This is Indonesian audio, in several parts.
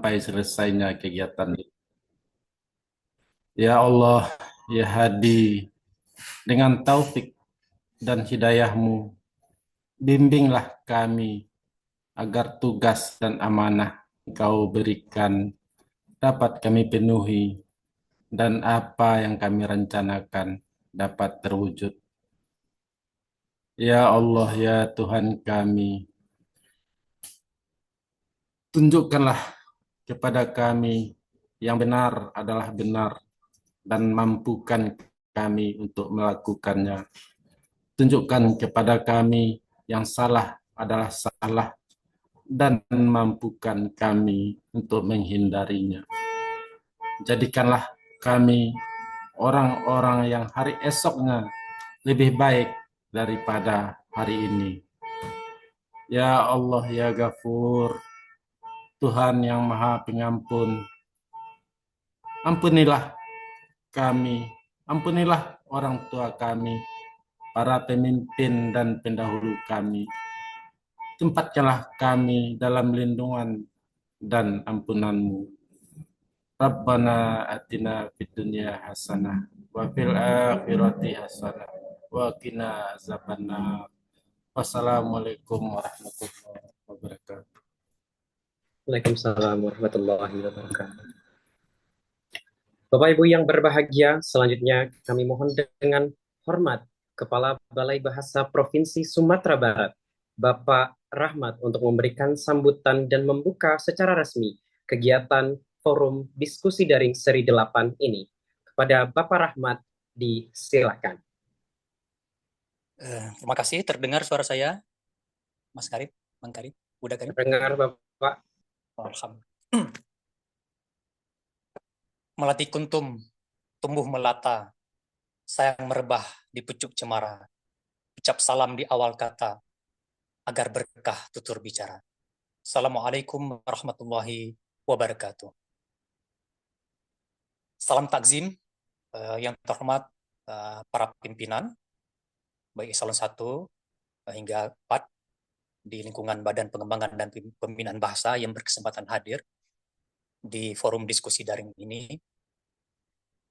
sampai selesainya kegiatan ini. Ya Allah, ya Hadi, dengan taufik dan hidayahmu, bimbinglah kami agar tugas dan amanah Engkau berikan dapat kami penuhi dan apa yang kami rencanakan dapat terwujud. Ya Allah, ya Tuhan kami, tunjukkanlah kepada kami yang benar adalah benar dan mampukan kami untuk melakukannya. Tunjukkan kepada kami yang salah adalah salah dan mampukan kami untuk menghindarinya. Jadikanlah kami orang-orang yang hari esoknya lebih baik daripada hari ini. Ya Allah, ya Ghafur, Tuhan yang Maha Pengampun, ampunilah kami, ampunilah orang tua kami, para pemimpin dan pendahulu kami. Tempatkanlah kami dalam lindungan dan ampunan-Mu. Rabbana atina fid dunya hasanah wa fil akhirati hasanah wa qina azabannar. Wassalamualaikum warahmatullahi wabarakatuh. Waalaikumsalam warahmatullahi wabarakatuh. Bapak Ibu yang berbahagia, selanjutnya kami mohon dengan hormat Kepala Balai Bahasa Provinsi Sumatera Barat, Bapak Rahmat, untuk memberikan sambutan dan membuka secara resmi kegiatan forum diskusi daring seri 8 ini. Kepada Bapak Rahmat, disilakan. Terima kasih. Terdengar suara saya, Mas Karim, Bang Karim, Budak Karim? Terdengar Bapak. Alhamdulillah. Melati kuntum, tumbuh melata, sayang merebah di pucuk cemara, ucap salam di awal kata, agar berkah tutur bicara. Assalamualaikum warahmatullahi wabarakatuh. Salam takzim yang terhormat para pimpinan, baik eselon 1 hingga 4 di lingkungan Badan Pengembangan dan Pembinaan Bahasa yang berkesempatan hadir di forum diskusi daring ini.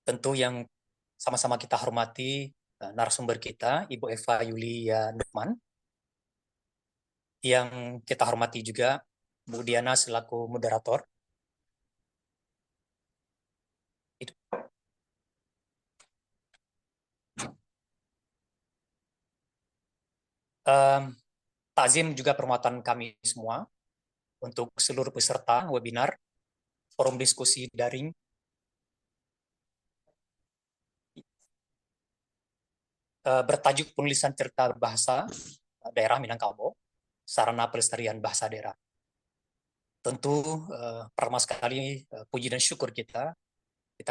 Tentu yang sama-sama kita hormati narasumber kita, Ibu Eva Yulia Nukman, yang kita hormati juga Bu Diana selaku moderator. Takzim juga permohonan kami semua untuk seluruh peserta webinar forum diskusi daring bertajuk penulisan cerita bahasa daerah Minangkabau, sarana pelestarian bahasa daerah. Tentu pertama sekali puji dan syukur kita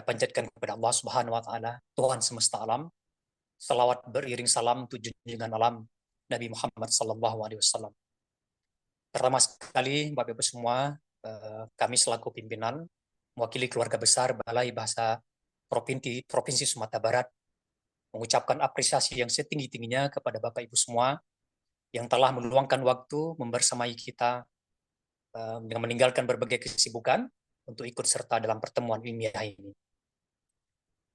panjatkan kepada Allah Subhanahu wa taala, Tuhan semesta alam. Salawat beriring salam junjungan alam Nabi Muhammad sallallahu alaihi wasallam. Pertama sekali Bapak Ibu semua, kami selaku pimpinan mewakili keluarga besar Balai Bahasa Provinsi Sumatera Barat mengucapkan apresiasi yang setinggi-tingginya kepada Bapak Ibu semua yang telah meluangkan waktu membersamai kita dengan meninggalkan berbagai kesibukan untuk ikut serta dalam pertemuan ilmiah ini.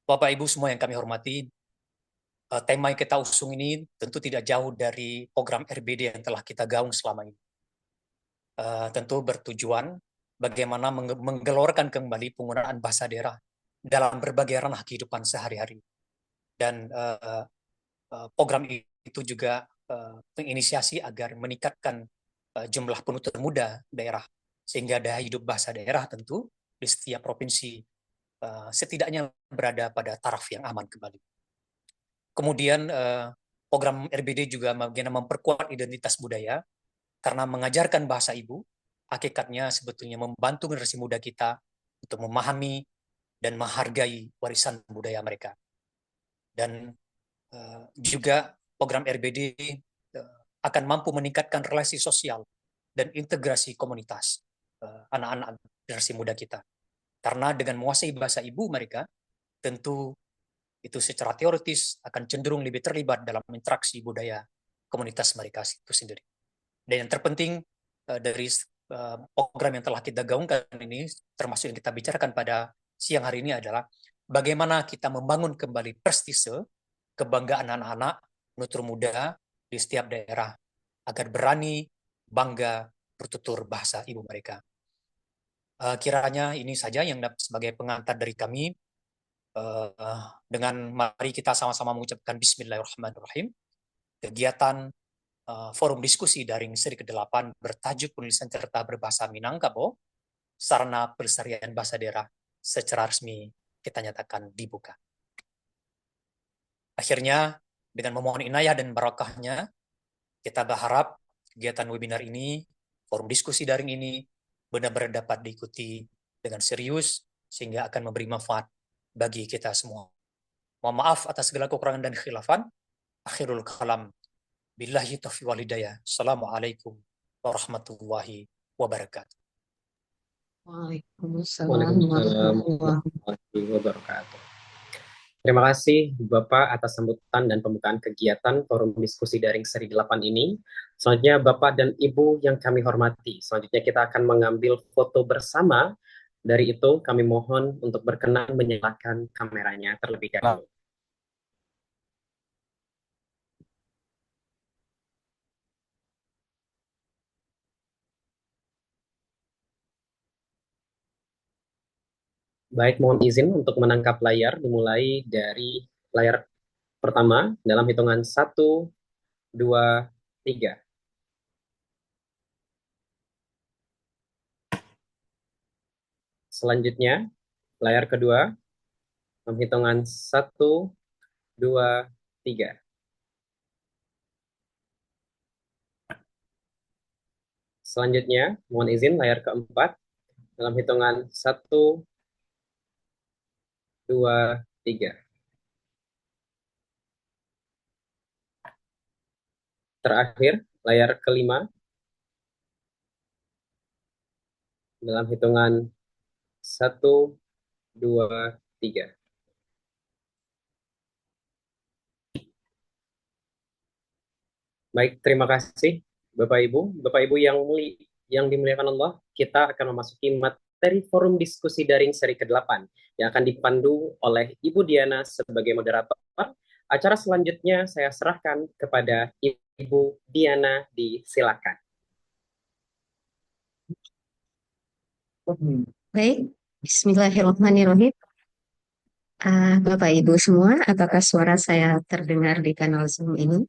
Bapak Ibu semua yang kami hormati, tema yang kita usung ini tentu tidak jauh dari program RBD yang telah kita gaung selama ini. Tentu bertujuan bagaimana menggelorkan kembali penggunaan bahasa daerah dalam berbagai ranah kehidupan sehari-hari. Dan program itu juga menginisiasi agar meningkatkan jumlah penutur muda daerah, sehingga daya hidup bahasa daerah tentu di setiap provinsi setidaknya berada pada taraf yang aman kembali. Kemudian program RBD juga bagaimana memperkuat identitas budaya, karena mengajarkan bahasa ibu, hakikatnya sebetulnya membantu generasi muda kita untuk memahami dan menghargai warisan budaya mereka. Dan juga program RBD akan mampu meningkatkan relasi sosial dan integrasi komunitas anak-anak generasi muda kita. Karena dengan menguasai bahasa ibu mereka, tentu itu secara teoritis akan cenderung lebih terlibat dalam interaksi budaya komunitas mereka itu sendiri. Dan yang terpenting dari program yang telah kita gaungkan ini, termasuk yang kita bicarakan pada siang hari ini adalah bagaimana kita membangun kembali prestise, kebanggaan anak-anak, penutur muda di setiap daerah, agar berani, bangga, bertutur bahasa ibu mereka. Kiranya ini saja yang dapat sebagai pengantar dari kami. Dengan mari kita sama-sama mengucapkan Bismillahirrahmanirrahim. Kegiatan forum diskusi daring seri ke-8 bertajuk penulisan cerita berbahasa Minangkabau, sarana pelestarian bahasa daerah secara resmi kita nyatakan dibuka. Akhirnya, dengan memohon inayah dan barakahnya, kita berharap kegiatan webinar ini, forum diskusi daring ini, benar-benar dapat diikuti dengan serius, sehingga akan memberi manfaat bagi kita semua. Mohon maaf atas segala kekurangan dan khilafan. Akhirul kalam. Billahi taufiq wal hidayah. Assalamualaikum warahmatullahi wabarakatuh. Waalaikumsalam Waalaikumsalam warahmatullahi warahmatullahi wabarakatuh. Terima kasih Bapak atas sambutan dan pembukaan kegiatan forum diskusi daring seri 8 ini. Selanjutnya Bapak dan Ibu yang kami hormati. Selanjutnya kita akan mengambil foto bersama. Dari itu kami mohon untuk berkenan menyalakan kameranya terlebih dahulu. Baik, mohon izin untuk menangkap layar dimulai dari layar pertama dalam hitungan 1, 2, 3. Selanjutnya, layar kedua dalam hitungan 1, 2, 3. Selanjutnya, mohon izin layar keempat dalam hitungan 1, 2, 3. Terakhir, layar kelima dalam hitungan 1, 2, 3. Baik, terima kasih Bapak Ibu yang dimuliakan Allah. Kita akan memasuki materi forum diskusi daring seri ke-8 yang akan dipandu oleh Ibu Diana sebagai moderator. Acara selanjutnya saya serahkan kepada Ibu Diana, disilakan. Baik, Bismillahirrahmanirrahim. Bapak Ibu semua, apakah suara saya terdengar di kanal Zoom ini?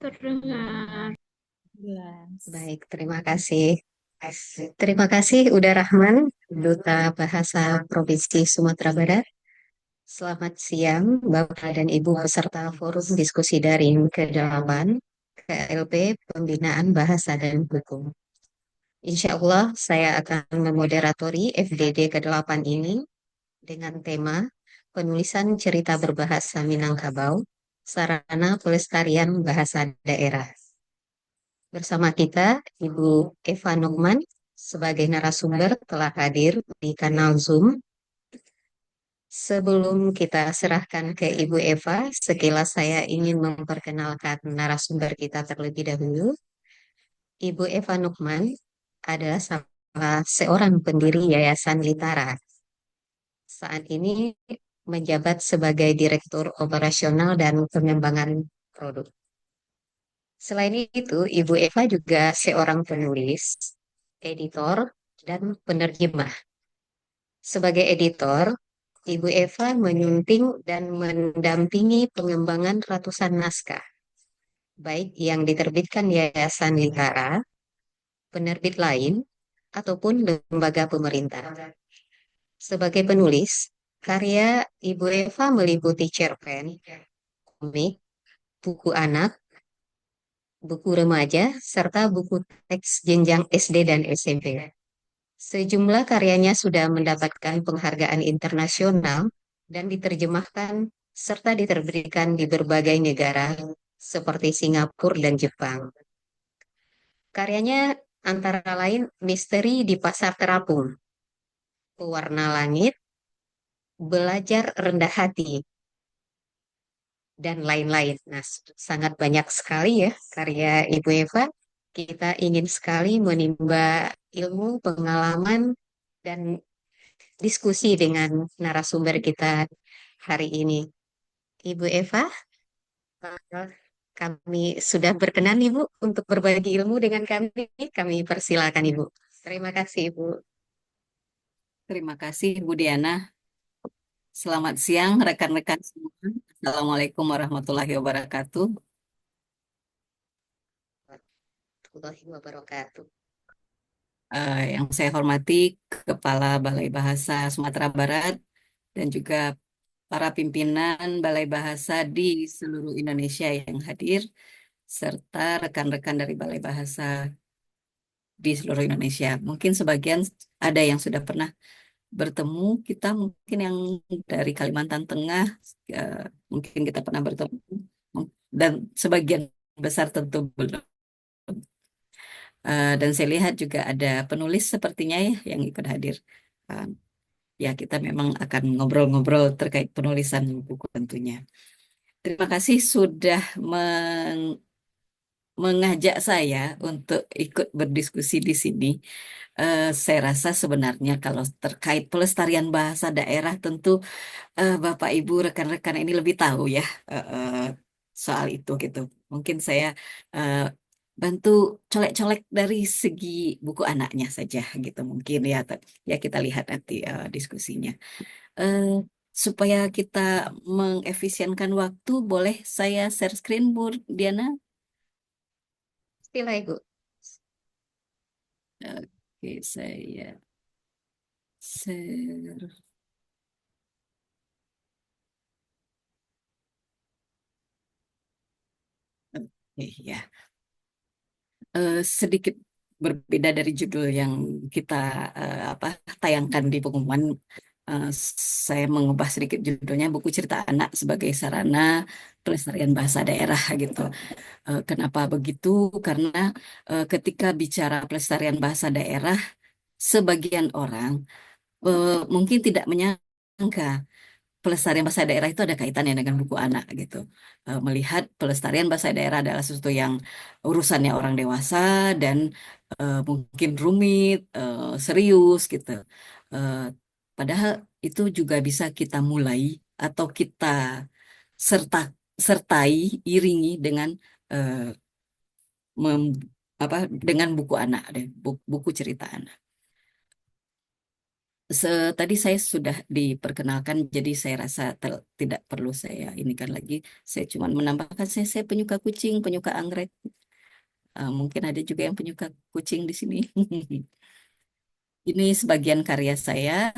Terdengar. Baik, terima kasih. Terima kasih Uda Rahman, Duta Bahasa Provinsi Sumatera Barat. Selamat siang Bapak dan Ibu peserta forum diskusi daring ke-8 KLP Pembinaan Bahasa dan Hukum. Insya Allah saya akan memoderatori FDD ke-8 ini dengan tema penulisan cerita berbahasa Minangkabau, sarana pelestarian bahasa daerah. Bersama kita, Ibu Eva Nukman sebagai narasumber telah hadir di kanal Zoom. Sebelum kita serahkan ke Ibu Eva, sekilas saya ingin memperkenalkan narasumber kita terlebih dahulu. Ibu Eva Nukman adalah salah seorang pendiri Yayasan Litara. Saat ini menjabat sebagai Direktur Operasional dan Pengembangan Produk. Selain itu, Ibu Eva juga seorang penulis, editor, dan penerjemah. Sebagai editor, Ibu Eva menyunting dan mendampingi pengembangan ratusan naskah, baik yang diterbitkan Yayasan Litara, penerbit lain, ataupun lembaga pemerintah. Sebagai penulis, karya Ibu Eva meliputi cerpen, komik, buku anak, buku remaja, serta buku teks jenjang SD dan SMP. Sejumlah karyanya sudah mendapatkan penghargaan internasional dan diterjemahkan serta diterbitkan di berbagai negara seperti Singapura dan Jepang. Karyanya antara lain Misteri di Pasar Terapung, Pewarna Langit, Belajar Rendah Hati, dan lain-lain. Nah, sangat banyak sekali ya karya Ibu Eva. Kita ingin sekali menimba ilmu, pengalaman, dan diskusi dengan narasumber kita hari ini. Ibu Eva, eh, kami sudah berkenan Ibu untuk berbagi ilmu dengan kami. Kami persilakan Ibu. Terima kasih Ibu. Terima kasih Bu Diana. Selamat siang rekan-rekan semua. Assalamualaikum warahmatullahi wabarakatuh. Warahmatullahi wabarakatuh. Yang saya hormati Kepala Balai Bahasa Sumatera Barat dan juga para pimpinan Balai Bahasa di seluruh Indonesia yang hadir, serta rekan-rekan dari Balai Bahasa di seluruh Indonesia. Mungkin sebagian ada yang sudah pernah bertemu, kita mungkin yang dari Kalimantan Tengah, eh, mungkin kita pernah bertemu, dan sebagian besar tentu belum. Dan saya lihat juga ada penulis sepertinya ya yang ikut hadir. Eh, Ya, kita memang akan ngobrol-ngobrol terkait penulisan buku tentunya. Terima kasih sudah mengajak saya untuk ikut berdiskusi di sini. Saya rasa sebenarnya kalau terkait pelestarian bahasa daerah tentu Bapak Ibu rekan-rekan ini lebih tahu ya soal itu gitu. Mungkin saya eh, bantu colek-colek dari segi buku anaknya saja gitu mungkin ya. Ya kita lihat nanti diskusinya. Eh, supaya kita mengefisienkan waktu, boleh saya share screen Bu Diana? Sila Ibu. Oke, saya share. Oke, ya. Sedikit berbeda dari judul yang kita apa tayangkan di pengumuman. eh, saya mengubah sedikit judulnya buku cerita anak sebagai sarana pelestarian bahasa daerah gitu. Kenapa begitu? Karena ketika bicara pelestarian bahasa daerah, sebagian orang mungkin tidak menyangka pelestarian bahasa daerah itu ada kaitannya dengan buku anak gitu. Melihat pelestarian bahasa daerah adalah sesuatu yang urusannya orang dewasa dan mungkin rumit, serius gitu. Eh, Padahal itu juga bisa kita mulai atau kita serta sertai iringi dengan eh, mem- apa dengan buku anak deh, buku cerita anak. Tadi saya sudah diperkenalkan, jadi saya rasa tidak perlu saya inikan lagi. Saya cuma menambahkan saya penyuka kucing, penyuka anggrek. Mungkin ada juga yang penyuka kucing di sini. Ini sebagian karya saya.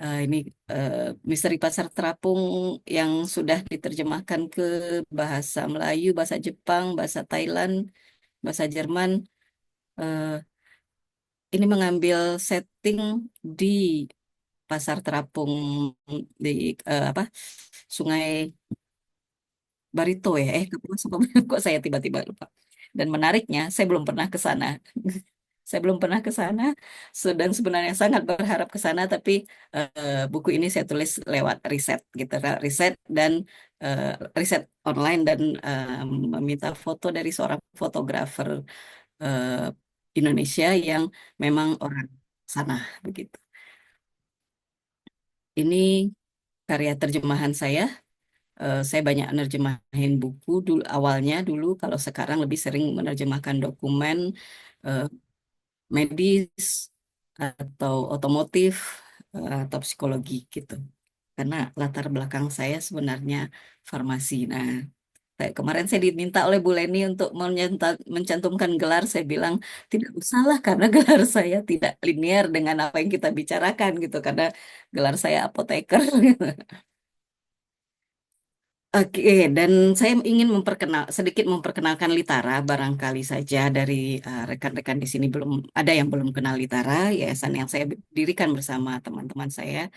Ini eh, Misteri Pasar Terapung yang sudah diterjemahkan ke bahasa Melayu, bahasa Jepang, bahasa Thailand, bahasa Jerman. Eh, ini mengambil setting di Pasar Terapung di apa Sungai Barito ya kok saya tiba-tiba lupa. Dan menariknya saya belum pernah ke sana. Saya belum pernah ke sana dan sebenarnya sangat berharap ke sana, tapi buku ini saya tulis lewat riset gitu, riset dan eh, riset online dan meminta foto dari seorang fotografer eh, Indonesia yang memang orang sana begitu. Ini karya terjemahan saya. Saya banyak nerjemahin buku dulu awalnya dulu, kalau sekarang lebih sering menerjemahkan dokumen eh, medis atau otomotif atau psikologi gitu. Karena latar belakang saya sebenarnya farmasi. Nah, kemarin saya diminta oleh Bu Leni untuk mencantumkan gelar. Saya bilang tidak usahlah karena gelar saya tidak linear dengan apa yang kita bicarakan gitu. Karena gelar saya apoteker. Oke, dan saya ingin sedikit memperkenalkan Litara, barangkali saja dari rekan-rekan di sini belum ada yang belum kenal Litara, yayasan yang saya dirikan bersama teman-teman saya.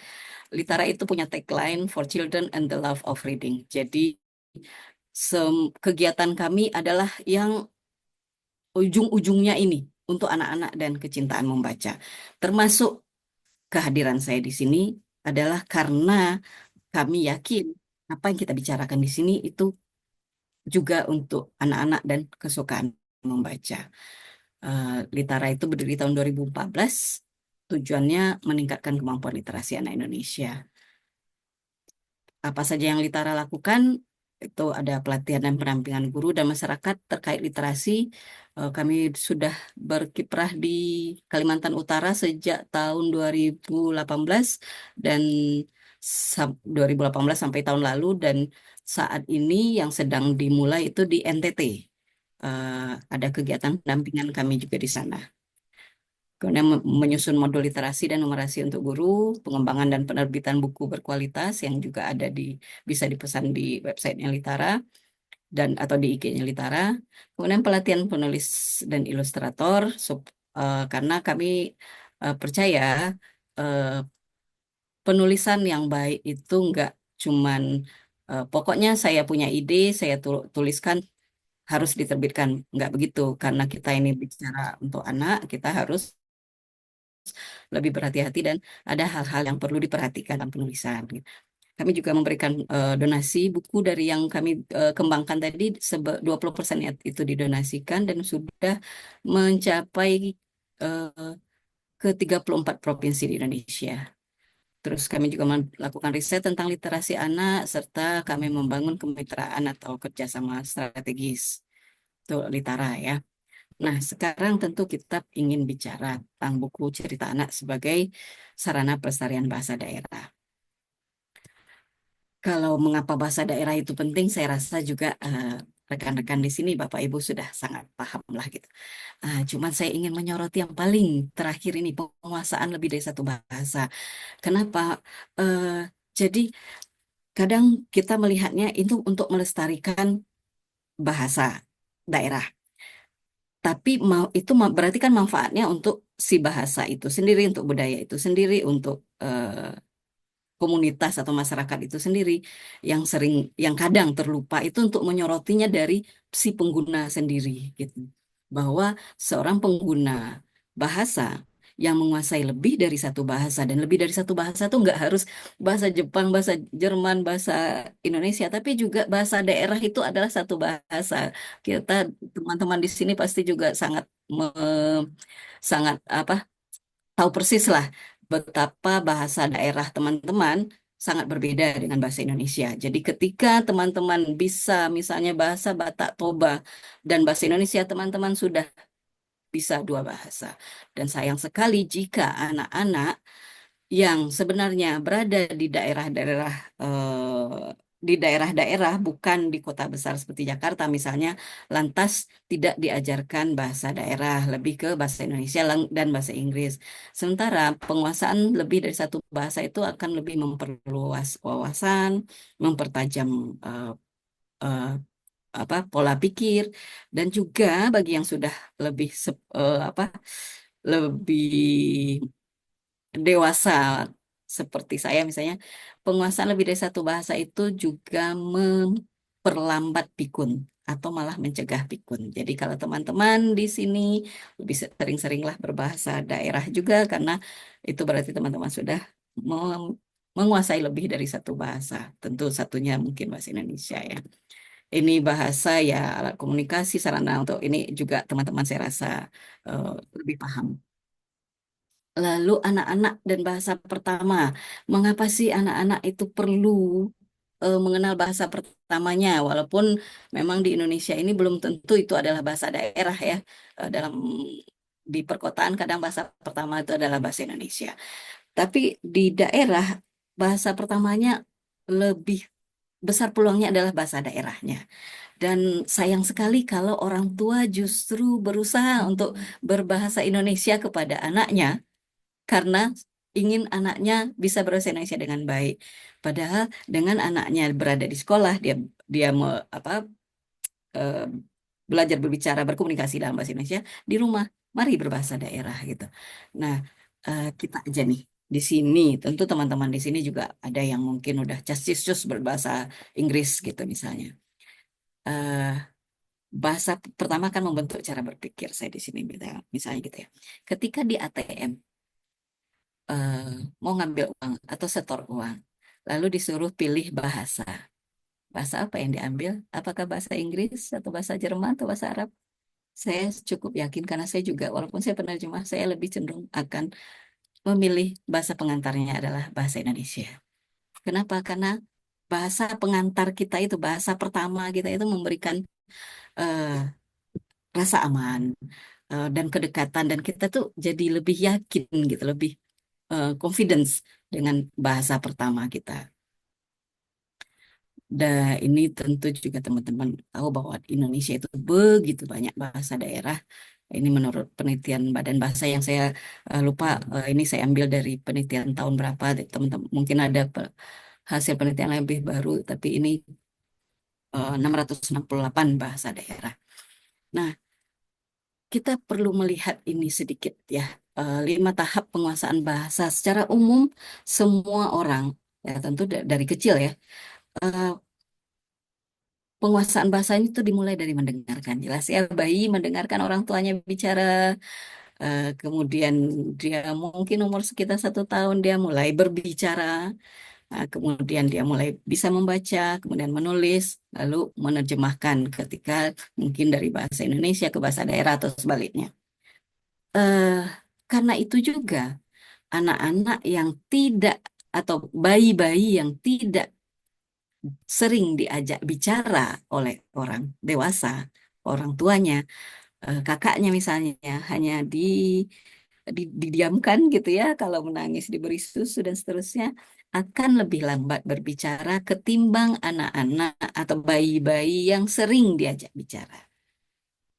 Litara itu punya tagline For Children and the Love of Reading. Jadi kegiatan kami adalah yang ujung-ujungnya ini untuk anak-anak dan kecintaan membaca. Termasuk kehadiran saya di sini adalah karena kami yakin apa yang kita bicarakan di sini itu juga untuk anak-anak dan kesukaan membaca. Litara itu berdiri tahun 2014, tujuannya meningkatkan kemampuan literasi anak Indonesia. Apa saja yang Litara lakukan? Itu ada pelatihan dan pendampingan guru dan masyarakat terkait literasi. Kami sudah berkiprah di Kalimantan Utara sejak tahun 2018 dan 2018 sampai tahun lalu, dan saat ini yang sedang dimulai itu di NTT. Ada kegiatan pendampingan kami juga di sana. Kemudian menyusun modul literasi dan numerasi untuk guru, pengembangan dan penerbitan buku berkualitas yang juga ada bisa dipesan di websitenya Litara dan atau di IG-nya Litara. Kemudian pelatihan penulis dan ilustrator, karena kami percaya eh, penulisan yang baik itu nggak cuman pokoknya saya punya ide, saya tuliskan harus diterbitkan. Nggak begitu, karena kita ini bicara untuk anak, kita harus lebih berhati-hati dan ada hal-hal yang perlu diperhatikan dalam penulisan. Kami juga memberikan donasi buku dari yang kami kembangkan tadi, 20% itu didonasikan dan sudah mencapai eh, ke 34 provinsi di Indonesia. Terus kami juga melakukan riset tentang literasi anak, serta kami membangun kemitraan atau kerjasama strategis. Itu Litara ya. Nah, sekarang tentu kita ingin bicara tentang buku cerita anak sebagai sarana pelestarian bahasa daerah. Kalau mengapa bahasa daerah itu penting, saya rasa juga rekan-rekan di sini, Bapak Ibu sudah sangat paham lah gitu. Cuman saya ingin menyoroti yang paling terakhir ini, penguasaan lebih dari satu bahasa. Kenapa? Eh, jadi kadang kita melihatnya itu untuk melestarikan bahasa daerah. Tapi berarti kan manfaatnya untuk si bahasa itu sendiri, untuk budaya itu sendiri, untuk komunitas atau masyarakat itu sendiri, yang kadang terlupa itu untuk menyorotinya dari si pengguna sendiri gitu. Bahwa seorang pengguna bahasa yang menguasai lebih dari satu bahasa, dan lebih dari satu bahasa itu nggak harus bahasa Jepang, bahasa Jerman, bahasa Indonesia, tapi juga bahasa daerah itu adalah satu bahasa. Kita teman-teman di sini pasti juga sangat apa tahu persis lah betapa bahasa daerah teman-teman sangat berbeda dengan bahasa Indonesia. Jadi ketika teman-teman bisa misalnya bahasa Batak Toba dan bahasa Indonesia, teman-teman sudah bisa dua bahasa. Dan sayang sekali jika anak-anak yang sebenarnya berada di daerah-daerah bukan di kota besar seperti Jakarta misalnya, lantas tidak diajarkan bahasa daerah, lebih ke bahasa Indonesia dan bahasa Inggris. Sementara penguasaan lebih dari satu bahasa itu akan lebih memperluas wawasan, mempertajam eh, eh, pola pikir, dan juga bagi yang sudah lebih lebih dewasa seperti saya misalnya, penguasaan lebih dari satu bahasa itu juga memperlambat pikun atau malah mencegah pikun. Jadi kalau teman-teman di sini lebih sering-seringlah berbahasa daerah juga, karena itu berarti teman-teman sudah menguasai lebih dari satu bahasa. Tentu satunya mungkin bahasa Indonesia ya. Ini bahasa ya alat komunikasi, sarana untuk ini juga teman-teman saya rasa eh, lebih paham. Lalu anak-anak dan bahasa pertama. Mengapa sih anak-anak itu perlu mengenal bahasa pertamanya? Walaupun memang di Indonesia ini belum tentu itu adalah bahasa daerah ya. Di perkotaan kadang bahasa pertama itu adalah bahasa Indonesia. Tapi di daerah bahasa pertamanya lebih besar peluangnya adalah bahasa daerahnya. Dan sayang sekali kalau orang tua justru berusaha untuk berbahasa Indonesia kepada anaknya karena ingin anaknya bisa berbahasa Indonesia dengan baik. Padahal dengan anaknya berada di sekolah, dia dia mau eh, belajar berbicara, berkomunikasi dalam bahasa Indonesia di rumah. Mari berbahasa daerah gitu. Nah, kita aja nih di sini, tentu teman-teman di sini juga ada yang mungkin udah cus berbahasa Inggris gitu misalnya. Eh, Bahasa pertama kan membentuk cara berpikir saya di sini misalnya gitu ya. Ketika di ATM eh, mau ngambil uang atau setor uang, lalu disuruh pilih bahasa. Bahasa apa yang diambil? Apakah bahasa Inggris atau bahasa Jerman atau bahasa Arab? Saya cukup yakin karena saya juga, walaupun saya penerjemah, saya lebih cenderung akan memilih bahasa pengantarnya adalah bahasa Indonesia. Kenapa? Karena bahasa pengantar kita itu, bahasa pertama kita itu memberikan eh, rasa aman dan kedekatan, dan kita tuh jadi lebih yakin gitu, lebih confidence dengan bahasa pertama kita. Dan ini tentu juga teman-teman tahu bahwa Indonesia itu begitu banyak bahasa daerah. Ini menurut penelitian Badan Bahasa yang saya lupa, ini saya ambil dari penelitian tahun berapa, teman-teman. Mungkin ada hasil penelitian yang lebih baru, tapi ini 668 bahasa daerah. Nah, kita perlu melihat ini sedikit ya. 5 tahap penguasaan bahasa secara umum semua orang, ya tentu dari kecil ya. eh, Penguasaan bahasa itu dimulai dari mendengarkan. Jelas ya, bayi mendengarkan orang tuanya bicara, kemudian dia mungkin umur sekitar 1 tahun dia mulai berbicara, kemudian dia mulai bisa membaca, kemudian menulis, lalu menerjemahkan ketika mungkin dari bahasa Indonesia ke bahasa daerah atau sebaliknya. eh karena itu juga anak-anak yang tidak atau bayi-bayi yang tidak sering diajak bicara oleh orang dewasa, orang tuanya, kakaknya misalnya, hanya didiamkan gitu ya, kalau menangis diberi susu dan seterusnya, akan lebih lambat berbicara ketimbang anak-anak atau bayi-bayi yang sering diajak bicara.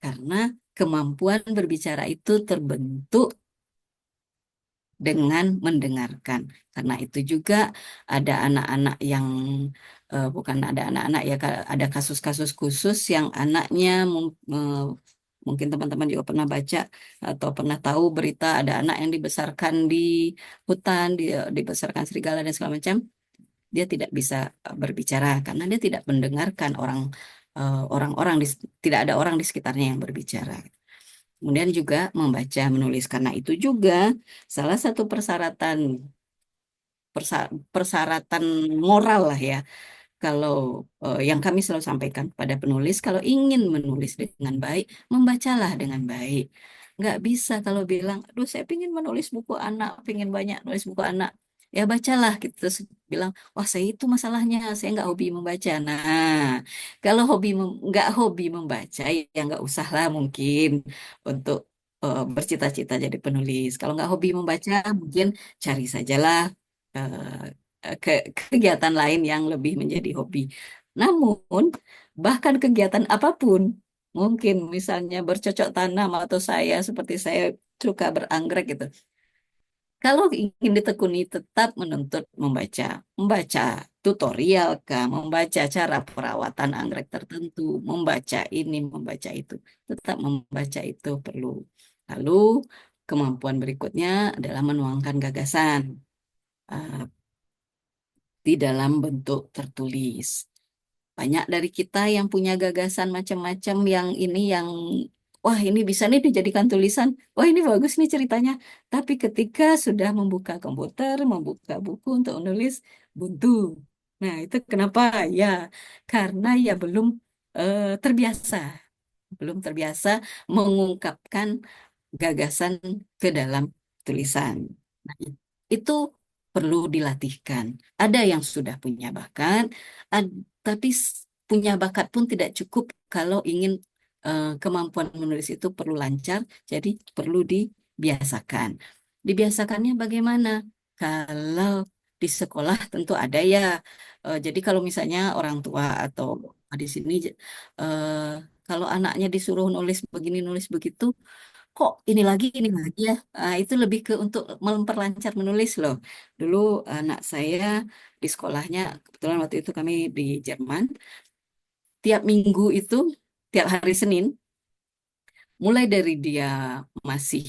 Karena kemampuan berbicara itu terbentuk dengan mendengarkan. Karena itu juga ada anak-anak yang bukan ada anak-anak ya, ada kasus-kasus khusus yang anaknya mungkin teman-teman juga pernah baca atau pernah tahu berita ada anak yang dibesarkan di hutan, dibesarkan serigala dan segala macam. Dia tidak bisa berbicara karena dia tidak mendengarkan orang-orang tidak ada orang di sekitarnya yang berbicara. Kemudian juga membaca, menulis. Karena itu juga salah satu persyaratan moral lah ya. Kalau yang kami selalu sampaikan pada penulis, kalau ingin menulis dengan baik, membacalah dengan baik. Nggak bisa kalau bilang, aduh saya ingin menulis buku anak, pengen banyak nulis buku anak. Ya bacalah gitu. Terus bilang, wah saya itu masalahnya, saya nggak hobi membaca. Nah, kalau nggak hobi membaca, ya nggak usah lah mungkin untuk bercita-cita jadi penulis. Kalau nggak hobi membaca, mungkin cari sajalah kegiatan lain yang lebih menjadi hobi. Namun, bahkan kegiatan apapun, mungkin misalnya bercocok tanam atau seperti saya suka beranggrek gitu. Kalau ingin ditekuni tetap menuntut membaca tutorial kah, membaca cara perawatan anggrek tertentu, membaca ini, membaca itu. Tetap membaca itu perlu. Lalu kemampuan berikutnya adalah menuangkan gagasan. eh, di dalam bentuk tertulis. Banyak dari kita yang punya gagasan macam-macam yang ini yang wah ini bisa nih dijadikan tulisan. Wah ini bagus nih ceritanya. Tapi ketika sudah membuka komputer, membuka buku untuk menulis buntu. Nah, itu kenapa? Ya, karena ya terbiasa, belum terbiasa mengungkapkan gagasan ke dalam tulisan. Nah, itu perlu dilatihkan. Ada yang sudah punya bakat, tapi punya bakat pun tidak cukup kalau ingin kemampuan menulis itu perlu lancar, jadi perlu dibiasakan. Dibiasakannya bagaimana? Kalau di sekolah tentu ada ya. Jadi kalau misalnya orang tua atau di sini eh, kalau anaknya disuruh nulis begini, nulis begitu, kok ini lagi ya. Itu lebih ke untuk memperlancar menulis loh. Dulu anak saya di sekolahnya, kebetulan waktu itu kami di Jerman, tiap minggu itu, tiap hari Senin, mulai dari dia masih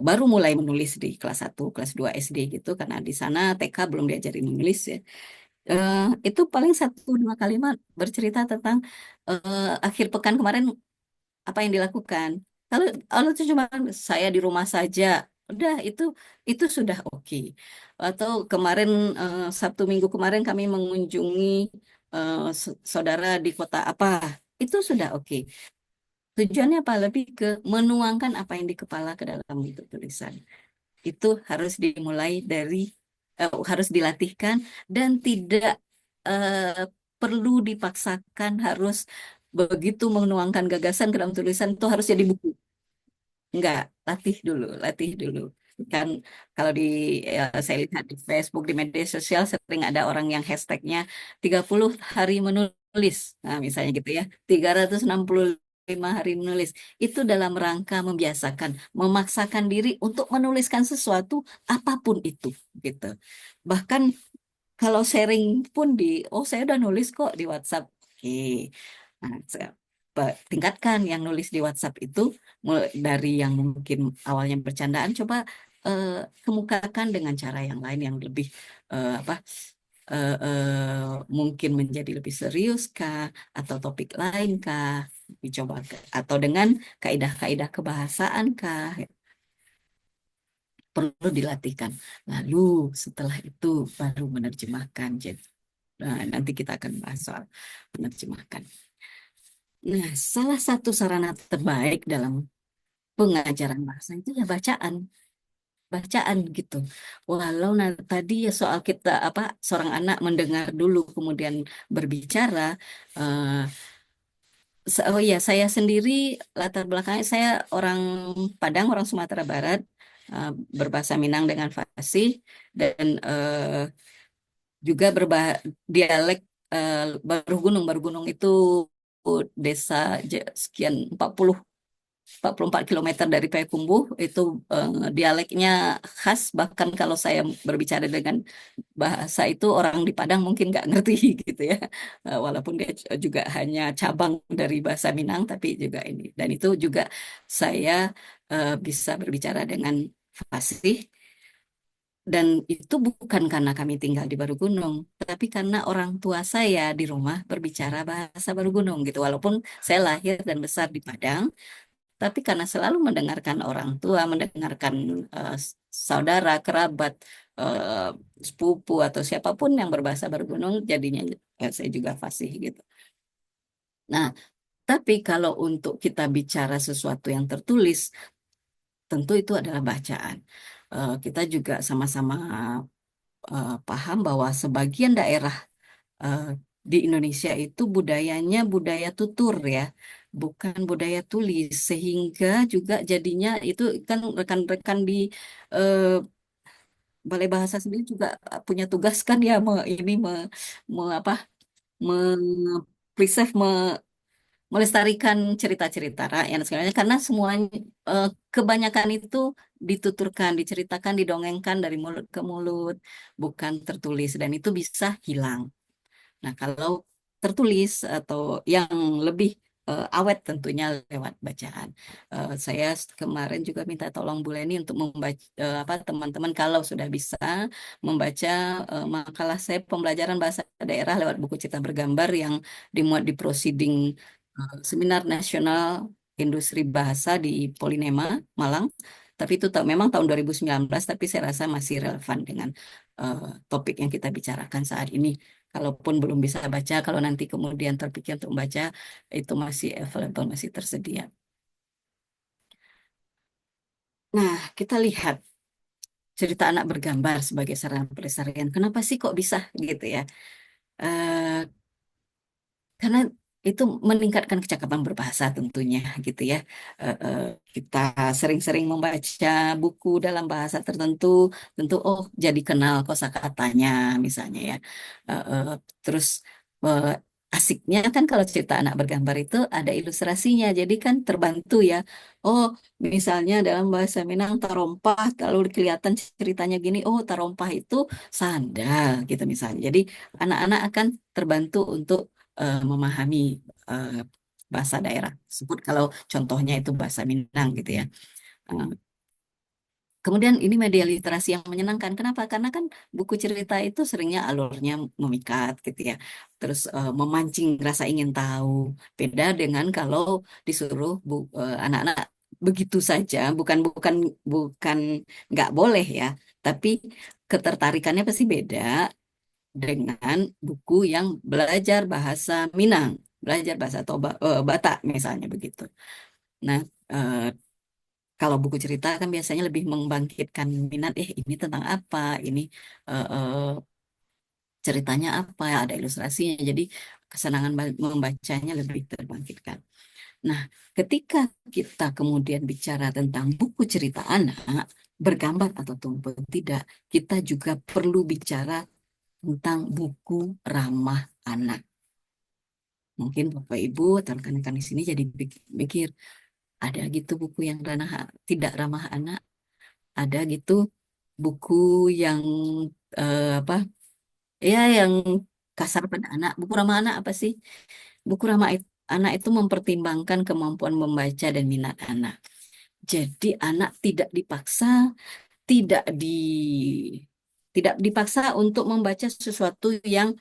baru mulai menulis di kelas 1 kelas 2 SD gitu, karena di sana TK belum diajari menulis ya. Eh, itu paling 1 2 kalimat bercerita tentang akhir pekan kemarin apa yang dilakukan. Kalau kalau itu cuma saya di rumah saja, udah itu sudah oke. Atau kemarin Sabtu Minggu kemarin kami mengunjungi saudara di kota apa, itu sudah oke. Tujuannya apa? Lebih ke menuangkan apa yang di kepala ke dalam bentuk tulisan. Itu harus dimulai dari harus dilatihkan dan tidak perlu dipaksakan harus begitu menuangkan gagasan ke dalam tulisan itu harus jadi buku. Enggak, latih dulu. Kan kalau saya lihat di Facebook, di media sosial sering ada orang yang hashtagnya 30 hari menulis. Nah, misalnya gitu ya. 365 hari menulis. Itu dalam rangka membiasakan, memaksakan diri untuk menuliskan sesuatu apapun itu gitu. Bahkan kalau sharing pun oh saya udah nulis kok di WhatsApp. Oke. Nah, tingkatkan yang nulis di WhatsApp itu mulai dari yang mungkin awalnya bercandaan, coba eh, kemukakan dengan cara yang lain yang lebih apa mungkin menjadi lebih serius kah atau topik lain kah dicoba atau dengan kaidah-kaidah kebahasaan kah perlu dilatihkan. Lalu setelah itu baru menerjemahkan. Jadi, nanti kita akan bahas soal menerjemahkan. Nah, salah satu sarana terbaik dalam pengajaran bahasa itu ya bacaan, bacaan gitu. Walau tadi ya soal kita apa seorang anak mendengar dulu kemudian berbicara. eh, oh iya, saya sendiri latar belakangnya saya orang Padang, orang Sumatera Barat, eh, berbahasa Minang dengan fasih dan juga dialek Baru Gunung. Baru Gunung itu desa sekian 44 kilometer dari Payakumbuh itu dialeknya khas, bahkan kalau saya berbicara dengan bahasa itu orang di Padang mungkin nggak ngerti gitu ya. Walaupun dia juga hanya cabang dari bahasa Minang tapi juga ini, dan itu juga saya bisa berbicara dengan fasih. Dan itu bukan karena kami tinggal di Baru Gunung, tapi karena orang tua saya di rumah berbicara bahasa Baru Gunung gitu. Walaupun saya lahir dan besar di Padang, tapi karena selalu mendengarkan orang tua, mendengarkan eh, saudara, kerabat, eh, sepupu atau siapapun yang berbahasa Baru Gunung, jadinya saya juga fasih gitu. Nah, tapi kalau untuk kita bicara sesuatu yang tertulis, tentu itu adalah bacaan. Kita juga sama-sama paham bahwa sebagian daerah eh, di Indonesia itu budayanya budaya tutur ya, bukan budaya tulis, sehingga juga jadinya itu kan rekan-rekan di eh, Balai Bahasa sendiri juga punya tugas kan ya ini apa me preserve melestarikan cerita-cerita rakyat sebenarnya karena semuanya kebanyakan itu dituturkan, diceritakan, didongengkan dari mulut ke mulut, bukan tertulis dan itu bisa hilang. Nah, kalau tertulis atau yang lebih awet tentunya lewat bacaan. Saya kemarin juga minta tolong Bu Leni untuk membaca apa teman-teman kalau sudah bisa membaca makalah saya pembelajaran bahasa daerah lewat buku Cita Bergambar yang dimuat di Proceeding Seminar Nasional Industri Bahasa di Polinema, Malang. Tapi itu memang tahun 2019, tapi saya rasa masih relevan dengan topik yang kita bicarakan saat ini. Kalaupun belum bisa baca, kalau nanti kemudian terpikir untuk membaca, itu masih available, masih tersedia. Nah, kita lihat cerita anak bergambar sebagai sarana pelestarian. Kenapa sih kok bisa gitu ya? Eh, karena itu meningkatkan kecakapan berbahasa tentunya gitu ya. Eh, kita sering-sering membaca buku dalam bahasa tertentu, tentu oh jadi kenal kosakatanya misalnya ya. Eh, terus eh, asiknya kan kalau cerita anak bergambar itu ada ilustrasinya, jadi kan terbantu ya. Oh, misalnya dalam bahasa Minang tarompah, kalau kelihatan ceritanya gini, oh tarompah itu sandal gitu misalnya. Jadi anak-anak akan terbantu untuk memahami eh, bahasa daerah tersebut kalau contohnya itu bahasa Minang gitu ya. Eh, Kemudian ini media literasi yang menyenangkan. Kenapa? Karena kan buku cerita itu seringnya alurnya memikat gitu ya. Terus memancing rasa ingin tahu. Beda dengan kalau disuruh anak-anak begitu saja, bukan bukan bukan nggak boleh ya, tapi ketertarikannya pasti beda dengan buku yang belajar bahasa Minang belajar bahasa Batak misalnya begitu. Nah, eh, kalau buku cerita kan biasanya lebih membangkitkan minat, ini tentang apa, ini eh, eh, ceritanya apa, ada ilustrasinya, jadi kesenangan membacanya lebih terbangkitkan. Nah, ketika kita kemudian bicara tentang buku cerita anak, bergambar ataupun tidak, kita juga perlu bicara tentang buku ramah anak. Mungkin Bapak Ibu atau rekan-rekan di sini jadi mikir, ada gitu buku yang tidak ramah anak, ada gitu buku yang apa? Ya, yang kasar pada anak. Buku ramah anak apa sih? Buku ramah anak itu mempertimbangkan kemampuan membaca dan minat anak. Jadi anak tidak di tidak dipaksa untuk membaca sesuatu yang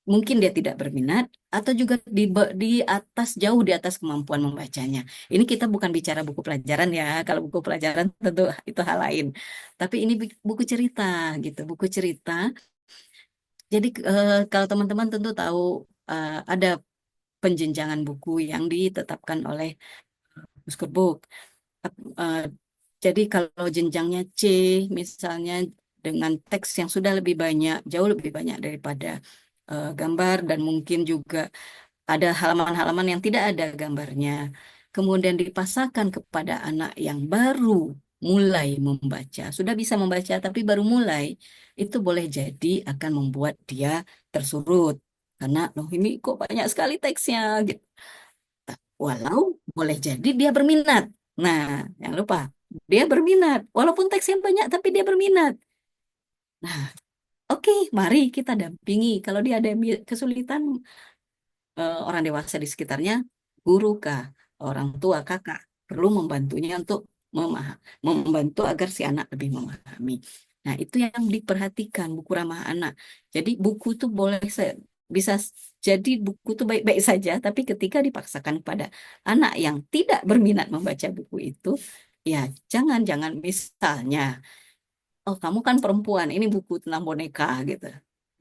mungkin dia tidak berminat atau juga di atas jauh di atas kemampuan membacanya. Ini kita bukan bicara buku pelajaran ya. Kalau buku pelajaran tentu itu hal lain. Tapi ini buku cerita gitu, buku cerita. Jadi kalau teman-teman tentu tahu ada penjenjangan buku yang ditetapkan oleh Book. Eh, jadi kalau jenjangnya C misalnya dengan teks yang sudah lebih banyak, jauh lebih banyak daripada gambar dan mungkin juga ada halaman-halaman yang tidak ada gambarnya. Kemudian dipasarkan kepada anak yang baru mulai membaca, sudah bisa membaca tapi baru mulai, itu boleh jadi akan membuat dia tersurut. Karena, loh ini kok banyak sekali teksnya gitu. Walau boleh jadi dia berminat. Nah, jangan lupa, dia berminat. Walaupun teksnya banyak, tapi dia berminat. Nah, oke, mari kita dampingi. Kalau dia ada kesulitan, orang dewasa di sekitarnya, guru kah, orang tua, kakak, perlu membantunya untuk membantu agar si anak lebih memahami. Nah, itu yang diperhatikan buku ramah anak. Jadi buku itu bisa jadi buku itu baik-baik saja, tapi ketika dipaksakan pada anak yang tidak berminat membaca buku itu, ya jangan misalnya, oh kamu kan perempuan, ini buku tentang boneka gitu.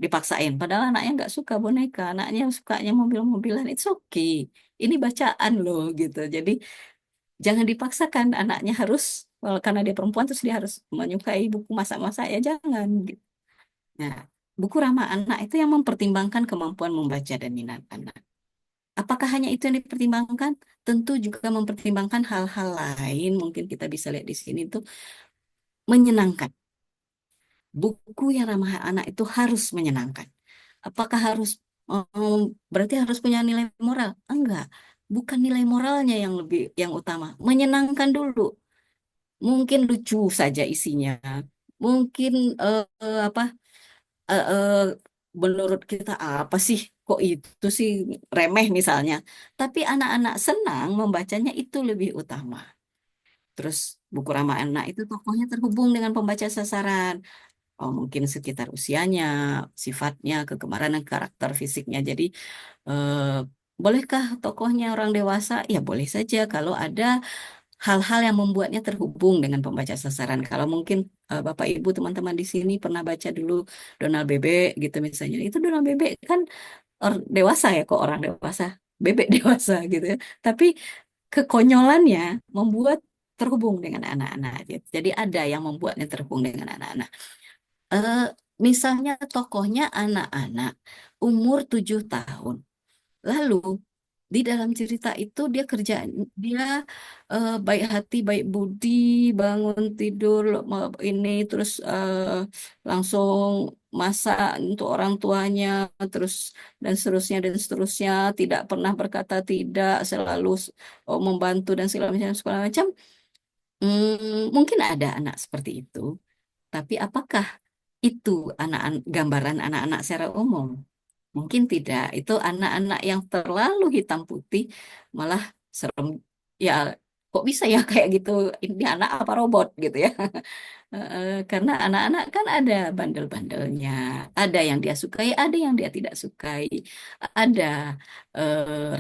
Dipaksain, padahal anaknya nggak suka boneka, anaknya sukanya mobil-mobilan, it's okay. Ini bacaan loh gitu. Jadi jangan dipaksakan anaknya harus, well, karena dia perempuan terus dia harus menyukai buku masak-masak, ya jangan gitu. Nah, buku ramah anak itu yang mempertimbangkan kemampuan membaca dan minat anak. Apakah hanya itu yang dipertimbangkan? Tentu juga mempertimbangkan hal-hal lain, mungkin kita bisa lihat di sini tuh menyenangkan. Buku yang ramah anak itu harus menyenangkan. Apakah berarti harus punya nilai moral? Enggak. Bukan nilai moralnya yang utama. Menyenangkan dulu. Mungkin lucu saja isinya. Mungkin apa eh, eh, menurut kita apa sih kok itu sih remeh misalnya. Tapi anak-anak senang membacanya itu lebih utama. Terus buku ramah anak itu tokohnya terhubung dengan pembaca sasaran. Oh, mungkin sekitar usianya, sifatnya, kegemaran dan karakter fisiknya. Jadi, eh, bolehkah tokohnya orang dewasa? Ya, boleh saja kalau ada hal-hal yang membuatnya terhubung dengan pembaca sasaran. Kalau mungkin Bapak Ibu teman-teman di sini pernah baca dulu Donald Bebek gitu misalnya. Itu Donald Bebek kan dewasa ya kok orang dewasa, bebek dewasa gitu ya. Tapi kekonyolannya membuat terhubung dengan anak-anak gitu. Jadi ada yang membuatnya terhubung dengan anak-anak. Eh, Misalnya tokohnya anak-anak umur 7 tahun. Lalu di dalam cerita itu dia baik hati, baik budi, bangun tidur ini terus langsung masak untuk orang tuanya, terus dan seterusnya, tidak pernah berkata tidak, selalu membantu dan segala macam. Mungkin ada anak seperti itu, tapi apakah itu gambaran anak-anak secara umum? Mungkin tidak. Itu anak-anak yang terlalu hitam putih, malah serem. Ya, kok bisa ya kayak gitu? Ini anak apa robot gitu ya? Karena anak-anak kan ada bandel-bandelnya, ada yang dia sukai, ada yang dia tidak sukai, ada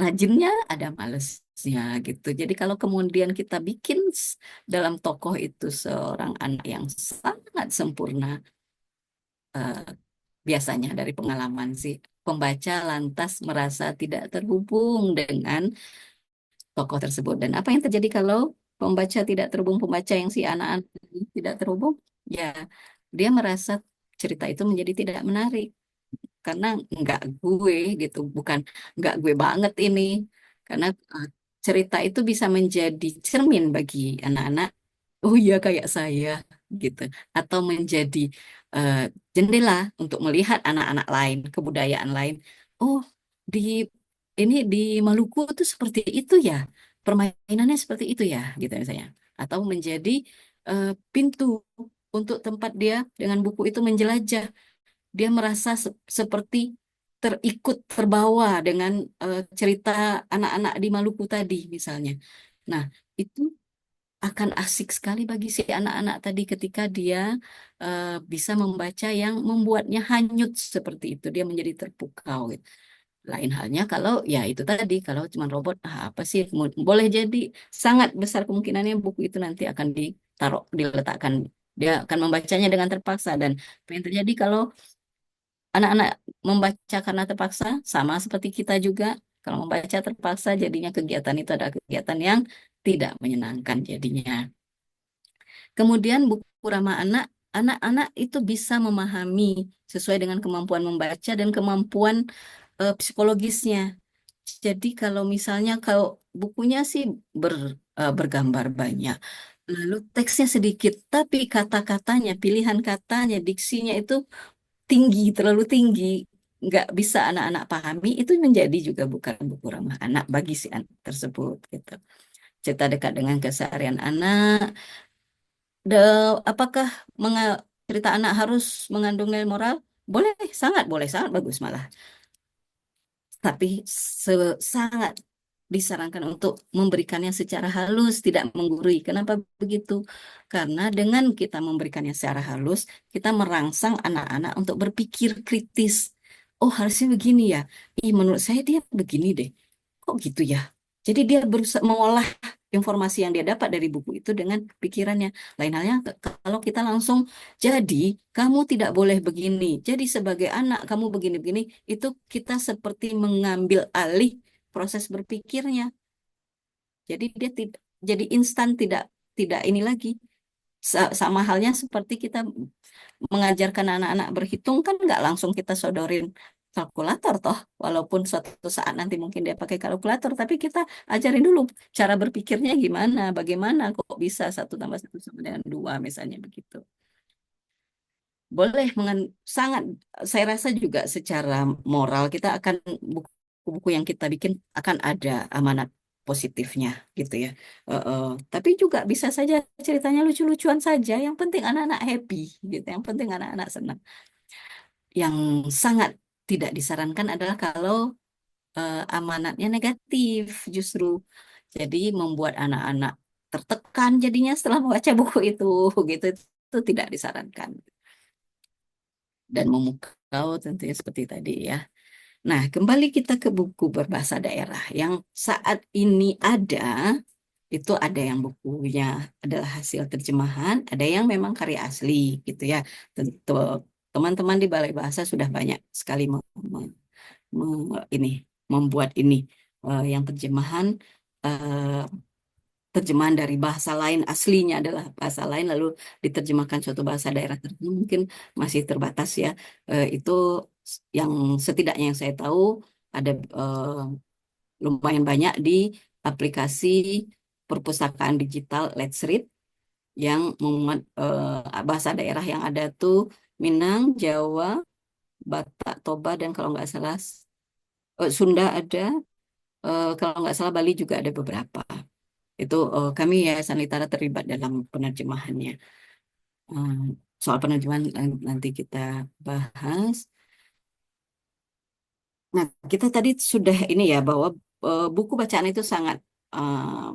rajinnya, ada malesnya gitu. Jadi kalau kemudian kita bikin dalam tokoh itu seorang anak yang sangat sempurna, eh, biasanya dari pengalaman sih pembaca lantas merasa tidak terhubung dengan tokoh tersebut. Dan apa yang terjadi kalau pembaca tidak terhubung, pembaca yang si anak-anak ini tidak terhubung? Ya, dia merasa cerita itu menjadi tidak menarik karena nggak gue gitu, bukan nggak gue banget ini. Karena cerita itu bisa menjadi cermin bagi anak-anak. Oh iya kayak saya gitu, atau menjadi eh, jendela untuk melihat anak-anak lain, kebudayaan lain. Oh, di ini di Maluku tuh seperti itu ya, permainannya seperti itu ya, gitu misalnya. Atau menjadi pintu untuk tempat dia dengan buku itu menjelajah. Dia merasa seperti terikut, terbawa dengan cerita anak-anak di Maluku tadi misalnya. Nah, itu akan asik sekali bagi si anak-anak tadi ketika dia bisa membaca yang membuatnya hanyut seperti itu. Dia menjadi terpukau, gitu. Lain halnya kalau ya itu tadi, kalau cuma robot, apa sih? Boleh jadi sangat besar kemungkinannya buku itu nanti akan ditaruh, diletakkan. Dia akan membacanya dengan terpaksa. Dan apa yang terjadi kalau anak-anak membaca karena terpaksa, sama seperti kita juga. Kalau membaca terpaksa, jadinya kegiatan itu adalah kegiatan yang tidak menyenangkan jadinya. Kemudian buku ramah anak, anak-anak itu bisa memahami sesuai dengan kemampuan membaca dan kemampuan psikologisnya. Jadi kalau misalnya kalau bukunya sih bergambar banyak, lalu teksnya sedikit, tapi kata-katanya, pilihan katanya, diksinya itu tinggi, terlalu tinggi, nggak bisa anak-anak pahami, itu menjadi juga bukan buku ramah anak bagi si anak tersebut gitu. Cerita dekat dengan keseharian anak, apakah cerita anak harus mengandung nilai moral? Boleh, sangat bagus malah. Tapi sangat disarankan untuk memberikannya secara halus, tidak menggurui. Kenapa begitu? Karena dengan kita memberikannya secara halus, kita merangsang anak-anak untuk berpikir kritis. Oh, harusnya begini ya. Ih, menurut saya dia begini deh. Kok gitu ya? Jadi dia berusaha mengolah informasi yang dia dapat dari buku itu dengan pikirannya. Lain halnya kalau kita langsung, jadi kamu tidak boleh begini. Jadi sebagai anak kamu begini-begini, itu kita seperti mengambil alih proses berpikirnya. Jadi dia tidak, jadi instan, tidak tidak ini lagi. Sama halnya seperti kita mengajarkan anak-anak berhitung, kan nggak langsung kita sodorin kalkulator toh, walaupun suatu saat nanti mungkin dia pakai kalkulator, tapi kita ajarin dulu cara berpikirnya gimana, bagaimana kok bisa satu tambah satu sama dengan dua misalnya begitu. Boleh sangat, saya rasa juga secara moral kita akan, buku-buku yang kita bikin akan ada amanat positifnya gitu ya. Tapi juga bisa saja ceritanya lucu-lucuan saja, yang penting anak-anak happy gitu, yang penting anak-anak senang. Yang sangat tidak disarankan adalah kalau amanatnya negatif justru. Jadi membuat anak-anak tertekan jadinya setelah membaca buku itu gitu, itu tidak disarankan. Dan memukau tentunya seperti tadi ya. Nah, kembali kita ke buku berbahasa daerah yang saat ini ada, itu ada yang bukunya adalah hasil terjemahan, ada yang memang karya asli gitu ya. Tentu teman-teman di Balai Bahasa sudah banyak sekali ini membuat ini yang terjemahan, eh, terjemahan dari bahasa lain, aslinya adalah bahasa lain lalu diterjemahkan suatu bahasa daerah tertentu, mungkin masih terbatas ya. Itu yang setidaknya yang saya tahu ada lumayan banyak di aplikasi perpustakaan digital Let's Read yang memuat bahasa daerah yang ada tuh Minang, Jawa, Batak, Toba, dan kalau nggak salah Sunda ada, kalau nggak salah Bali juga ada beberapa. Itu kami Yayasan Litara terlibat dalam penerjemahannya. Eh, Soal penerjemahan nanti kita bahas. Nah, kita tadi sudah ini ya, bahwa buku bacaan itu sangat eh,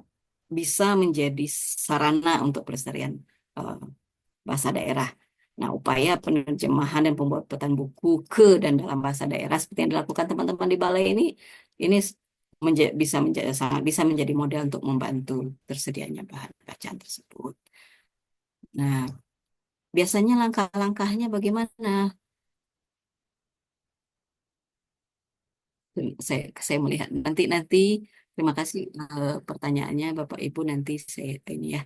bisa menjadi sarana untuk pelestarian eh, bahasa daerah. Nah, upaya penerjemahan dan pembuatan buku ke dan dalam bahasa daerah seperti yang dilakukan teman-teman di balai ini bisa menjadi, sangat bisa menjadi model untuk membantu tersedianya bahan bacaan tersebut. Nah, biasanya langkah-langkahnya bagaimana? Saya melihat nanti terima kasih pertanyaannya Bapak Ibu, nanti saya ini ya,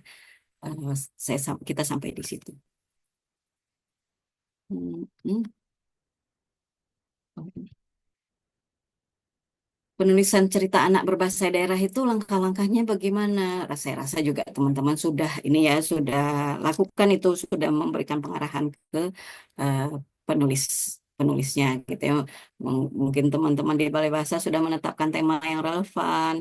kita sampai di situ. Hmm, hmm. Penulisan cerita anak berbahasa daerah itu langkah-langkahnya bagaimana? Saya rasa juga teman-teman sudah ini ya, sudah lakukan itu, sudah memberikan pengarahan ke eh, penulis penulisnya gitu ya. Mungkin teman-teman di Balai Bahasa sudah menetapkan tema yang relevan,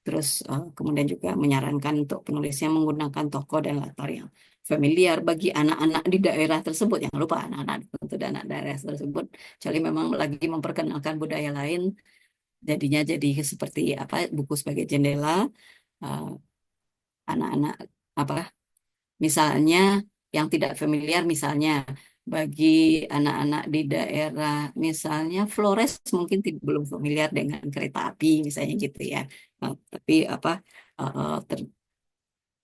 terus kemudian juga menyarankan untuk penulisnya menggunakan tokoh dan latar yang familiar bagi anak-anak di daerah tersebut. Jangan lupa anak-anak tentu dan anak daerah tersebut, kecuali memang lagi memperkenalkan budaya lain. Jadinya jadi seperti apa, buku sebagai jendela, eh, anak-anak apa misalnya yang tidak familiar, misalnya bagi anak-anak di daerah misalnya Flores mungkin belum familiar dengan kereta api misalnya gitu ya. Tapi apa,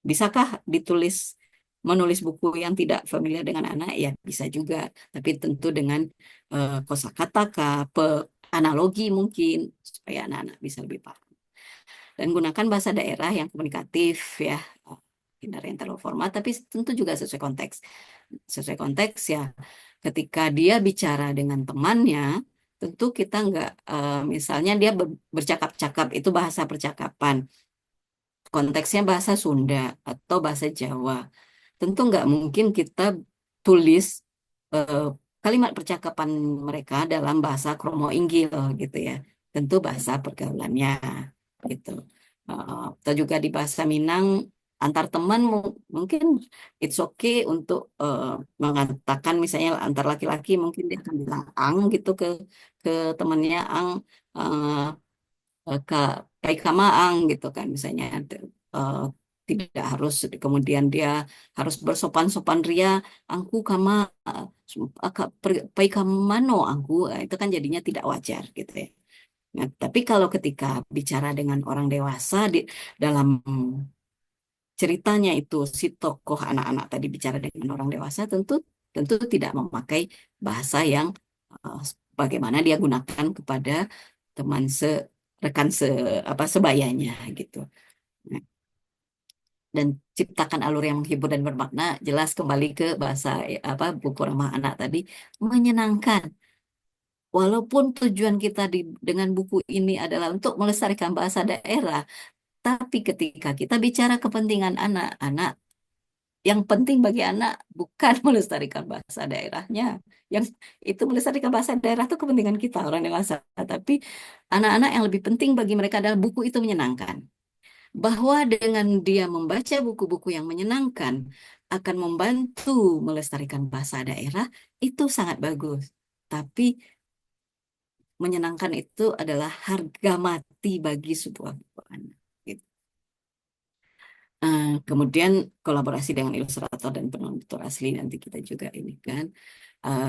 bisakah menulis buku yang tidak familiar dengan anak? Ya bisa juga, tapi tentu dengan kosakata, analogi mungkin supaya anak-anak bisa lebih paham. Dan gunakan bahasa daerah yang komunikatif ya, hindari yang terlalu formal, tapi tentu juga sesuai konteks. Sesuai konteks ya, ketika dia bicara dengan temannya, tentu kita nggak, misalnya dia bercakap-cakap, itu bahasa percakapan. Konteksnya bahasa Sunda atau bahasa Jawa. Tentu nggak mungkin kita tulis eh, kalimat percakapan mereka dalam bahasa Kromo Inggil gitu ya. Tentu bahasa pergaulannya gitu. Atau juga di bahasa Minang antar teman mungkin it's okay untuk mengatakan misalnya antar laki-laki mungkin dia akan bilang ang gitu ke temannya, ang, Kak Kai Kamaang gitu kan misalnya. Eh, Tidak harus kemudian dia harus bersopan-sopan ria, angku kama pai kamano angku. Itu kan jadinya tidak wajar gitu ya. Nah, tapi kalau ketika bicara dengan orang dewasa dalam ceritanya itu, si tokoh anak-anak tadi bicara dengan orang dewasa, tentu tentu tidak memakai bahasa yang eh, bagaimana dia gunakan kepada teman rekan sebayanya gitu. Nah, dan ciptakan alur yang menghibur dan bermakna, jelas kembali ke bahasa buku ramah anak tadi, menyenangkan. Walaupun tujuan kita dengan buku ini adalah untuk melestarikan bahasa daerah, tapi ketika kita bicara kepentingan anak-anak, yang penting bagi anak bukan melestarikan bahasa daerahnya. Yang itu melestarikan bahasa daerah itu kepentingan kita orang dewasa. Tapi anak-anak yang lebih penting bagi mereka adalah buku itu menyenangkan. Bahwa dengan dia membaca buku-buku yang menyenangkan akan membantu melestarikan bahasa daerah, itu sangat bagus. Tapi menyenangkan itu adalah harga mati bagi sebuah buku anak. Gitu. Kemudian kolaborasi dengan ilustrator dan penutur asli nanti kita juga ini kan.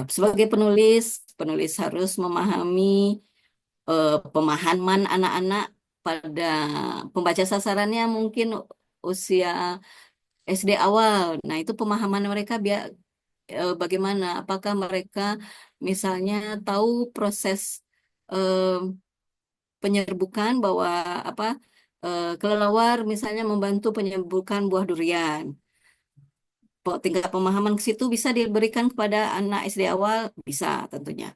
Sebagai penulis harus memahami pemahaman anak-anak pada pembaca sasarannya mungkin usia SD awal. Nah, itu pemahaman mereka bagaimana? Apakah mereka misalnya tahu proses eh, penyerbukan bahwa apa kelelawar misalnya membantu penyerbukan buah durian. Tingkat pemahaman ke situ bisa diberikan kepada anak SD awal, bisa tentunya.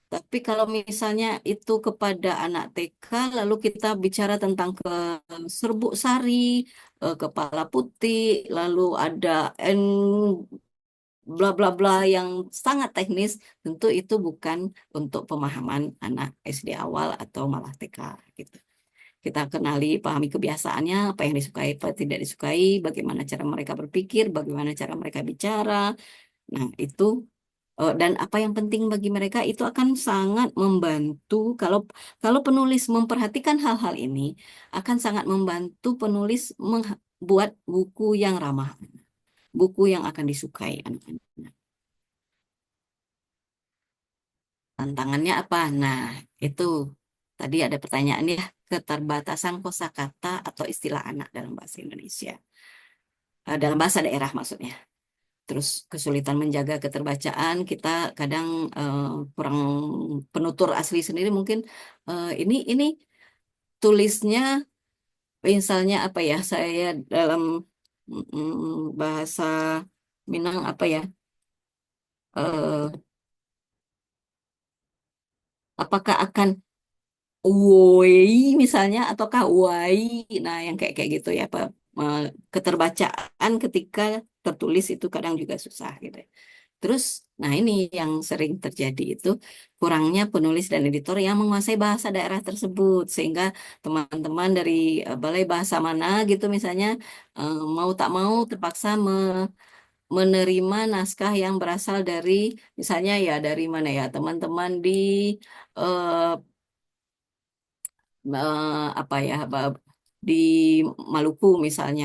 Tapi kalau misalnya itu kepada anak TK, lalu kita bicara tentang ke serbuk sari, kepala putih, lalu ada bla bla bla yang sangat teknis, tentu itu bukan untuk pemahaman anak SD awal atau malah TK gitu. Kita kenali, pahami kebiasaannya, apa yang disukai, apa yang tidak disukai, bagaimana cara mereka berpikir, bagaimana cara mereka bicara. Nah, itu dan apa yang penting bagi mereka itu akan sangat membantu kalau kalau penulis memperhatikan hal-hal ini akan sangat membantu penulis membuat buku yang ramah, buku yang akan disukai anak-anak. Tantangannya apa? Nah, itu tadi ada pertanyaan ya, keterbatasan kosakata atau istilah anak dalam bahasa Indonesia. Dalam bahasa daerah maksudnya. terus kesulitan menjaga keterbacaan, kita kadang kurang penutur asli sendiri mungkin ini tulisnya misalnya apa ya, saya dalam bahasa Minang apa ya, eh, apakah akan woi misalnya ataukah wai, nah yang kayak kayak gitu ya, apa eh, keterbacaan ketika tertulis itu kadang juga susah gitu ya. Terus, nah ini yang sering terjadi itu kurangnya penulis dan editor yang menguasai bahasa daerah tersebut, sehingga teman-teman dari balai bahasa mana gitu misalnya mau tak mau terpaksa menerima naskah yang berasal dari misalnya ya dari mana ya teman-teman di eh, apa ya di Maluku misalnya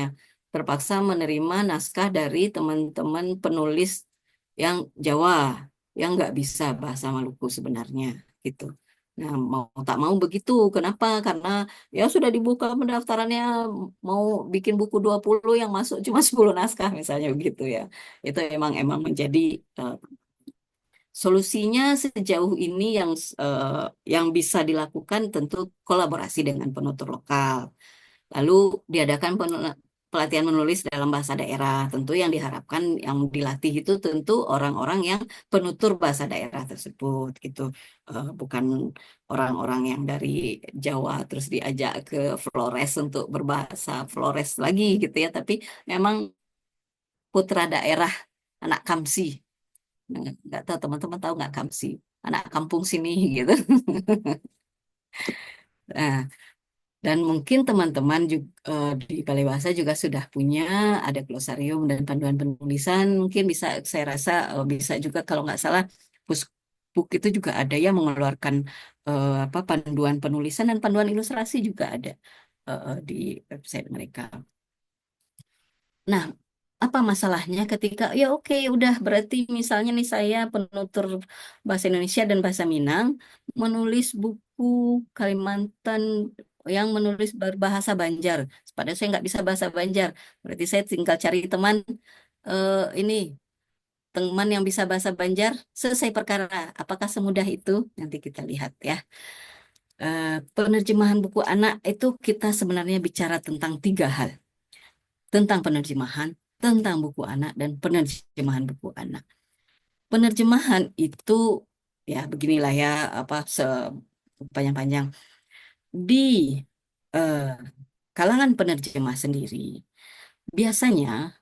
terpaksa menerima naskah dari teman-teman penulis yang Jawa yang nggak bisa bahasa Maluku sebenarnya gitu. Nah, mau tak mau begitu. Kenapa? Karena ya sudah dibuka pendaftarannya mau bikin buku 20 yang masuk cuma 10 naskah misalnya begitu ya. Itu emang menjadi eh, solusinya sejauh ini yang bisa dilakukan tentu kolaborasi dengan penutur lokal. Lalu diadakan pelatihan menulis dalam bahasa daerah. Tentu yang diharapkan yang dilatih itu tentu orang-orang yang penutur bahasa daerah tersebut gitu. Bukan orang-orang yang dari Jawa terus diajak ke Flores untuk berbahasa Flores lagi gitu ya. Tapi memang putra daerah anak Kamsi. Nggak tahu teman-teman tahu nggak Kamsi? Anak kampung sini gitu. Nah, dan mungkin teman-teman juga di Balai Bahasa juga sudah punya ada glosarium dan panduan penulisan. Mungkin bisa saya rasa bisa juga kalau nggak salah Pusbuk itu juga ada yang mengeluarkan apa panduan penulisan dan panduan ilustrasi juga ada di website mereka. Nah, apa masalahnya ketika ya oke udah berarti misalnya nih saya penutur bahasa Indonesia dan bahasa Minang menulis buku Kalimantan yang menulis berbahasa Banjar. Padahal saya nggak bisa bahasa Banjar. Berarti saya tinggal cari teman ini teman yang bisa bahasa Banjar, selesai perkara. Apakah semudah itu? Nanti kita lihat ya. Penerjemahan buku anak itu kita sebenarnya bicara tentang tiga hal tentang penerjemahan, tentang buku anak, dan penerjemahan buku anak. Penerjemahan itu ya beginilah ya apa sepanjang-panjang di eh, kalangan penerjemah sendiri biasanya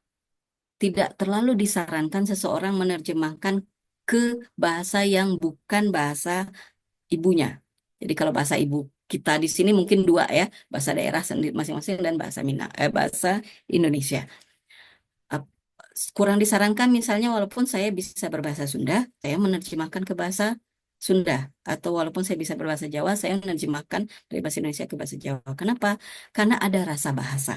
tidak terlalu disarankan seseorang menerjemahkan ke bahasa yang bukan bahasa ibunya. Jadi kalau bahasa ibu kita di sini mungkin dua ya, bahasa daerah sendiri masing-masing dan bahasa Minang, bahasa Indonesia. Ap- Kurang disarankan misalnya walaupun saya bisa berbahasa Sunda, saya menerjemahkan ke bahasa Sunda. Atau walaupun saya bisa berbahasa Jawa, saya menerjemahkan dari bahasa Indonesia ke bahasa Jawa. Kenapa? Karena ada rasa bahasa.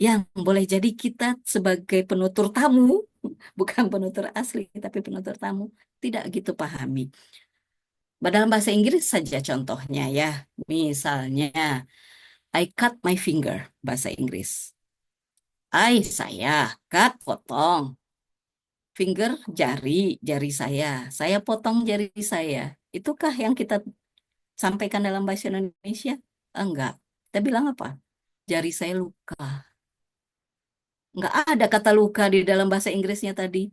Yang boleh jadi kita sebagai penutur tamu, bukan penutur asli, tapi penutur tamu, tidak gitu pahami. Dalam bahasa Inggris saja contohnya ya. Misalnya, I cut my finger, bahasa Inggris. Saya, cut, potong. Finger jari, jari saya. Saya potong jari saya. Itukah yang kita sampaikan dalam bahasa Indonesia? Enggak. Kita bilang apa? Jari saya luka. Enggak ada kata luka di dalam bahasa Inggrisnya tadi.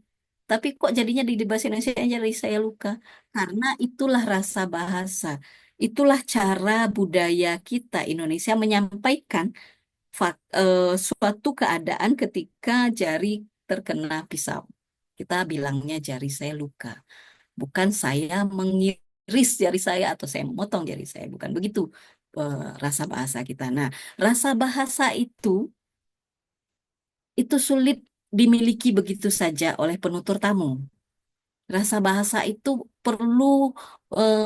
Tapi kok jadinya di bahasa Indonesia jari saya luka? Karena itulah rasa bahasa. Itulah cara budaya kita Indonesia menyampaikan suatu keadaan ketika jari terkena pisau. Kita bilangnya jari saya luka. Bukan saya mengiris jari saya atau saya memotong jari saya. Bukan begitu rasa bahasa kita. Nah, rasa bahasa itu sulit dimiliki begitu saja oleh penutur tamu. Rasa bahasa itu perlu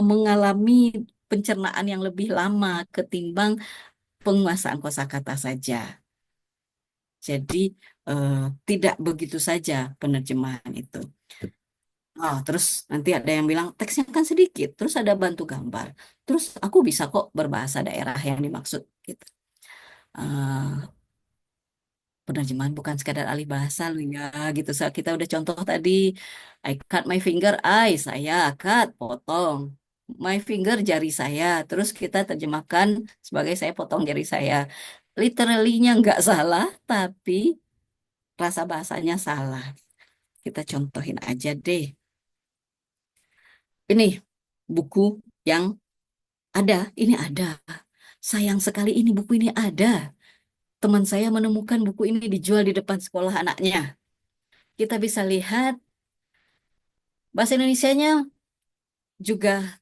mengalami pencernaan yang lebih lama ketimbang penguasaan kosakata saja. Jadi eh, tidak begitu saja penerjemahan itu. Oh, terus nanti ada yang bilang teksnya kan sedikit, terus ada bantu gambar. Terus aku bisa kok berbahasa daerah yang dimaksud gitu. Eh, penerjemahan bukan sekadar alih bahasa loh ya gitu. Saat kita udah contoh tadi, I cut my finger, saya cut, potong. My finger, jari saya. Terus kita terjemahkan sebagai saya potong jari saya. Literally-nya nggak salah, tapi rasa bahasanya salah. Kita contohin aja deh. Ini buku yang ini ada. Sayang sekali ini buku ini ada. Teman saya menemukan buku ini dijual di depan sekolah anaknya. Kita bisa lihat bahasa Indonesianya juga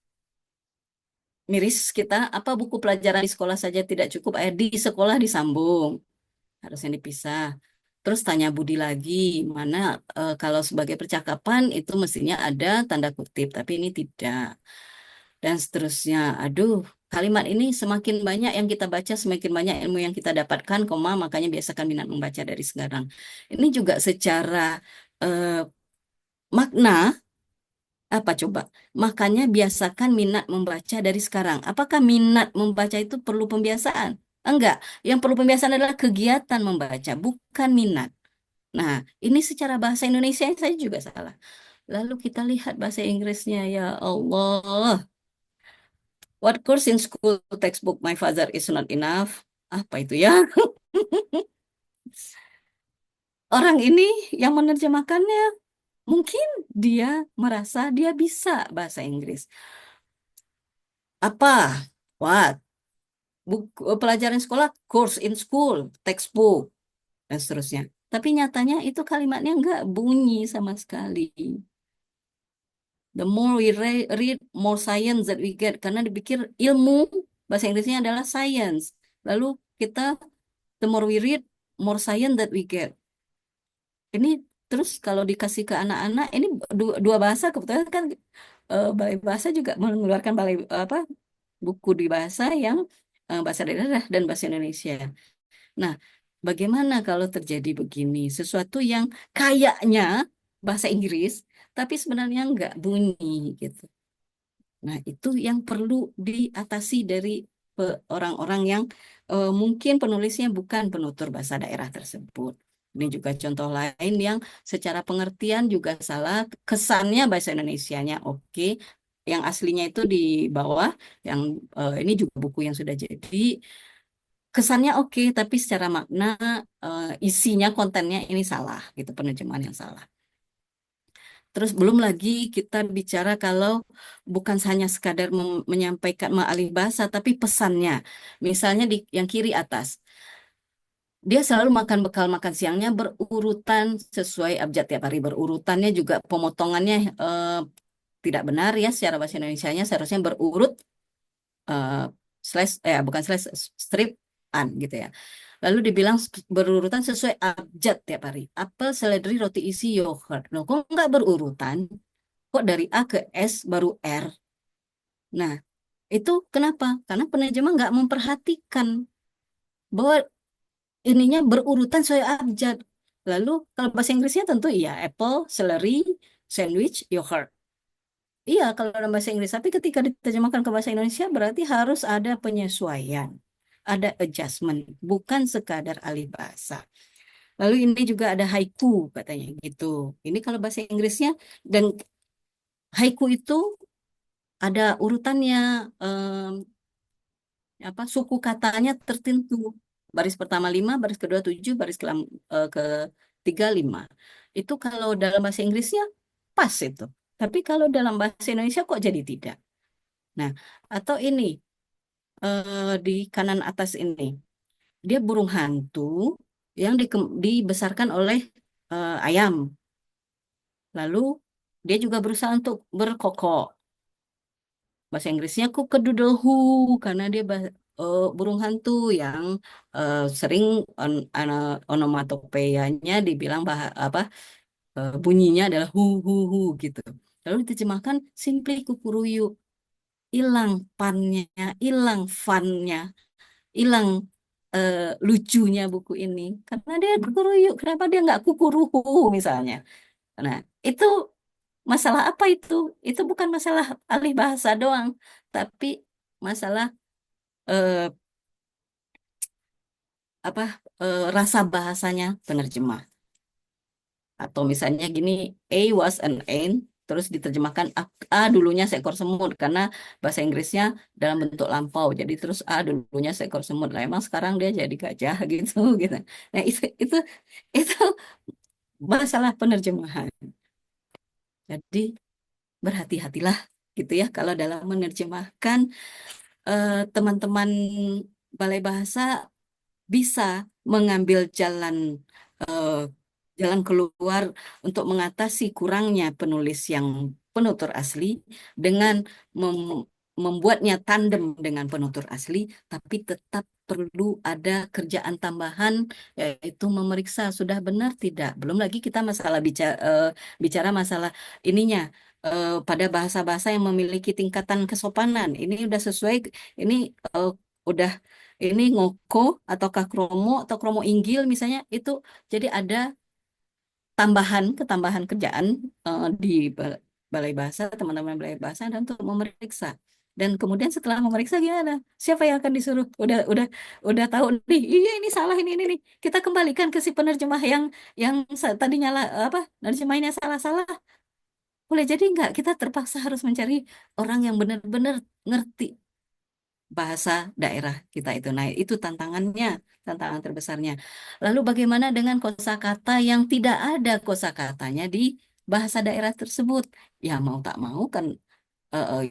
miris kita. Apa buku pelajaran di sekolah saja tidak cukup, di sekolah disambung. Harusnya dipisah. Terus tanya Budi lagi, mana kalau sebagai percakapan itu mestinya ada tanda kutip, tapi ini tidak. Dan seterusnya. Aduh, kalimat ini semakin banyak yang kita baca, semakin banyak ilmu yang kita dapatkan, makanya biasakan minat membaca dari sekarang. Ini juga secara eh, makna, apa coba? Makanya biasakan minat membaca dari sekarang. Apakah minat membaca itu perlu pembiasaan? Enggak. Yang perlu pembiasaan adalah kegiatan membaca, bukan minat. Nah, ini secara bahasa Indonesia saya juga salah. Lalu kita lihat bahasa Inggrisnya, ya Allah. What course in school textbook my father is not enough? Apa itu ya? Orang ini yang menerjemahkannya, mungkin dia merasa dia bisa bahasa Inggris. Apa? What? Buku, pelajaran sekolah, course in school, textbook, dan seterusnya. Tapi nyatanya itu kalimatnya nggak bunyi sama sekali. The more we read, more science that we get. Karena dipikir ilmu, bahasa Inggrisnya adalah science. Lalu kita, the more we read, more science that we get. Ini terus kalau dikasih ke anak-anak, ini dua bahasa kebetulan kan Balai Bahasa juga mengeluarkan buku di bahasa yang bahasa daerah dan bahasa Indonesia. Nah, bagaimana kalau terjadi begini? Sesuatu yang kayaknya bahasa Inggris, tapi sebenarnya nggak bunyi gitu. Nah, itu yang perlu diatasi dari orang-orang yang mungkin penulisnya bukan penutur bahasa daerah tersebut. Ini juga contoh lain yang secara pengertian juga salah. Kesannya bahasa Indonesianya oke, yang aslinya itu di bawah. Yang ini juga buku yang sudah jadi. Kesannya oke, tapi secara makna, isinya, kontennya ini salah, gitu, penerjemahan yang salah. Terus belum lagi kita bicara kalau bukan hanya sekadar menyampaikan alih bahasa, tapi pesannya. Misalnya di yang kiri atas, dia selalu makan bekal makan siangnya berurutan sesuai abjad tiap hari. Berurutannya juga pemotongannya tidak benar ya secara bahasa Indonesianya seharusnya berurut eh, bukan slash strip an gitu ya. Lalu dibilang berurutan sesuai abjad tiap hari. Apel, seledri, roti isi, yogurt. Loh, kok nggak berurutan? Kok dari A ke S baru R? Nah, itu kenapa? Karena penerjemah nggak memperhatikan bahwa ininya berurutan sesuai abjad. Lalu kalau bahasa Inggrisnya tentu iya, apple, celery, sandwich, yogurt. Iya, kalau dalam bahasa Inggris. Tapi ketika diterjemahkan ke bahasa Indonesia berarti harus ada penyesuaian, ada adjustment, bukan sekadar alih bahasa. Lalu ini juga ada haiku katanya gitu. Ini kalau bahasa Inggrisnya, dan haiku itu ada urutannya, suku katanya tertentu. Baris pertama 5, baris kedua 7, baris ketiga 5. Itu kalau dalam bahasa Inggrisnya pas itu. Tapi kalau dalam bahasa Indonesia kok jadi tidak. Nah, atau ini di kanan atas ini, dia burung hantu yang dibesarkan oleh ayam. Lalu dia juga berusaha untuk berkokok. Bahasa Inggrisnya cock-a-doodle karena dia burung hantu yang sering onomatopeyanya dibilang bunyinya adalah hu gitu. Lalu diterjemahkan simply kukuruyu, hilang pannya, hilang funnya, hilang lucunya buku ini karena dia kukuruyu. Kenapa dia nggak kukuruhu misalnya? Nah, itu masalah apa itu? Itu bukan masalah alih bahasa doang, tapi masalah eh, apa rasa bahasanya penerjemah. Atau misalnya gini, A was an ant, terus diterjemahkan A dulunya seekor semut karena bahasa Inggrisnya dalam bentuk lampau. Jadi terus A dulunya seekor semut. Lah emang sekarang dia jadi gajah gitu gitu. Nah, itu masalah penerjemahan. Jadi berhati-hatilah gitu ya kalau dalam menerjemahkan, teman-teman balai bahasa bisa mengambil eh, jalan keluar untuk mengatasi kurangnya penulis yang penutur asli dengan membuatnya tandem dengan penutur asli, tapi tetap perlu ada kerjaan tambahan, yaitu memeriksa sudah benar tidak. Belum lagi kita masalah bicara masalah ininya, pada bahasa-bahasa yang memiliki tingkatan kesopanan. Ini udah sesuai, ini udah ini ngoko ataukah kromo atau kromo inggil misalnya itu, jadi ada ketambahan kerjaan di balai bahasa, teman-teman balai bahasa dan untuk memeriksa. Dan kemudian setelah memeriksa gimana? Siapa yang akan disuruh? Udah tahu nih, iya ini salah ini nih. Kita kembalikan ke si penerjemah yang tadinya apa? Nerjemahinnya salah-salah. Boleh jadi nggak kita terpaksa harus mencari orang yang benar-benar ngerti bahasa daerah kita itu. Nah, itu tantangannya, tantangan terbesarnya. Lalu bagaimana dengan kosakata yang tidak ada kosakatanya di bahasa daerah tersebut? Ya mau tak mau kan,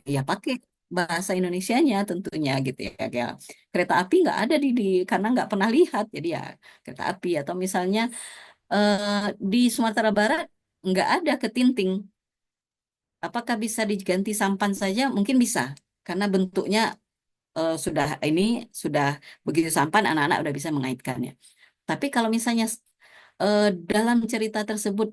ya pakai bahasa Indonesianya tentunya gitu ya. Ya, kereta api nggak ada karena nggak pernah lihat, jadi ya kereta api. Atau misalnya di Sumatera Barat nggak ada ketinting. Apakah bisa diganti sampan saja? Mungkin bisa, karena bentuknya sudah begitu sampan, anak-anak udah bisa mengaitkannya. Tapi kalau misalnya dalam cerita tersebut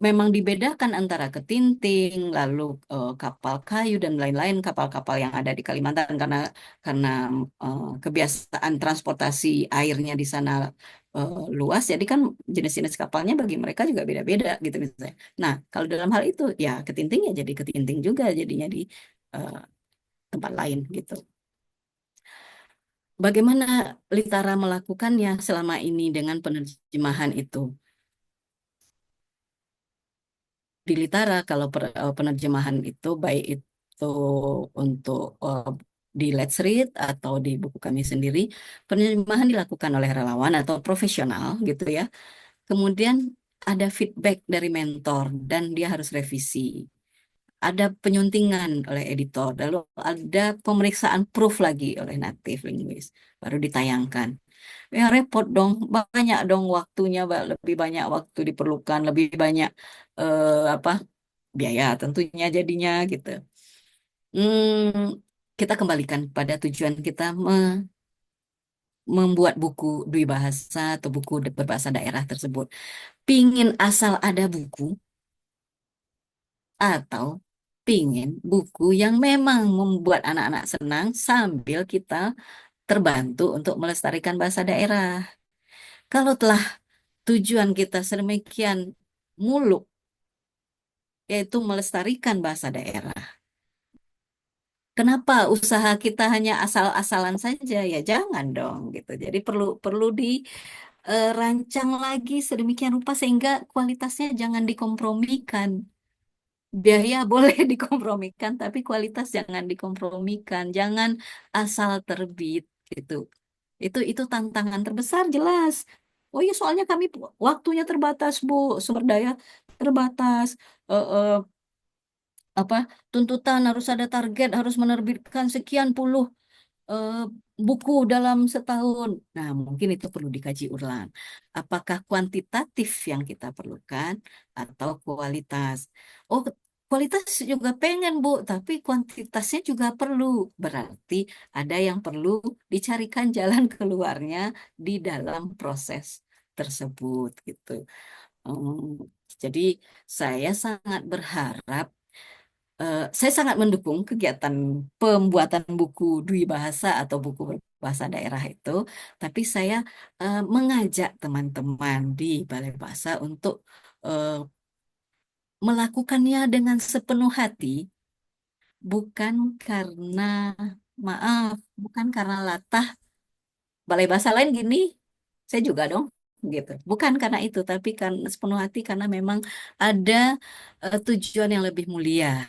memang dibedakan antara ketinting, lalu kapal kayu dan lain-lain, kapal-kapal yang ada di Kalimantan karena kebiasaan transportasi airnya di sana luas, jadi kan jenis-jenis kapalnya bagi mereka juga beda-beda gitu misalnya. Nah, kalau dalam hal itu ya ketinting ya jadi ketinting juga jadinya di eh, tempat lain gitu. Bagaimana Litara melakukannya selama ini dengan penerjemahan itu? Di Litara, kalau penerjemahan itu, baik itu untuk di Let's Read atau di buku kami sendiri, penerjemahan dilakukan oleh relawan atau profesional gitu ya. Kemudian ada feedback dari mentor dan dia harus revisi. Ada penyuntingan oleh editor, lalu ada pemeriksaan proof lagi oleh native linguist, baru ditayangkan. Ya repot dong, banyak dong waktunya, lebih banyak waktu diperlukan, lebih banyak apa biaya tentunya jadinya gitu. Kita kembalikan pada tujuan kita membuat buku dwi bahasa atau buku berbahasa daerah tersebut. Pingin asal ada buku atau pingin buku yang memang membuat anak-anak senang sambil kita terbantu untuk melestarikan bahasa daerah. Kalau telah tujuan kita sedemikian muluk, yaitu melestarikan bahasa daerah. Kenapa usaha kita hanya asal-asalan saja? Ya jangan dong gitu. Jadi perlu perlu dirancang lagi sedemikian rupa sehingga kualitasnya jangan dikompromikan. Biaya boleh dikompromikan, tapi kualitas jangan dikompromikan. Jangan asal terbit gitu. Itu tantangan terbesar jelas. Oh iya, soalnya kami waktunya terbatas, Bu, sumber daya terbatas. Eh, eh, apa tuntutan harus ada target, harus menerbitkan sekian puluh eh, buku dalam setahun. Nah, mungkin itu perlu dikaji ulang. Apakah kuantitatif yang kita perlukan atau kualitas? Oh, kualitas juga pengen, Bu, tapi kuantitasnya juga perlu. Berarti ada yang perlu dicarikan jalan keluarnya di dalam proses tersebut gitu. Jadi saya sangat berharap, saya sangat mendukung kegiatan pembuatan buku dwi bahasa atau buku berbahasa daerah itu, tapi saya mengajak teman-teman di Balai Bahasa untuk eh, melakukannya dengan sepenuh hati, bukan karena maaf, bukan karena latah balai bahasa lain gini, saya juga dong gitu. Bukan karena itu, tapi kan sepenuh hati karena memang ada tujuan yang lebih mulia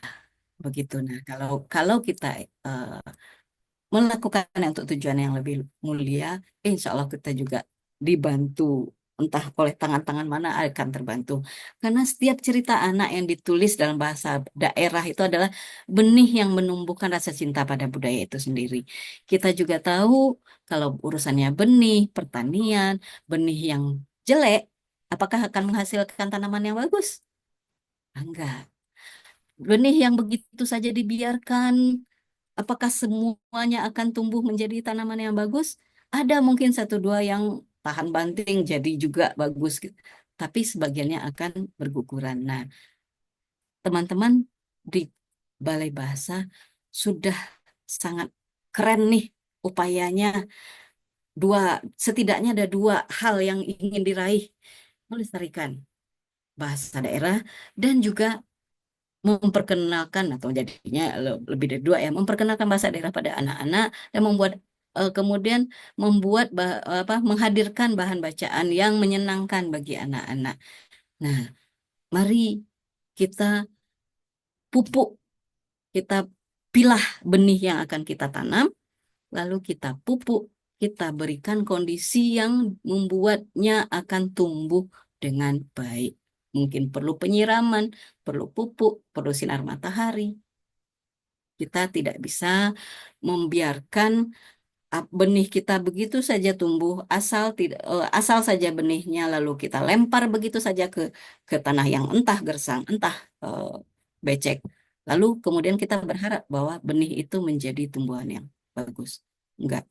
begitu. Nah, kalau kalau kita eh, melakukannya untuk tujuan yang lebih mulia, insya Allah kita juga dibantu, entah oleh tangan-tangan mana akan terbantu. Karena setiap cerita anak yang ditulis dalam bahasa daerah itu adalah benih yang menumbuhkan rasa cinta pada budaya itu sendiri. Kita juga tahu kalau urusannya benih, pertanian, benih yang jelek, apakah akan menghasilkan tanaman yang bagus? Enggak. Benih yang begitu saja dibiarkan, apakah semuanya akan tumbuh menjadi tanaman yang bagus? Ada mungkin satu dua yang tahan banting jadi juga bagus, gitu. Tapi sebagiannya akan berguguran. Nah, teman-teman di Balai Bahasa sudah sangat keren nih upayanya. Dua, setidaknya ada dua hal yang ingin diraih: melestarikan bahasa daerah dan juga memperkenalkan, atau jadinya lebih dari dua ya, memperkenalkan bahasa daerah pada anak-anak dan membuat kemudian membuat menghadirkan bahan bacaan yang menyenangkan bagi anak-anak. Nah, mari kita pupuk, kita pilah benih yang akan kita tanam, lalu kita pupuk, kita berikan kondisi yang membuatnya akan tumbuh dengan baik. Mungkin perlu penyiraman, perlu pupuk, perlu sinar matahari. Kita tidak bisa membiarkan benih kita begitu saja tumbuh, asal saja benihnya lalu kita lempar begitu saja ke tanah yang entah gersang, entah eh, becek. Lalu kemudian kita berharap bahwa benih itu menjadi tumbuhan yang bagus. Enggak,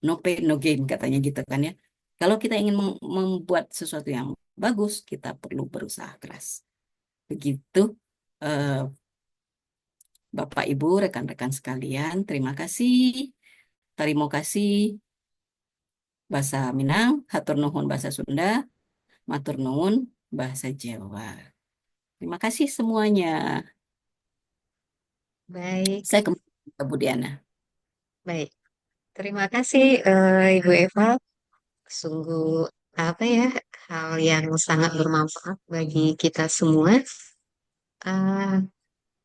no pain no gain katanya gitu kan ya. Kalau kita ingin membuat sesuatu yang bagus, kita perlu berusaha keras. Begitu. eh, Bapak, Ibu, rekan-rekan sekalian, terima kasih. Terima kasih bahasa Minang, hatur nuhun bahasa Sunda, matur nuwun bahasa Jawa. Terima kasih semuanya. Baik, Saya kembali ke Bu Diana. baik. Terima kasih Ibu Eva. Sungguh apa ya, hal yang sangat bermanfaat bagi kita semua. Eh,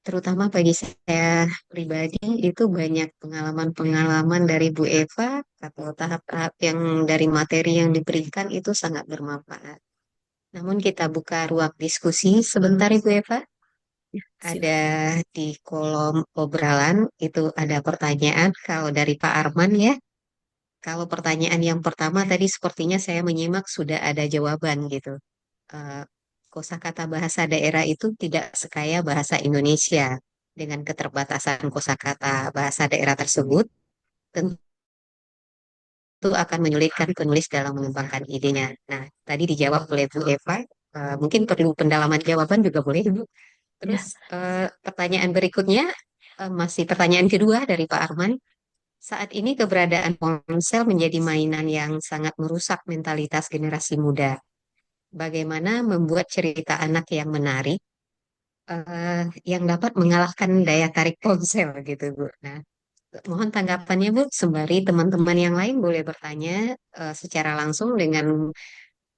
Terutama bagi saya pribadi itu banyak pengalaman-pengalaman dari Bu Eva atau tahap-tahap yang dari materi yang diberikan itu sangat bermanfaat. Namun kita buka ruang diskusi sebentar Ibu Eva. Ada Silakan. di kolom obrolan itu ada pertanyaan kalau dari Pak Arman ya. Kalau pertanyaan yang pertama tadi sepertinya saya menyimak sudah ada jawaban gitu. Eh, Kosakata bahasa daerah itu tidak sekaya bahasa Indonesia. Dengan keterbatasan kosakata bahasa daerah tersebut, tentu akan menyulitkan penulis dalam mengembangkan idenya. Nah, tadi dijawab oleh Bu Eva. Mungkin perlu pendalaman jawaban juga boleh, Bu. Terus Ya, pertanyaan berikutnya, masih pertanyaan kedua dari Pak Arman. Saat ini keberadaan ponsel menjadi mainan yang sangat merusak mentalitas generasi muda. Bagaimana membuat cerita anak yang menarik, yang dapat mengalahkan daya tarik ponsel gitu, Bu. Nah, mohon tanggapannya, Bu. Sembari teman-teman yang lain boleh bertanya secara langsung dengan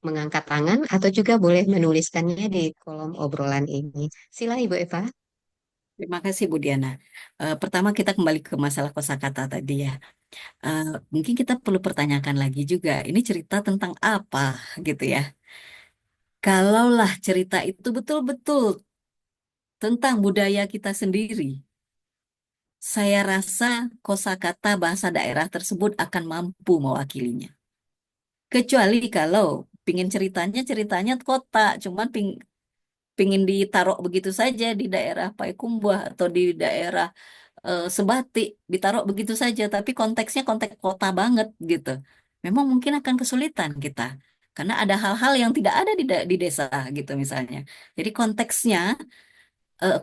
mengangkat tangan atau juga boleh menuliskannya di kolom obrolan ini. Sila Ibu Eva. terima kasih Bu Diana. Pertama kita kembali ke masalah kosakata tadi ya. Eh, Mungkin kita perlu pertanyakan lagi juga, ini cerita tentang apa gitu ya. Kalaulah cerita itu betul-betul tentang budaya kita sendiri, saya rasa kosakata bahasa daerah tersebut akan mampu mewakilinya. Kecuali kalau pingin ceritanya kota, cuman pingin ditaruh begitu saja di daerah Payakumbuh atau di daerah Sebatik, ditaruh begitu saja, tapi konteksnya konteks kota banget gitu. Memang mungkin akan kesulitan kita, karena ada hal-hal yang tidak ada di desa gitu misalnya. Jadi konteksnya,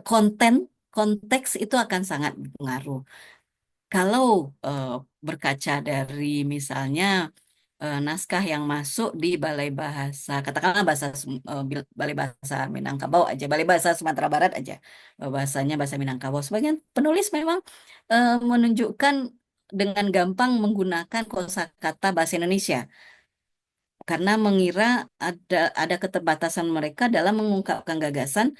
konten, konteks itu akan sangat berpengaruh. Kalau eh, berkaca dari misalnya naskah yang masuk di Balai Bahasa, katakanlah Balai Bahasa Minangkabau aja, Balai Bahasa Sumatera Barat aja, bahasanya bahasa Minangkabau. Sebagian penulis memang menunjukkan dengan gampang menggunakan kosakata bahasa Indonesia karena mengira ada keterbatasan mereka dalam mengungkapkan gagasan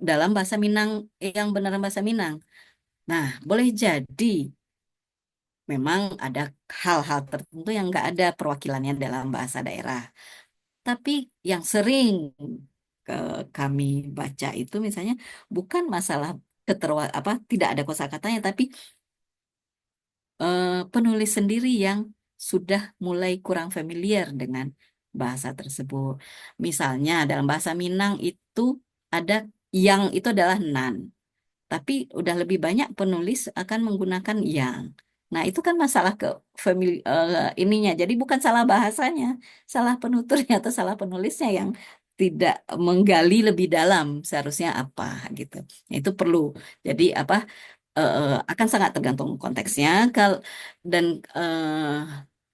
dalam bahasa Minang yang beneran bahasa Minang. Nah, boleh jadi memang ada hal-hal tertentu yang nggak ada perwakilannya dalam bahasa daerah. Tapi yang sering ke kami baca itu misalnya bukan masalah tidak ada kosakatanya, tapi penulis sendiri yang sudah mulai kurang familiar dengan bahasa tersebut. Misalnya dalam bahasa Minang itu ada yang itu adalah nan, tapi udah lebih banyak penulis akan menggunakan yang. Nah, itu kan masalah ke ininya. Jadi bukan salah bahasanya, salah penuturnya atau salah penulisnya yang tidak menggali lebih dalam seharusnya apa gitu. Nah, itu perlu. Jadi apa akan sangat tergantung konteksnya dan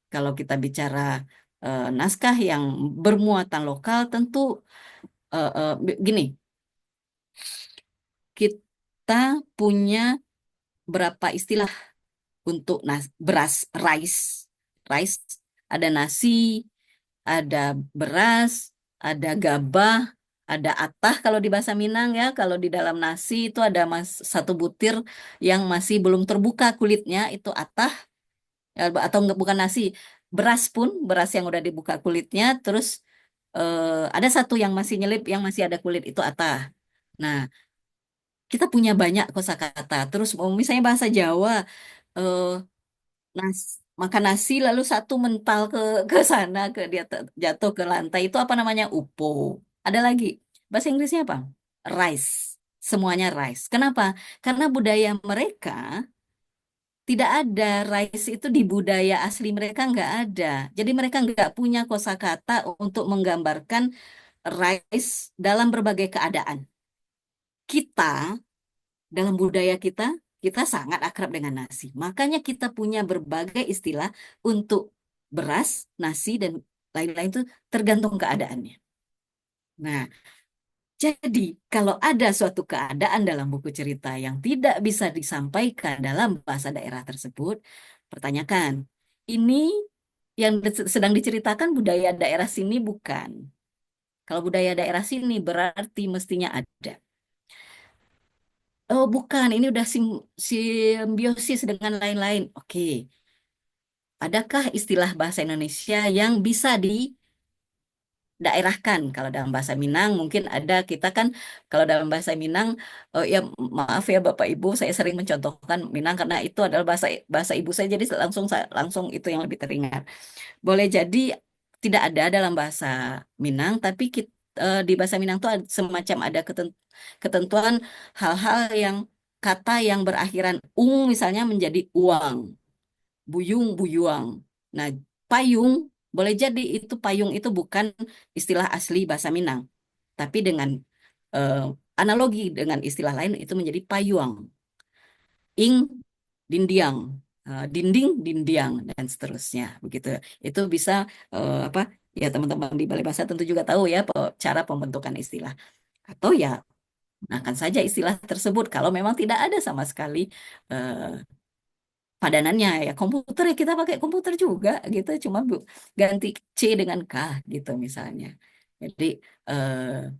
kalau kita bicara naskah yang bermuatan lokal tentu gini, kita punya berapa istilah untuk beras, rice, ada nasi, ada beras, ada gabah, ada atah kalau di bahasa Minang ya. Kalau di dalam nasi itu ada satu butir yang masih belum terbuka kulitnya itu atah. Atau enggak, bukan nasi, beras pun beras yang udah dibuka kulitnya, terus ada satu yang masih nyelip yang masih ada kulit itu atah. Nah, kita punya banyak kosakata. Terus misalnya bahasa Jawa, eh, makan nasi lalu satu mental ke sana dia jatuh ke lantai itu apa namanya upo. Ada lagi bahasa Inggrisnya apa? Rice. Semuanya rice. Kenapa? Karena budaya mereka tidak ada rice itu di budaya asli mereka nggak ada. Jadi mereka nggak punya kosakata untuk menggambarkan rice dalam berbagai keadaan. Kita dalam budaya kita sangat akrab dengan nasi. Makanya kita punya berbagai istilah untuk beras, nasi, dan lain-lain itu tergantung keadaannya. Nah, jadi kalau ada suatu keadaan dalam buku cerita yang tidak bisa disampaikan dalam bahasa daerah tersebut, pertanyakan, ini yang sedang diceritakan budaya daerah sini bukan? Kalau budaya daerah sini berarti mestinya ada. Oh, bukan, ini udah simbiosis dengan lain-lain. Oke, adakah istilah bahasa Indonesia yang bisa didaerahkan? Kalau dalam bahasa Minang mungkin ada, kita kan kalau dalam bahasa Minang, ya maaf ya Bapak Ibu, saya sering mencontohkan Minang karena itu adalah bahasa bahasa ibu saya, jadi langsung itu yang lebih teringat. Boleh jadi tidak ada dalam bahasa Minang, tapi di bahasa Minang itu semacam ada ketentuan hal-hal yang kata yang berakhiran ung misalnya menjadi uang, buyung, buyuang. Nah, payung boleh jadi itu payung itu bukan istilah asli bahasa Minang, tapi dengan eh, analogi dengan istilah lain itu menjadi payuang, ing, dindiang, dinding, dindiang dan seterusnya begitu. Itu bisa apa? Ya teman-teman di Balai Bahasa tentu juga tahu ya cara pembentukan istilah. Atau ya gunakan saja istilah tersebut kalau memang tidak ada sama sekali eh, padanannya ya komputer ya kita pakai komputer juga gitu cuma ganti C dengan K gitu misalnya. Jadi eh,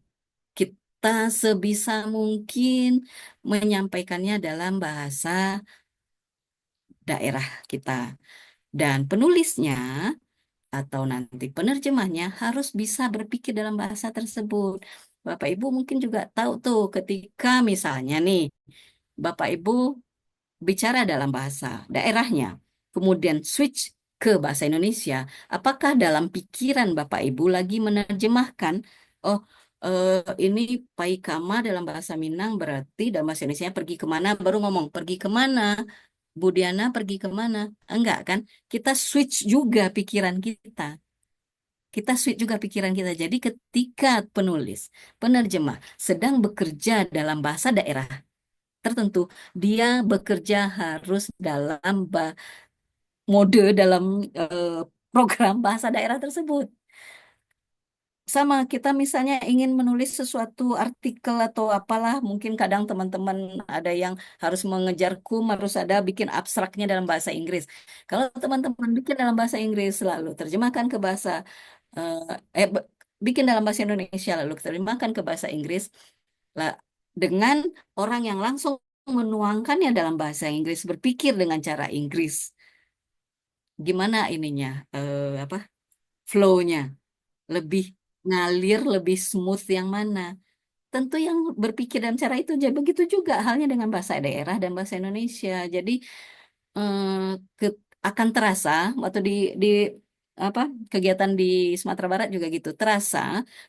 kita sebisa mungkin menyampaikannya dalam bahasa daerah kita dan penulisnya atau nanti penerjemahnya harus bisa berpikir dalam bahasa tersebut. Bapak Ibu mungkin juga tahu tuh ketika misalnya nih Bapak Ibu bicara dalam bahasa daerahnya, kemudian switch ke bahasa Indonesia, apakah dalam pikiran Bapak Ibu lagi menerjemahkan, oh ini paikama dalam bahasa Minang berarti dalam bahasa Indonesia pergi kemana, baru ngomong pergi kemana, Bu Diana pergi kemana? Enggak kan? Kita switch juga pikiran kita. Kita switch juga pikiran kita. Jadi ketika penulis, penerjemah sedang bekerja dalam bahasa daerah tertentu, dia bekerja harus dalam mode dalam eh, program bahasa daerah tersebut. sama kita misalnya ingin menulis sesuatu artikel atau apalah, mungkin kadang teman-teman ada yang harus mengejar harus ada bikin abstraknya dalam bahasa Inggris. Kalau teman-teman bikin dalam bahasa Inggris lalu terjemahkan ke bahasa eh, eh, be- bikin dalam bahasa Indonesia lalu terjemahkan ke bahasa Inggris lah, dengan orang yang langsung menuangkannya dalam bahasa Inggris, berpikir dengan cara Inggris, gimana ininya, apa, flow-nya lebih ngalir, lebih smooth yang mana? Tentu yang berpikir dalam cara itu, jadi begitu juga halnya dengan bahasa daerah dan bahasa Indonesia. Jadi eh, ke- akan terasa waktu di apa kegiatan di Sumatera Barat juga gitu, terasa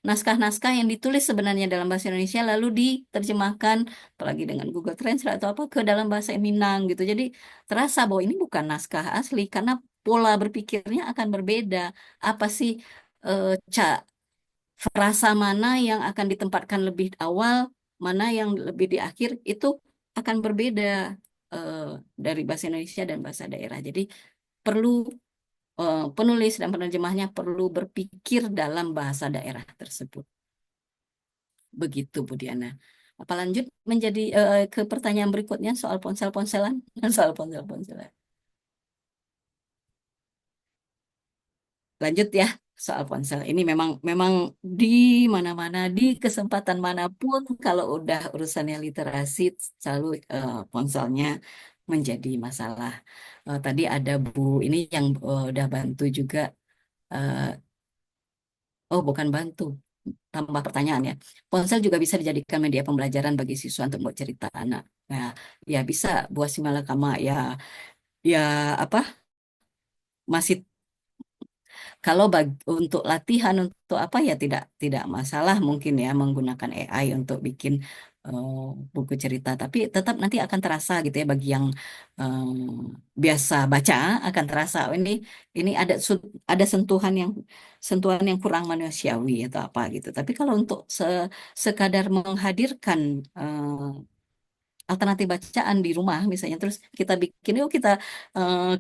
naskah-naskah yang ditulis sebenarnya dalam bahasa Indonesia lalu diterjemahkan, apalagi dengan Google Translate atau apa, ke dalam bahasa Minang gitu. Jadi terasa bahwa ini bukan naskah asli karena pola berpikirnya akan berbeda. Apa sih eh, frasa mana yang akan ditempatkan lebih awal, mana yang lebih di akhir, itu akan berbeda eh, dari bahasa Indonesia dan bahasa daerah. Jadi perlu penulis dan penerjemahnya perlu berpikir dalam bahasa daerah tersebut. Begitu, Bu Diana. Apa lanjut menjadi ke pertanyaan berikutnya soal ponsel-ponselan, soal ponsel-ponselan. Lanjut ya soal ponsel. Ini memang memang di mana-mana, di kesempatan manapun kalau udah urusannya literasi selalu ponselnya menjadi masalah. Tadi ada Bu ini yang udah bantu juga. eh, oh, bukan bantu, tambah pertanyaan ya. Ponsel juga bisa dijadikan media pembelajaran bagi siswa untuk membuat cerita anak. Nah, ya bisa buat simalakama ya, ya apa, masih. Kalau untuk latihan untuk apa ya tidak masalah mungkin ya menggunakan AI untuk bikin eh, buku cerita, tapi tetap nanti akan terasa gitu ya bagi yang biasa baca akan terasa, oh, ini ada sentuhan yang kurang manusiawi atau apa gitu. Tapi kalau untuk sekadar menghadirkan alternatif bacaan di rumah misalnya, terus kita bikin yuk kita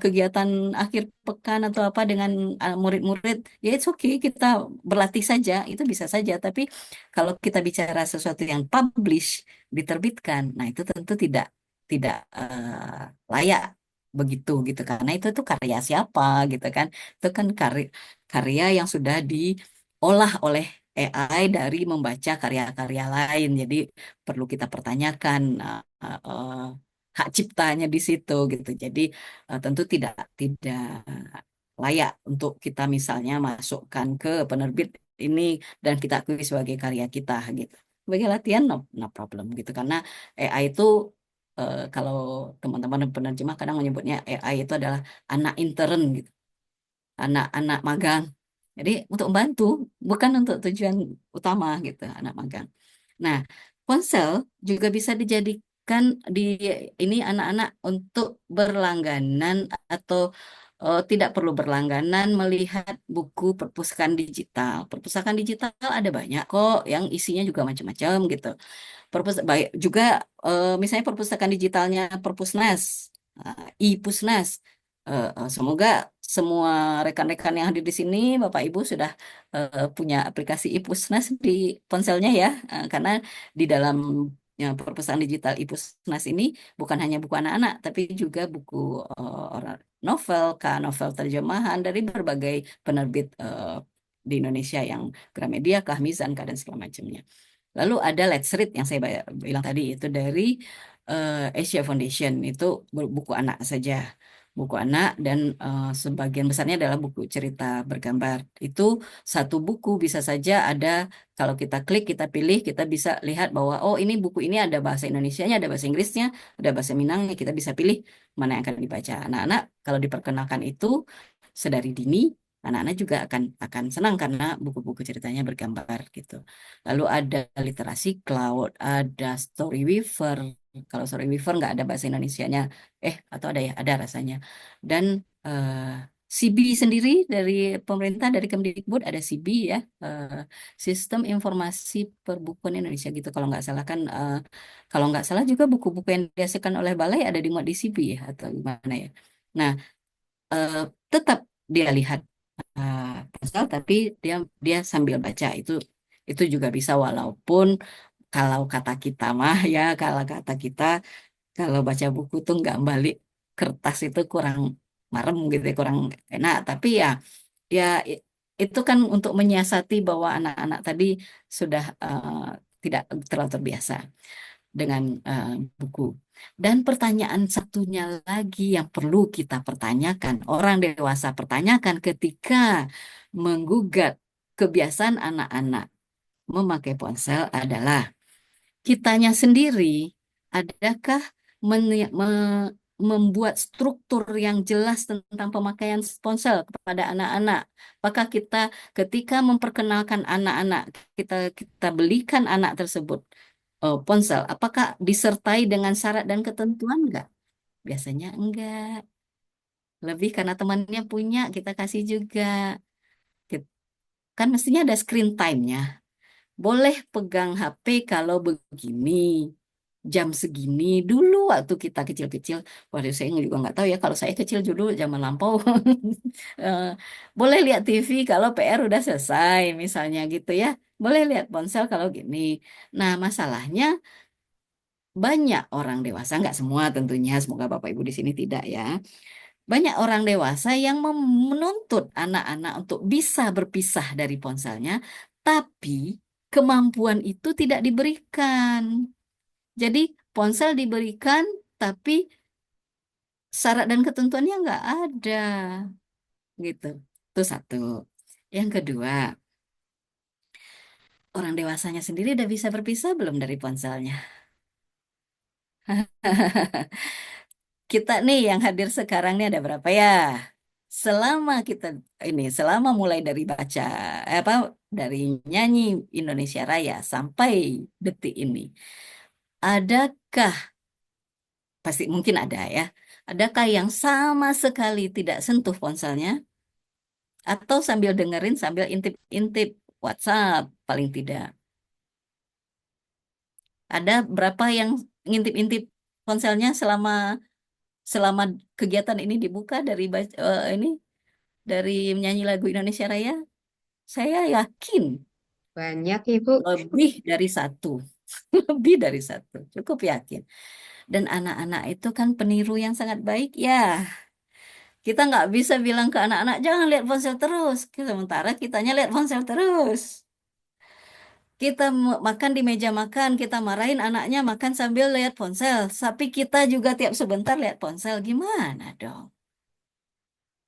kegiatan akhir pekan atau apa dengan murid-murid, ya it's okay, kita berlatih saja, itu bisa saja. Tapi kalau kita bicara sesuatu yang publish, diterbitkan, nah itu tentu tidak layak begitu gitu, karena itu karya siapa gitu kan, itu kan karya yang sudah diolah oleh AI dari membaca karya-karya lain. Jadi perlu kita pertanyakan hak ciptanya di situ gitu. Jadi tentu tidak layak untuk kita misalnya masukkan ke penerbit ini dan kita akui sebagai karya kita gitu. Sebagai latihan no problem gitu, karena AI itu kalau teman-teman penerjemah kadang menyebutnya AI itu adalah anak intern gitu, anak-anak magang. Jadi untuk membantu, bukan untuk tujuan utama gitu, anak magang. Nah, ponsel juga bisa dijadikan di ini anak-anak untuk berlangganan atau tidak perlu berlangganan melihat buku perpustakaan digital. Perpustakaan digital ada banyak kok yang isinya juga macam-macam gitu. Baik juga misalnya perpustakaan digitalnya Perpusnas, iPusnas. Semoga semua rekan-rekan yang hadir di sini, Bapak Ibu sudah punya aplikasi iPusnas di ponselnya ya, karena di dalam perpustakaan digital iPusnas ini bukan hanya buku anak-anak, tapi juga buku novel, novel terjemahan dari berbagai penerbit di Indonesia yang Gramedia, Kah, Mizan, Kah, dan segala macamnya. Lalu ada Let's Read yang saya bilang tadi, itu dari Asia Foundation, itu buku anak saja. Buku anak dan sebagian besarnya adalah buku cerita bergambar. Itu satu buku bisa saja ada, kalau kita klik, kita pilih, kita bisa lihat bahwa oh ini buku ini ada bahasa Indonesianya, ada bahasa Inggrisnya, ada bahasa Minangnya, kita bisa pilih mana yang akan dibaca. Anak-anak kalau diperkenalkan itu sedari dini, anak-anak juga akan senang karena buku-buku ceritanya bergambar gitu. Lalu ada literasi cloud, ada Storyweaver. Kalau Storyweaver nggak ada bahasa Indonesianya, atau ada ya, ada rasanya. Dan CB sendiri dari pemerintah, dari Kemdikbud ada CB ya, Sistem Informasi Perbukuan Indonesia gitu. Kalau nggak salah kan, kalau nggak salah juga buku-buku yang dihasilkan oleh Balai ada dimuat di CB ya atau gimana ya. Nah, eh, tetap dia lihat ponsel tapi dia dia sambil baca itu juga bisa walaupun kalau kata kita mah ya kalau kata kita kalau baca buku tuh nggak balik kertas itu kurang marem gitu ya, kurang enak tapi ya itu kan untuk menyiasati bahwa anak-anak tadi sudah tidak terlalu terbiasa dengan buku. Dan pertanyaan satunya lagi yang perlu kita pertanyakan, orang dewasa pertanyakan ketika menggugat kebiasaan anak-anak memakai ponsel adalah kitanya sendiri, adakah membuat struktur yang jelas tentang pemakaian ponsel kepada anak-anak? Apakah kita ketika memperkenalkan anak-anak, kita belikan anak tersebut ponsel, apakah disertai dengan syarat dan ketentuan enggak? Biasanya enggak. Lebih karena temannya punya, kita kasih juga. Kan mestinya ada screen time-nya. Boleh pegang HP kalau begini, jam segini. Dulu waktu kita kecil-kecil, waduh saya juga nggak tahu ya, kalau saya kecil dulu zaman lampau, eh, boleh lihat TV kalau PR udah selesai, misalnya gitu ya. Boleh lihat ponsel kalau gini. Nah, masalahnya banyak orang dewasa, nggak semua tentunya, semoga Bapak Ibu di sini tidak ya. Banyak orang dewasa yang menuntut anak-anak untuk bisa berpisah dari ponselnya, tapi kemampuan itu tidak diberikan. Jadi ponsel diberikan, tapi syarat dan ketentuannya nggak ada, gitu. Itu satu. Yang kedua, orang dewasanya sendiri udah bisa berpisah belum dari ponselnya? Kita nih yang hadir sekarang nih ada berapa ya? Selama kita selama mulai dari baca apa dari nyanyi Indonesia Raya sampai detik ini, adakah pasti mungkin ada ya? Adakah yang sama sekali tidak sentuh ponselnya atau sambil dengerin sambil intip-intip WhatsApp paling tidak? Ada berapa yang ngintip-intip ponselnya selama selama kegiatan ini dibuka dari ini dari menyanyi lagu Indonesia Raya? Saya yakin Banyak, Ibu. lebih dari satu, lebih dari satu, cukup yakin. Dan anak-anak itu kan peniru yang sangat baik ya. Kita nggak bisa bilang ke anak-anak jangan lihat ponsel terus, sementara kitanya lihat ponsel terus. Kita makan di meja makan, kita marahin anaknya makan sambil lihat ponsel, tapi kita juga tiap sebentar lihat ponsel, gimana dong?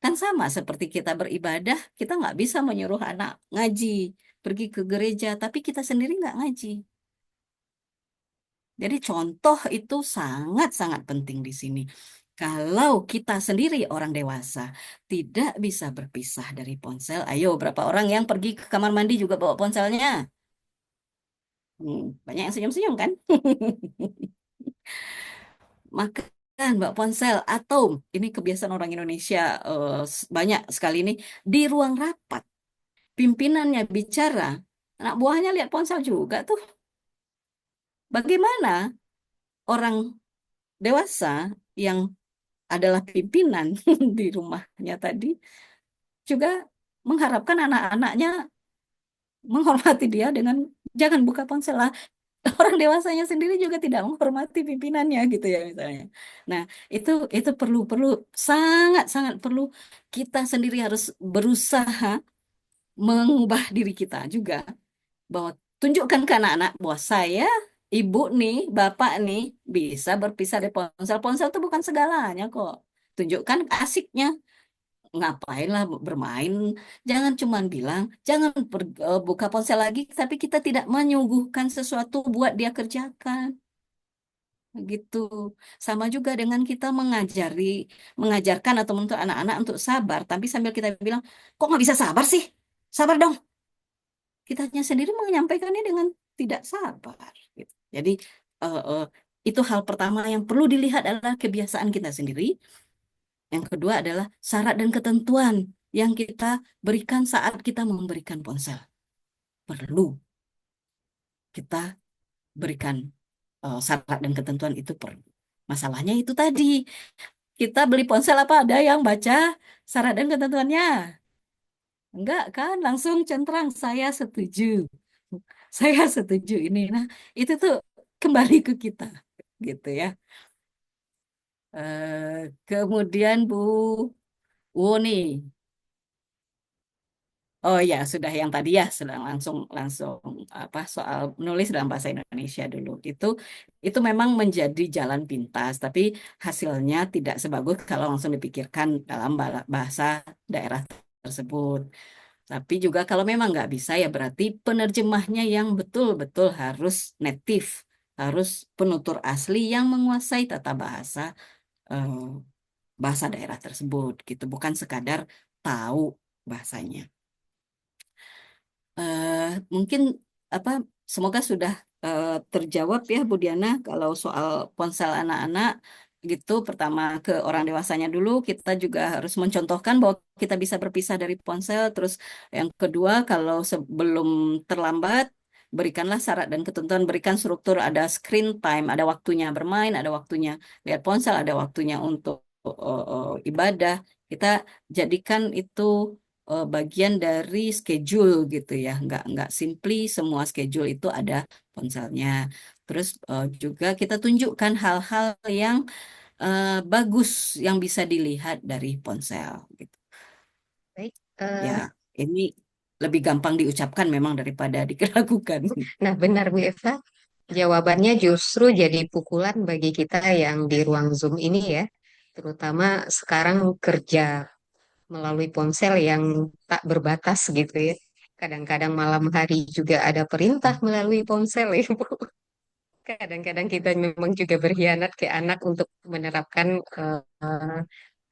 Kan sama seperti kita beribadah, kita nggak bisa menyuruh anak ngaji, pergi ke gereja, tapi kita sendiri nggak ngaji. Jadi contoh itu sangat-sangat penting di sini. Kalau kita sendiri orang dewasa tidak bisa berpisah dari ponsel, ayo berapa orang yang pergi ke kamar mandi juga bawa ponselnya? Banyak yang senyum-senyum kan? Makan bawa ponsel atau ini kebiasaan orang Indonesia banyak sekali ini di ruang rapat pimpinannya bicara, anak buahnya lihat ponsel juga tuh. Bagaimana orang dewasa yang adalah pimpinan di rumahnya tadi juga mengharapkan anak-anaknya menghormati dia dengan jangan buka ponsel lah. Orang dewasanya sendiri juga tidak menghormati pimpinannya gitu ya misalnya. Nah, itu perlu perlu sangat-sangat perlu kita sendiri harus berusaha mengubah diri kita juga bahwa tunjukkan ke anak-anak bahwa saya, ibu nih, bapak nih bisa berpisah dari ponsel. Ponsel itu bukan segalanya kok. Tunjukkan asiknya. Ngapain lah bermain. Jangan cuman bilang, jangan buka ponsel lagi, tapi kita tidak menyuguhkan sesuatu buat dia kerjakan. Gitu. Sama juga dengan kita mengajarkan atau untuk anak-anak untuk sabar, tapi sambil kita bilang, kok nggak bisa sabar sih? Sabar dong. Kitanya sendiri menyampaikannya dengan tidak sabar. Gitu. Jadi eh, eh, itu hal pertama yang perlu dilihat adalah kebiasaan kita sendiri. Yang kedua adalah syarat dan ketentuan yang kita berikan saat kita memberikan ponsel. Perlu kita berikan syarat dan ketentuan itu perlu. Masalahnya itu tadi, kita beli ponsel apa ada yang baca syarat dan ketentuannya? Enggak kan? Langsung centang, saya setuju. Saya setuju ini. Nah, itu tuh kembali ke kita, gitu ya. Kemudian Bu Woni. Oh ya, sudah yang tadi ya, sudah langsung langsung apa soal menulis dalam bahasa Indonesia dulu. Itu memang menjadi jalan pintas, tapi hasilnya tidak sebagus kalau langsung dipikirkan dalam bahasa daerah tersebut. Tapi juga kalau memang nggak bisa ya berarti penerjemahnya yang betul-betul harus native, harus penutur asli yang menguasai tata bahasa eh, bahasa daerah tersebut gitu, bukan sekadar tahu bahasanya. Mungkin apa semoga sudah terjawab ya Bu Diana kalau soal ponsel anak-anak gitu. Pertama ke orang dewasanya dulu kita juga harus mencontohkan bahwa kita bisa berpisah dari ponsel. Terus yang kedua kalau sebelum terlambat berikanlah syarat dan ketentuan, berikan struktur, ada screen time, ada waktunya bermain, ada waktunya lihat ponsel, ada waktunya untuk ibadah. Kita jadikan itu bagian dari schedule gitu ya, nggak simply semua schedule itu ada ponselnya. Terus juga kita tunjukkan hal-hal yang bagus yang bisa dilihat dari ponsel gitu. Baik. Ya, ini lebih gampang diucapkan memang daripada dilakukan. Nah, benar Bu Eva. Jawabannya justru jadi pukulan bagi kita yang di ruang Zoom ini ya. Terutama sekarang kerja melalui ponsel yang tak berbatas gitu ya. Kadang-kadang malam hari juga ada perintah melalui ponsel ya, Bu. Kadang-kadang kita memang juga berkhianat ke anak untuk menerapkan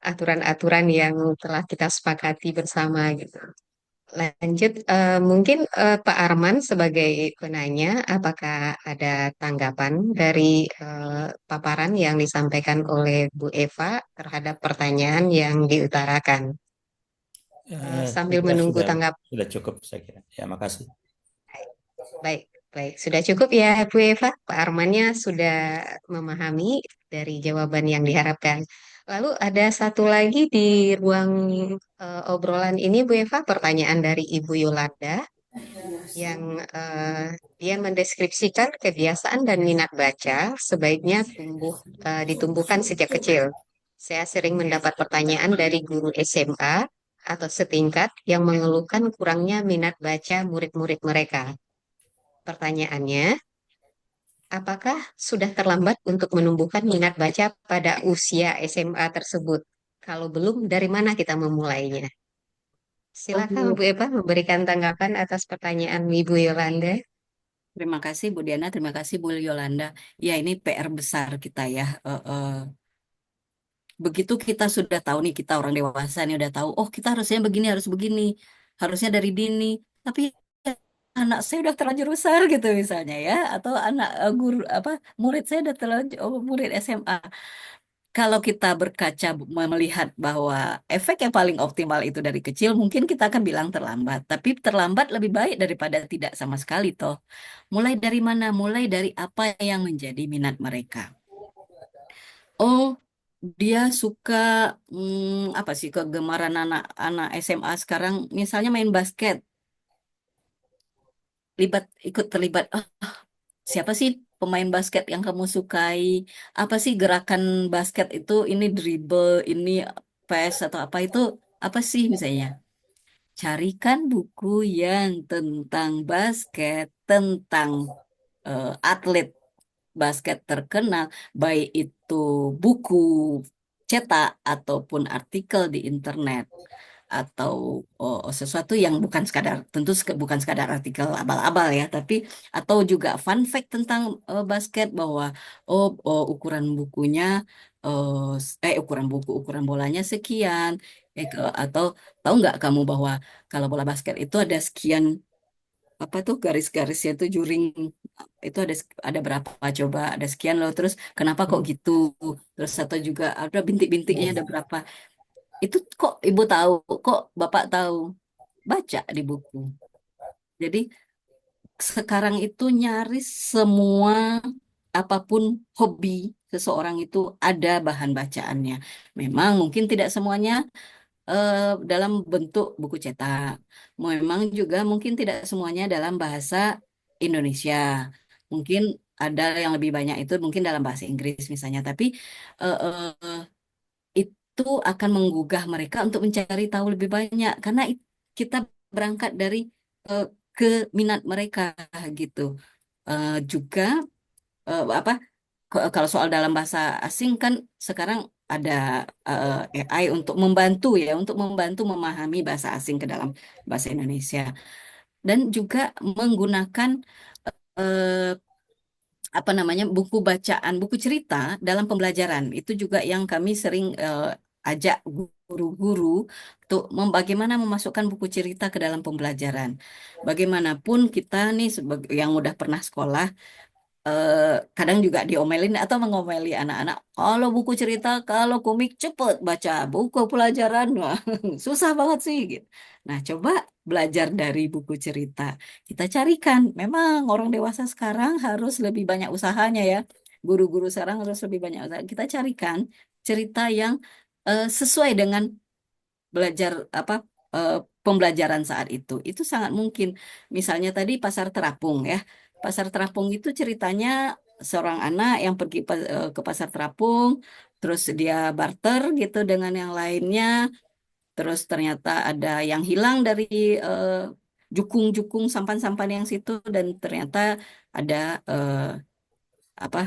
aturan-aturan yang telah kita sepakati bersama gitu. Lanjut, mungkin Pak Arman sebagai penanya, apakah ada tanggapan dari paparan yang disampaikan oleh Bu Eva terhadap pertanyaan yang diutarakan? Saya Sambil kira menunggu tanggap. sudah cukup saya kira. Ya, makasih. Baik, baik. Sudah cukup ya, Bu Eva. Pak Armannya sudah memahami dari jawaban yang diharapkan. Lalu ada satu lagi di ruang obrolan ini, Bu Eva, pertanyaan dari Ibu Yolanda yang dia mendeskripsikan kebiasaan dan minat baca sebaiknya ditumbuhkan sejak kecil. Saya sering mendapat pertanyaan dari guru SMA atau setingkat yang mengeluhkan kurangnya minat baca murid-murid mereka. Pertanyaannya, apakah sudah terlambat untuk menumbuhkan minat baca pada usia SMA tersebut? Kalau belum, dari mana kita memulainya? Silakan Bu Eva memberikan tanggapan atas pertanyaan Ibu Yolanda. Terima kasih Bu Diana, terima kasih Bu Yolanda. Ya ini PR besar kita ya. Begitu kita sudah tahu nih, kita orang dewasa nih udah tahu, oh kita harusnya begini, harus begini, harusnya dari dini. Tapi anak saya udah terlanjur besar gitu misalnya ya, atau anak guru apa murid saya udah terlanjur murid SMA. Kalau kita berkaca melihat bahwa efek yang paling optimal itu dari kecil, mungkin kita akan bilang terlambat. Tapi terlambat lebih baik daripada tidak sama sekali toh. Mulai dari mana? Mulai dari apa yang menjadi minat mereka. Oh, dia suka apa sih kegemaran anak-anak SMA sekarang? Misalnya main basket, ikut terlibat. Ah, siapa sih pemain basket yang kamu sukai? Apa sih gerakan basket itu? Ini dribble, ini pass atau apa itu? Apa sih misalnya? Carikan buku yang tentang basket, tentang atlet basket terkenal, baik itu buku cetak ataupun artikel di internet atau sesuatu yang bukan sekadar tentu bukan sekadar artikel abal-abal ya, tapi atau juga fun fact tentang basket bahwa ukuran bukunya ukuran bolanya sekian atau tahu nggak kamu bahwa kalau bola basket itu ada sekian apa tuh garis-garisnya tuh juring itu ada berapa coba ada sekian loh terus kenapa kok gitu terus atau juga ada bintik-bintiknya ada berapa itu kok ibu tahu kok bapak tahu baca di buku jadi sekarang itu nyaris semua apapun hobi seseorang itu ada bahan bacaannya memang mungkin tidak semuanya dalam bentuk buku cetak. Memang juga mungkin tidak semuanya dalam bahasa Indonesia. Mungkin ada yang lebih banyak itu mungkin dalam bahasa Inggris misalnya. Tapi eh, eh, itu akan menggugah mereka untuk mencari tahu lebih banyak karena kita berangkat dari eh, keminat mereka gitu. Juga apa kalau soal dalam bahasa asing kan sekarang ada AI untuk membantu ya, untuk membantu memahami bahasa asing ke dalam bahasa Indonesia dan juga menggunakan eh, apa namanya buku bacaan, buku cerita dalam pembelajaran. Itu juga yang kami sering ajak guru-guru untuk bagaimana memasukkan buku cerita ke dalam pembelajaran. Bagaimanapun kita nih yang udah pernah sekolah kadang juga diomelin atau mengomeli anak-anak. Kalau buku cerita, kalau komik cepet baca, buku pelajaran wah, susah banget sih. Gitu. Nah, coba belajar dari buku cerita. Kita carikan. Memang orang dewasa sekarang harus lebih banyak usahanya ya. Guru-guru sekarang harus lebih banyak usaha. Kita carikan cerita yang sesuai dengan belajar apa eh, pembelajaran saat itu sangat mungkin misalnya tadi pasar terapung ya pasar terapung itu ceritanya seorang anak yang pergi ke pasar terapung terus dia barter gitu dengan yang lainnya terus ternyata ada yang hilang dari eh, jukung-jukung sampan-sampan yang situ dan ternyata ada apa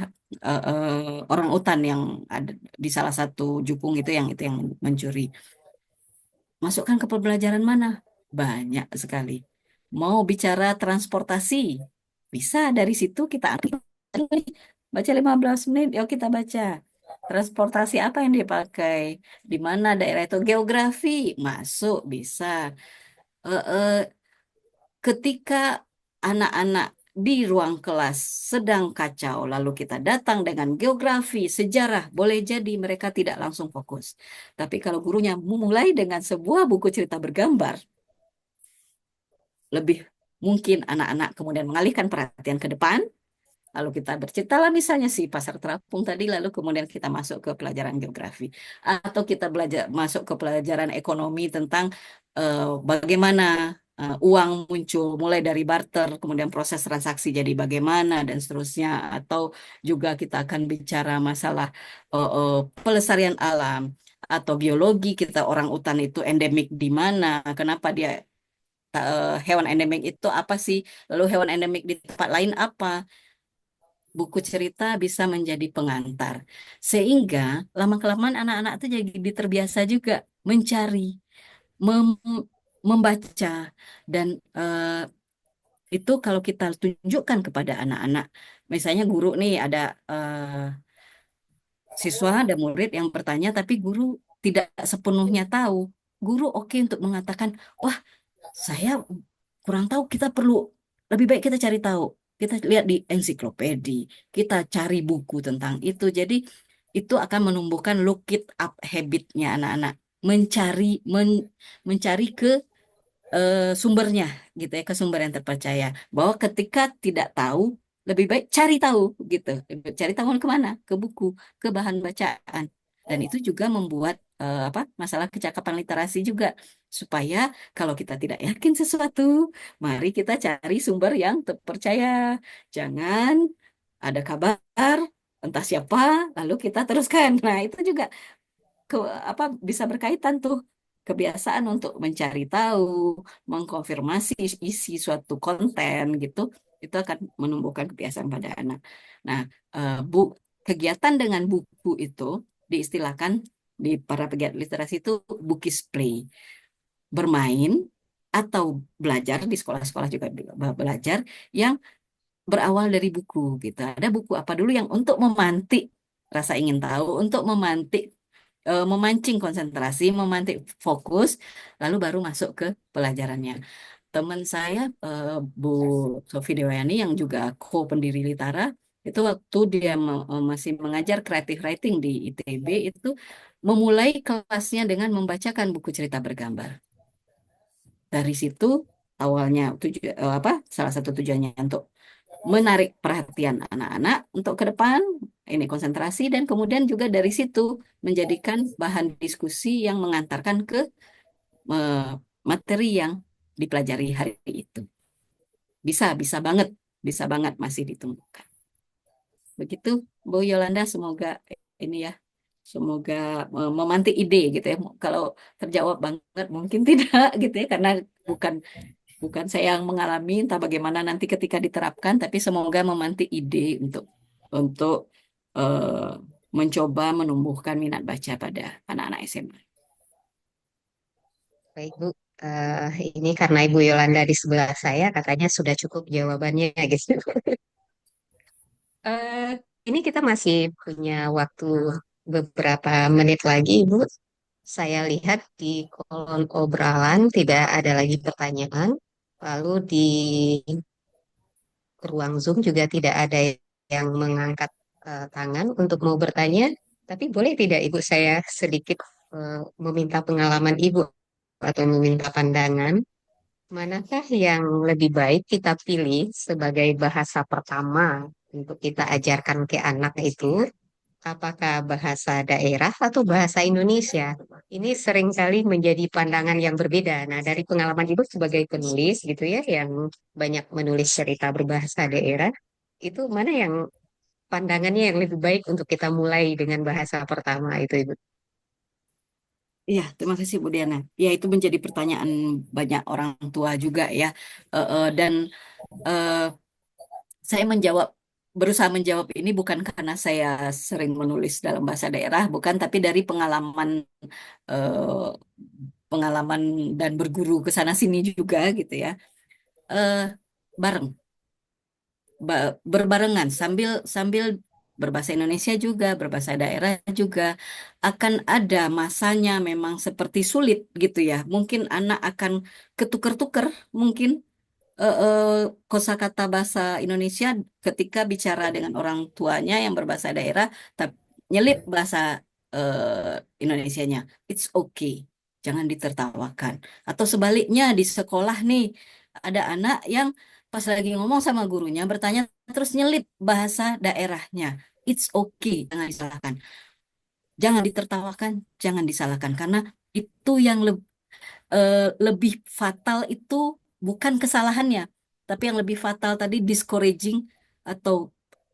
orang utan yang ada di salah satu jukung itu yang mencuri. Masukkan ke pembelajaran mana? Banyak sekali. Mau bicara transportasi, bisa dari situ kita ambil. Baca 15 menit, yuk kita baca. Transportasi apa yang dipakai? Di mana daerah itu? Geografi, masuk bisa. Eh, eh, ketika anak-anak di ruang kelas sedang kacau, lalu kita datang dengan geografi, sejarah, boleh jadi mereka tidak langsung fokus. Tapi kalau gurunya memulai dengan sebuah buku cerita bergambar, lebih mungkin anak-anak kemudian mengalihkan perhatian ke depan. Lalu kita berceritalah misalnya si pasar terapung tadi, lalu kemudian kita masuk ke pelajaran geografi. Atau kita belajar masuk ke pelajaran ekonomi tentang bagaimana uang muncul, mulai dari barter, kemudian proses transaksi jadi bagaimana, dan seterusnya. Atau juga kita akan bicara masalah pelestarian alam, atau biologi kita orang utan itu endemik di mana, kenapa dia hewan endemik itu apa sih, lalu hewan endemik di tempat lain apa buku cerita bisa menjadi pengantar. Sehingga lama-kelamaan anak-anak itu jadi terbiasa juga mencari, mem- membaca. Dan itu kalau kita tunjukkan kepada anak-anak, misalnya guru nih ada siswa, ada murid yang bertanya, tapi guru tidak sepenuhnya tahu. Guru oke untuk mengatakan, wah saya kurang tahu, kita perlu lebih baik kita cari tahu. Kita lihat di ensiklopedi, kita cari buku tentang itu. Jadi itu akan menumbuhkan look it up habitnya anak-anak, mencari mencari ke sumbernya gitu ya, ke sumber yang terpercaya. Bahwa ketika tidak tahu, lebih baik cari tahu gitu. Cari tahu kemana? Ke buku, ke bahan bacaan. Dan itu juga membuat apa masalah kecakapan literasi juga supaya kalau kita tidak yakin sesuatu, mari kita cari sumber yang terpercaya. Jangan ada kabar entah siapa lalu kita teruskan. Nah, itu juga ke apa bisa berkaitan tuh kebiasaan untuk mencari tahu, mengkonfirmasi isi suatu konten gitu, itu akan menumbuhkan kebiasaan pada anak. Nah, bu kegiatan dengan buku itu diistilahkan di para pegiat literasi itu bookies play, bermain atau belajar di sekolah-sekolah juga belajar yang berawal dari buku gitu. Ada buku apa dulu yang untuk memantik rasa ingin tahu, untuk memantik memancing konsentrasi, memantik fokus, lalu baru masuk ke pelajarannya. Teman saya, Bu Sofi Dewayani yang juga co-pendiri Litara, itu waktu dia masih mengajar creative writing di ITB, itu memulai kelasnya dengan membacakan buku cerita bergambar. Dari situ awalnya apa salah satu tujuannya untuk menarik perhatian anak-anak untuk ke depan, ini konsentrasi, dan kemudian juga dari situ menjadikan bahan diskusi yang mengantarkan ke eh, materi yang dipelajari hari itu. Bisa banget masih ditemukan. Begitu, Bu Yolanda, semoga ini ya, semoga memantik ide gitu ya. Kalau terjawab banget mungkin tidak gitu ya, karena bukan bukan saya yang mengalami, entah bagaimana nanti ketika diterapkan, tapi semoga memantik ide untuk eh, mencoba menumbuhkan minat baca pada anak-anak SMA. Baik, Bu. Ini karena Ibu Yolanda di sebelah saya, katanya sudah cukup jawabannya gitu. Eh, ini kita masih punya waktu beberapa menit lagi, Ibu. Saya lihat di kolom obrolan tidak ada lagi pertanyaan. Lalu di ruang Zoom juga tidak ada yang mengangkat tangan untuk mau bertanya. Tapi boleh tidak Ibu saya sedikit meminta pengalaman Ibu atau meminta pandangan? Manakah yang lebih baik kita pilih sebagai bahasa pertama untuk kita ajarkan ke anak itu? Apakah bahasa daerah atau bahasa Indonesia? Ini seringkali menjadi pandangan yang berbeda. Nah, dari pengalaman Ibu sebagai penulis gitu ya, yang banyak menulis cerita berbahasa daerah, itu mana yang pandangannya yang lebih baik untuk kita mulai dengan bahasa pertama itu, Ibu? Iya, terima kasih Bu Diana. Ya, itu menjadi pertanyaan banyak orang tua juga ya. Dan eh, saya berusaha menjawab ini bukan karena saya sering menulis dalam bahasa daerah, bukan, tapi dari eh, pengalaman dan berguru ke sana sini juga gitu ya. Eh, bareng, berbarengan sambil sambil berbahasa Indonesia juga, berbahasa daerah juga akan ada masanya memang seperti sulit gitu ya. Mungkin anak akan ketuker-tuker mungkin eh, kosakata bahasa Indonesia ketika bicara dengan orang tuanya yang berbahasa daerah, tapi nyelip bahasa Indonesianya. It's okay, jangan ditertawakan. Atau sebaliknya di sekolah nih ada anak yang pas lagi ngomong sama gurunya bertanya terus nyelip bahasa daerahnya. It's okay, jangan disalahkan. Jangan ditertawakan, jangan disalahkan karena itu yang lebih fatal itu bukan kesalahannya, tapi yang lebih fatal tadi discouraging atau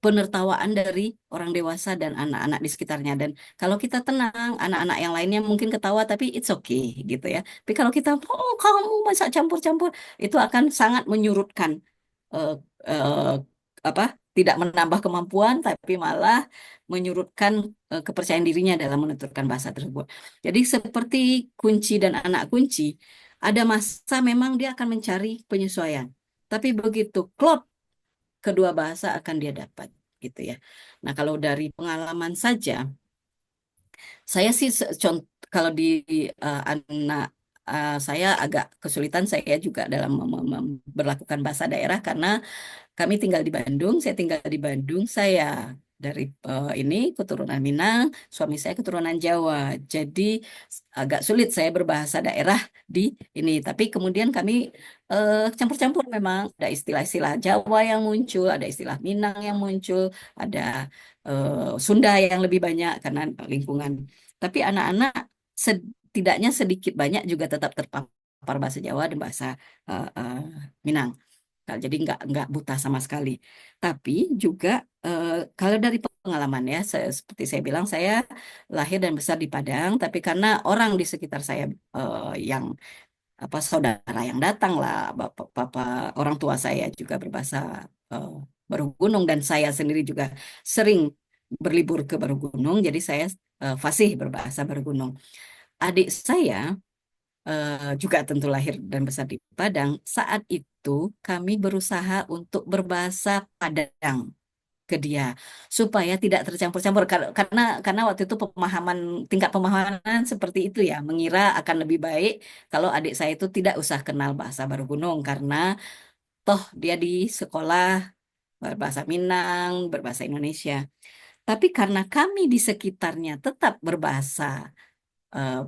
penertawaan dari orang dewasa dan anak-anak di sekitarnya. Dan kalau kita tenang, anak-anak yang lainnya mungkin ketawa tapi it's okay gitu ya. Tapi kalau kita, oh kamu masa campur-campur, itu akan sangat menyurutkan eh, eh, apa? Tidak menambah kemampuan, tapi malah menyurutkan kepercayaan dirinya dalam menuturkan bahasa tersebut. Jadi seperti kunci dan anak kunci, ada masa memang dia akan mencari penyesuaian. Tapi begitu klop, kedua bahasa akan dia dapat gitu ya. Nah, kalau dari pengalaman saja, saya sih kalau di anak saya agak kesulitan saya juga dalam berlakukan bahasa daerah karena kami tinggal di Bandung, saya tinggal di Bandung, saya dari ini keturunan Minang, suami saya keturunan Jawa. Jadi agak sulit saya berbahasa daerah di ini. Tapi kemudian kami campur-campur memang ada istilah-istilah Jawa yang muncul, ada istilah Minang yang muncul, ada Sunda yang lebih banyak karena lingkungan. Tapi anak-anak setidaknya sedikit banyak juga tetap terpapar bahasa Jawa dan bahasa Minang. Nah, jadi nggak buta sama sekali. Tapi juga kalau dari pengalaman ya, seperti saya bilang, saya lahir dan besar di Padang, tapi karena orang di sekitar saya yang apa saudara yang datang lah, bapak orang tua saya juga berbahasa eh, Baru Gunung dan saya sendiri juga sering berlibur ke Baru Gunung, jadi saya fasih berbahasa Baru Gunung. Adik saya juga tentu lahir dan besar di Padang. Saat itu kami berusaha untuk berbahasa Padang ke dia supaya tidak tercampur-campur karena waktu itu tingkat pemahaman seperti itu ya, mengira akan lebih baik kalau adik saya itu tidak usah kenal bahasa Baru Gunung karena toh dia di sekolah berbahasa Minang, berbahasa Indonesia. Tapi karena kami di sekitarnya tetap berbahasa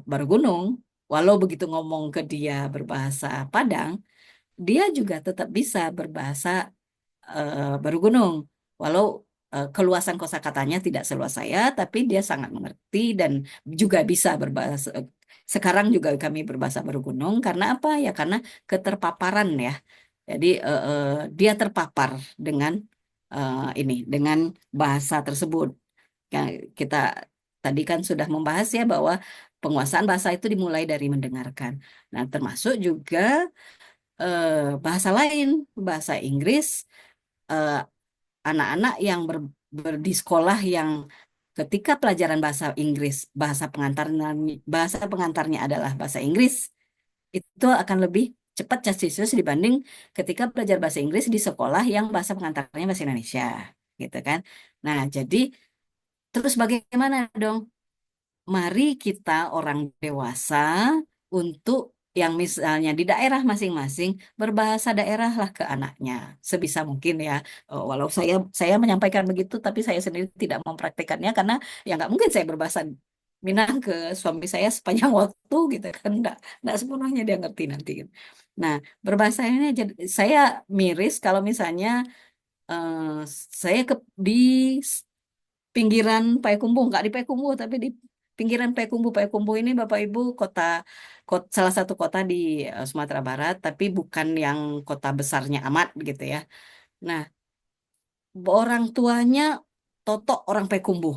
Baru Gunung, walau begitu ngomong ke dia berbahasa Padang, dia juga tetap bisa berbahasa baru gunung. Walau keluasan kosakatanya tidak seluas saya, tapi dia sangat mengerti dan juga bisa berbahasa. Sekarang juga kami berbahasa baru gunung karena apa ya? Karena keterpaparan ya. Jadi dia terpapar dengan dengan bahasa tersebut. Ya, kita tadi kan sudah membahas ya bahwa penguasaan bahasa itu dimulai dari mendengarkan. Nah, termasuk juga bahasa lain, bahasa Inggris, eh, anak-anak yang di sekolah yang ketika pelajaran bahasa Inggris, bahasa pengantarnya adalah bahasa Inggris, itu akan lebih cepat cacisus dibanding ketika belajar bahasa Inggris di sekolah yang bahasa pengantarnya bahasa Indonesia, gitu kan. Nah, jadi terus bagaimana dong? Mari kita orang dewasa untuk yang misalnya di daerah masing-masing berbahasa daerah lah ke anaknya sebisa mungkin ya. Walau saya menyampaikan begitu, tapi saya sendiri tidak mempraktikannya karena ya nggak mungkin saya berbahasa Minang ke suami saya sepanjang waktu gitu kan, nggak sepenuhnya dia ngerti nanti gitu. Nah, berbahasa ini saya miris kalau misalnya eh, saya di pinggiran Payakumbuh, nggak di Payakumbuh tapi di pinggiran Payakumbuh. Payakumbuh ini Bapak Ibu salah satu kota di Sumatera Barat, tapi bukan yang kota besarnya amat gitu ya. Nah, orang tuanya totok orang Payakumbuh,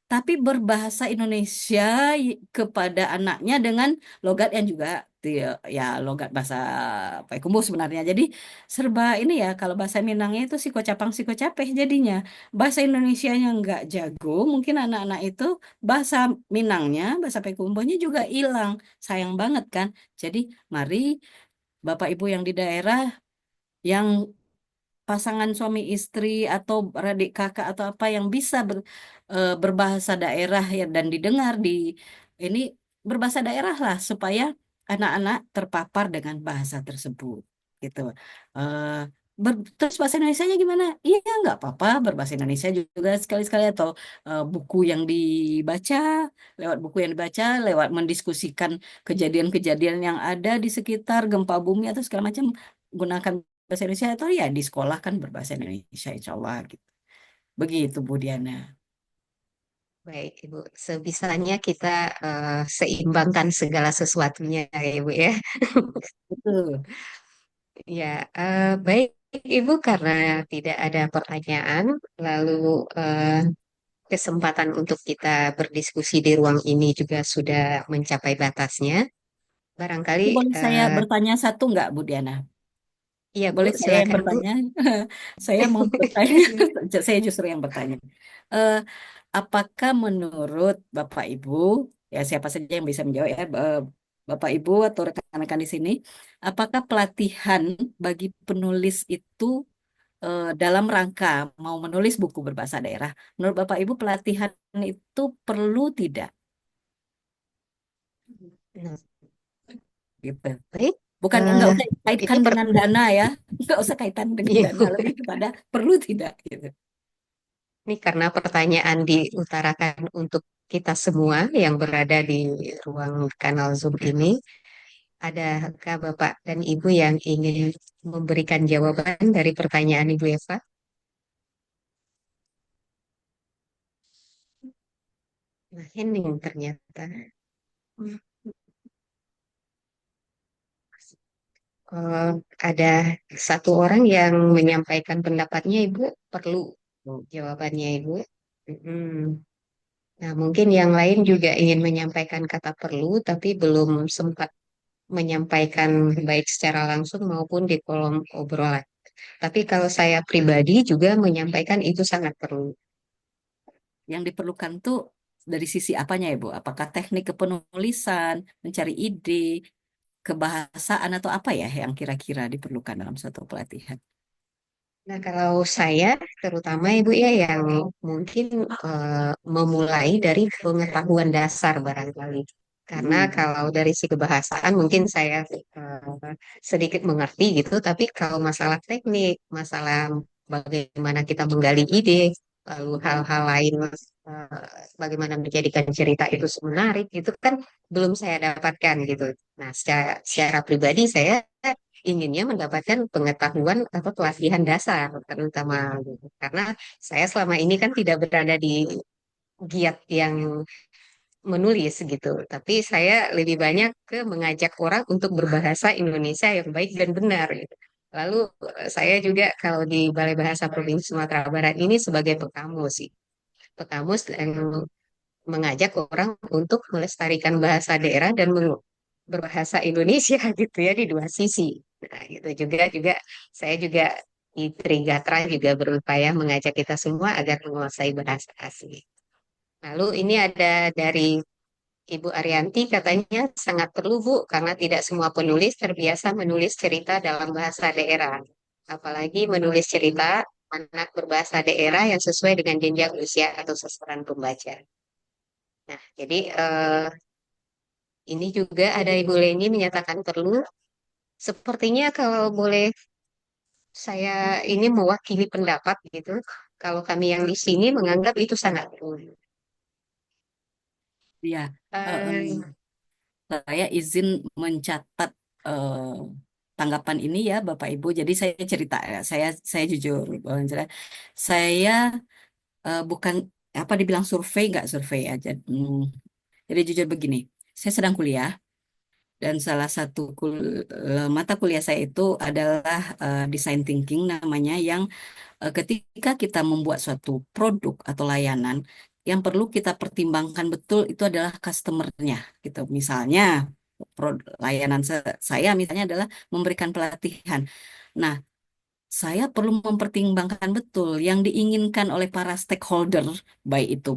tapi berbahasa Indonesia kepada anaknya dengan logat yang juga ya logat bahasa Payakumbuh sebenarnya. Jadi serba ini ya kalau bahasa Minangnya itu siko capeh jadinya. Bahasa Indonesianya nggak jago, mungkin anak-anak itu bahasa Minangnya, bahasa Payakumbuhnya juga hilang. Sayang banget kan. Jadi mari Bapak Ibu yang di daerah yang pasangan suami istri atau adik kakak atau apa yang bisa berbahasa daerah ya dan didengar di ini berbahasa daerah lah supaya anak-anak terpapar dengan bahasa tersebut gitu. Eh, terus bahasa Indonesianya gimana? Iya nggak apa-apa berbahasa Indonesia juga sekali-sekali atau buku yang dibaca lewat mendiskusikan kejadian-kejadian yang ada di sekitar gempa bumi atau segala macam gunakan bahasa Indonesia atau ya di sekolah kan berbahasa Indonesia insya Allah gitu. Begitu Bu Diana. Baik, Ibu. Sebisanya kita seimbangkan segala sesuatunya ya, Ibu ya. Betul. Ya, baik Ibu, karena tidak ada pertanyaan, lalu eh, kesempatan untuk kita berdiskusi di ruang ini juga sudah mencapai batasnya. Barangkali, Boleh saya bertanya satu nggak Bu Diana? iya Bu, Boleh saya yang silakan Bu. bertanya? Saya mau bertanya, saya justru yang bertanya. Eh, apakah menurut Bapak Ibu, ya siapa saja yang bisa menjawab ya, Bapak Ibu atau rekan-rekan di sini, apakah pelatihan bagi penulis itu dalam rangka mau menulis buku berbahasa daerah, menurut Bapak Ibu pelatihan itu perlu tidak? Nah, Gitu. baik, Bukan nggak eh, usah ini kaitkan dengan dana ya, nggak usah kaitan dengan iya, dana, Bu. lebih kepada perlu tidak gitu. Ini karena pertanyaan diutarakan untuk kita semua yang berada di ruang kanal Zoom ini. Adakah Bapak dan Ibu yang ingin memberikan jawaban dari pertanyaan Ibu Eva? Nah, hening ternyata. Eh, ada satu orang yang menyampaikan pendapatnya, Ibu, perlu jawabannya, Ibu. Mm-mm. Nah, mungkin yang lain juga ingin menyampaikan kata perlu, tapi belum sempat menyampaikan baik secara langsung maupun di kolom obrolan. Tapi kalau saya pribadi juga menyampaikan itu sangat perlu. Yang diperlukan tuh dari sisi apanya ya Bu? Apakah teknik kepenulisan, mencari ide, kebahasaan atau apa ya yang kira-kira diperlukan dalam suatu pelatihan? Nah, kalau saya, terutama Ibu ya, yang mungkin memulai dari pengetahuan dasar barangkali. Karena kalau dari segi kebahasaan mungkin saya sedikit mengerti gitu, tapi kalau masalah teknik, masalah bagaimana kita menggali ide, lalu hal-hal lain, eh, bagaimana menjadikan cerita itu menarik, itu kan belum saya dapatkan gitu. Nah, secara pribadi saya inginnya mendapatkan pengetahuan atau pelatihan dasar terutama gitu. Karena saya selama ini kan tidak berada di giat yang menulis gitu, tapi saya lebih banyak ke mengajak orang untuk berbahasa Indonesia yang baik dan benar gitu. Lalu saya juga kalau di Balai Bahasa Provinsi Sumatera Barat ini sebagai pekamus sih, pekamus yang mengajak orang untuk melestarikan bahasa daerah dan berbahasa Indonesia gitu ya di dua sisi. Nah, gitu juga saya juga di Trigatra juga berupaya mengajak kita semua agar menguasai bahasa asli. Lalu ini ada dari Ibu Arianti katanya sangat perlu Bu, karena tidak semua penulis terbiasa menulis cerita dalam bahasa daerah. Apalagi menulis cerita anak berbahasa daerah yang sesuai dengan jenjang usia atau sasaran pembaca. Nah, jadi ini juga ada Ibu Leni menyatakan perlu. Sepertinya kalau boleh saya ini mewakili pendapat gitu, kalau kami yang di sini menganggap itu sangat perlu. Ya, Eh, saya izin mencatat tanggapan ini ya Bapak Ibu. Jadi saya cerita ya, saya jujur bahwa saya bukan apa dibilang survei nggak survei aja. Jadi jujur begini, saya sedang kuliah dan salah satu mata kuliah saya itu adalah design thinking namanya yang ketika kita membuat suatu produk atau layanan yang perlu kita pertimbangkan betul itu adalah customernya gitu. Misalnya layanan saya misalnya adalah memberikan pelatihan. Nah, saya perlu mempertimbangkan betul yang diinginkan oleh para stakeholder, baik itu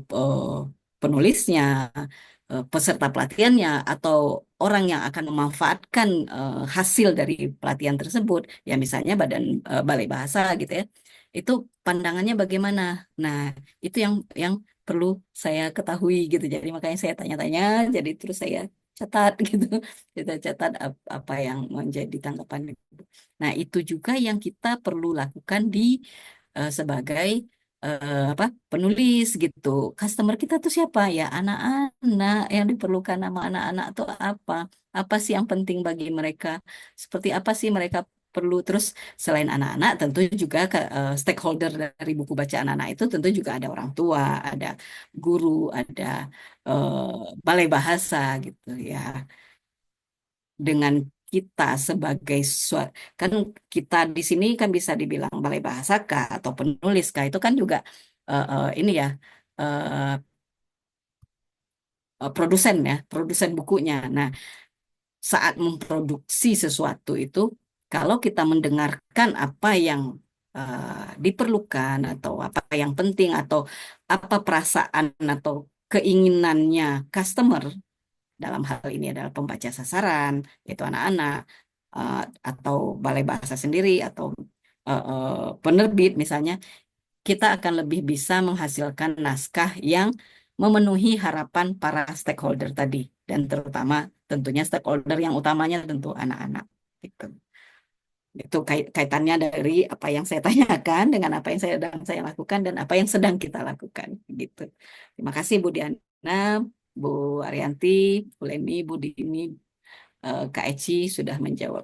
penulisnya, peserta pelatihannya, atau orang yang akan memanfaatkan hasil dari pelatihan tersebut, ya misalnya balai bahasa gitu ya, itu pandangannya bagaimana. Nah, itu yang perlu saya ketahui gitu. Jadi makanya saya tanya-tanya, jadi terus saya catat gitu, kita catat apa yang menjadi tanggapan. Nah, itu juga yang kita perlu lakukan di sebagai apa penulis gitu. Customer kita tuh siapa? Ya anak-anak, yang diperlukan nama anak-anak tuh apa? Apa sih yang penting bagi mereka? Seperti apa sih mereka perlu? Terus selain anak-anak, tentu juga stakeholder dari buku bacaan anak itu tentu juga ada orang tua, ada guru, ada balai bahasa gitu ya, dengan kita sebagai kan kita di sini kan bisa dibilang balai bahasa kah atau penulis kah itu kan juga ini ya eh, produsen ya, produsen bukunya. Nah, saat memproduksi sesuatu itu kalau kita mendengarkan apa yang diperlukan atau apa yang penting atau apa perasaan atau keinginannya customer, dalam hal ini adalah pembaca sasaran, yaitu anak-anak, eh, atau balai bahasa sendiri, atau penerbit misalnya, kita akan lebih bisa menghasilkan naskah yang memenuhi harapan para stakeholder tadi, dan terutama tentunya stakeholder yang utamanya tentu anak-anak. Gitu. Itu kaitannya dari apa yang saya tanyakan dengan apa yang saya lakukan dan apa yang sedang kita lakukan. Gitu. Terima kasih Bu Diana, Bu Arianti, Bu Leni, Bu Dini, Kak Eci sudah menjawab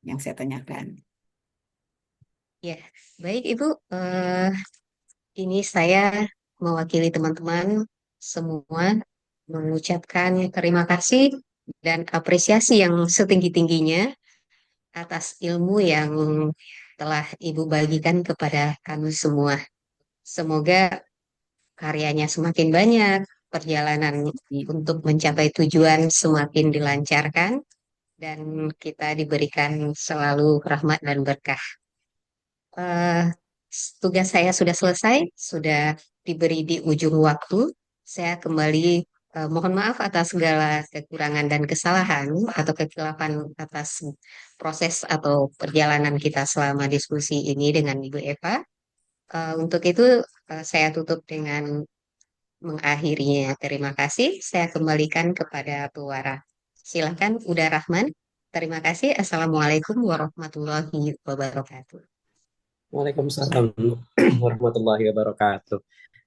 yang saya tanyakan. ya, baik Ibu. Ini saya mewakili teman-teman semua mengucapkan terima kasih dan apresiasi yang setinggi-tingginya atas ilmu yang telah Ibu bagikan kepada kami semua. Semoga karyanya semakin banyak, perjalanan untuk mencapai tujuan semakin dilancarkan, dan kita diberikan selalu rahmat dan berkah. Eh, Tugas saya sudah selesai, sudah diberi di ujung waktu. Saya kembali mohon maaf atas segala kekurangan dan kesalahan atau kekhilafan atas proses atau perjalanan kita selama diskusi ini dengan Ibu Eva. Untuk itu saya tutup dengan mengakhirinya. Terima kasih. Saya kembalikan kepada Puara. Silakan, Uda Rahman. Terima kasih. Assalamualaikum warahmatullahi wabarakatuh. Waalaikumsalam warahmatullahi wabarakatuh.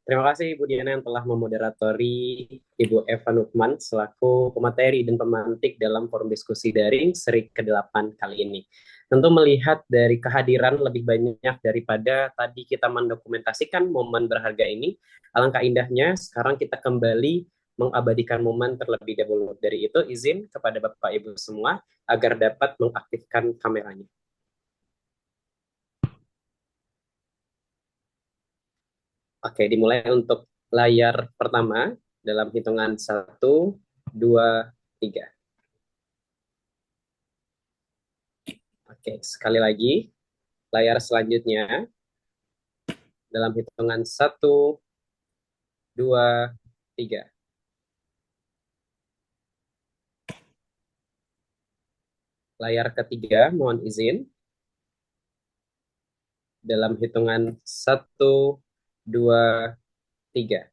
Terima kasih Ibu Diana yang telah memoderatori Ibu Eva Nukman selaku pemateri dan pemantik dalam forum diskusi daring seri ke-8 kali ini. Tentu melihat dari kehadiran lebih banyak daripada tadi kita mendokumentasikan momen berharga ini, alangkah indahnya sekarang kita kembali mengabadikan momen terlebih dahulu. Dari itu izin kepada Bapak Ibu semua agar dapat mengaktifkan kameranya. Oke, dimulai untuk layar pertama dalam hitungan 1, 2, 3. Oke, sekali lagi. Layar selanjutnya dalam hitungan 1, 2, 3. Layar ketiga, mohon izin. Dalam hitungan 1, 2, 3.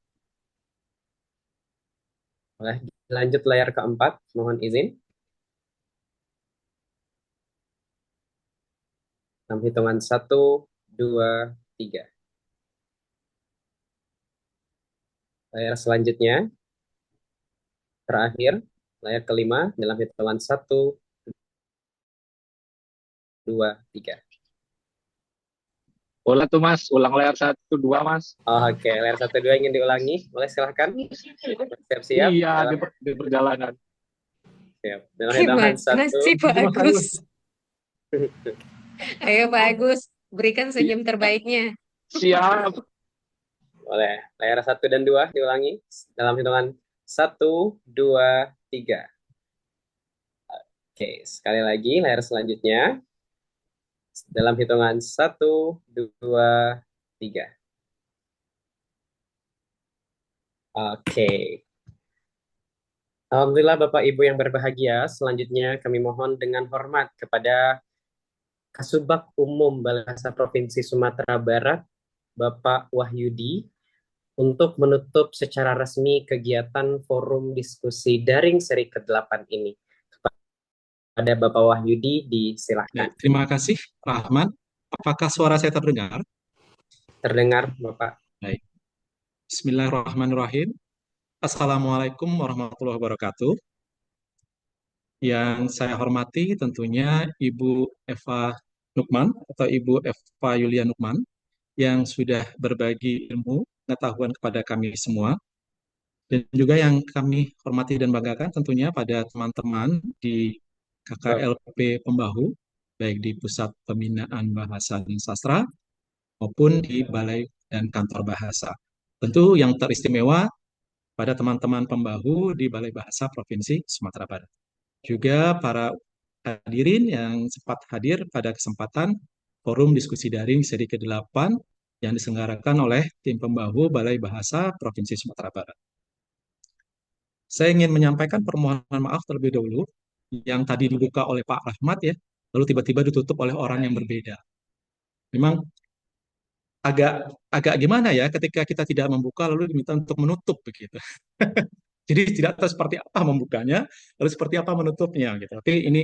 Lanjut layar keempat, mohon izin. Dalam hitungan 1, 2, 3. Layar selanjutnya, terakhir, layar kelima dalam hitungan 1, 2, 3. Ulang tuh Mas, ulang layar 1, 2 Mas. Oke, layar 1, 2 ingin diulangi, boleh silahkan. Siap-siap. Iya, di perjalanan. Siap. Dalam hitungan 1, sih Pak Agus? Ayo Pak Agus, berikan senyum terbaiknya. Siap. Boleh. Layar 1 dan 2 diulangi. Dalam hitungan 1, 2, 3. Oke, sekali lagi layar selanjutnya. Dalam hitungan 1, 2, 3. Oke. Alhamdulillah Bapak Ibu yang berbahagia, selanjutnya kami mohon dengan hormat kepada Kasubag Umum Bahasa Provinsi Sumatera Barat, Bapak Wahyudi, untuk menutup secara resmi kegiatan forum diskusi daring seri ke-8 ini. Kepada Bapak Wahyudi, disilahkan. Terima kasih, Rahman. Apakah suara saya terdengar? Terdengar, Bapak. Baik. Bismillahirrahmanirrahim. Assalamualaikum warahmatullahi wabarakatuh. Yang saya hormati tentunya Ibu Eva Nukman atau Ibu Eva Yulia Nukman yang sudah berbagi ilmu, pengetahuan kepada kami semua. Dan juga yang kami hormati dan banggakan tentunya pada teman-teman di KKLP Pembahu, baik di Pusat Pembinaan Bahasa dan Sastra maupun di Balai dan Kantor Bahasa. Tentu yang teristimewa pada teman-teman pembahu di Balai Bahasa Provinsi Sumatera Barat. Juga para hadirin yang sempat hadir pada kesempatan forum diskusi daring seri ke-8 yang diselenggarakan oleh tim pembahu Balai Bahasa Provinsi Sumatera Barat. Saya ingin menyampaikan permohonan maaf terlebih dahulu yang tadi dibuka oleh Pak Rahmat ya, lalu tiba-tiba ditutup oleh orang yang berbeda. Memang agak gimana ya ketika kita tidak membuka lalu diminta untuk menutup begitu. Jadi tidak tahu seperti apa membukanya, lalu seperti apa menutupnya gitu. Tapi ini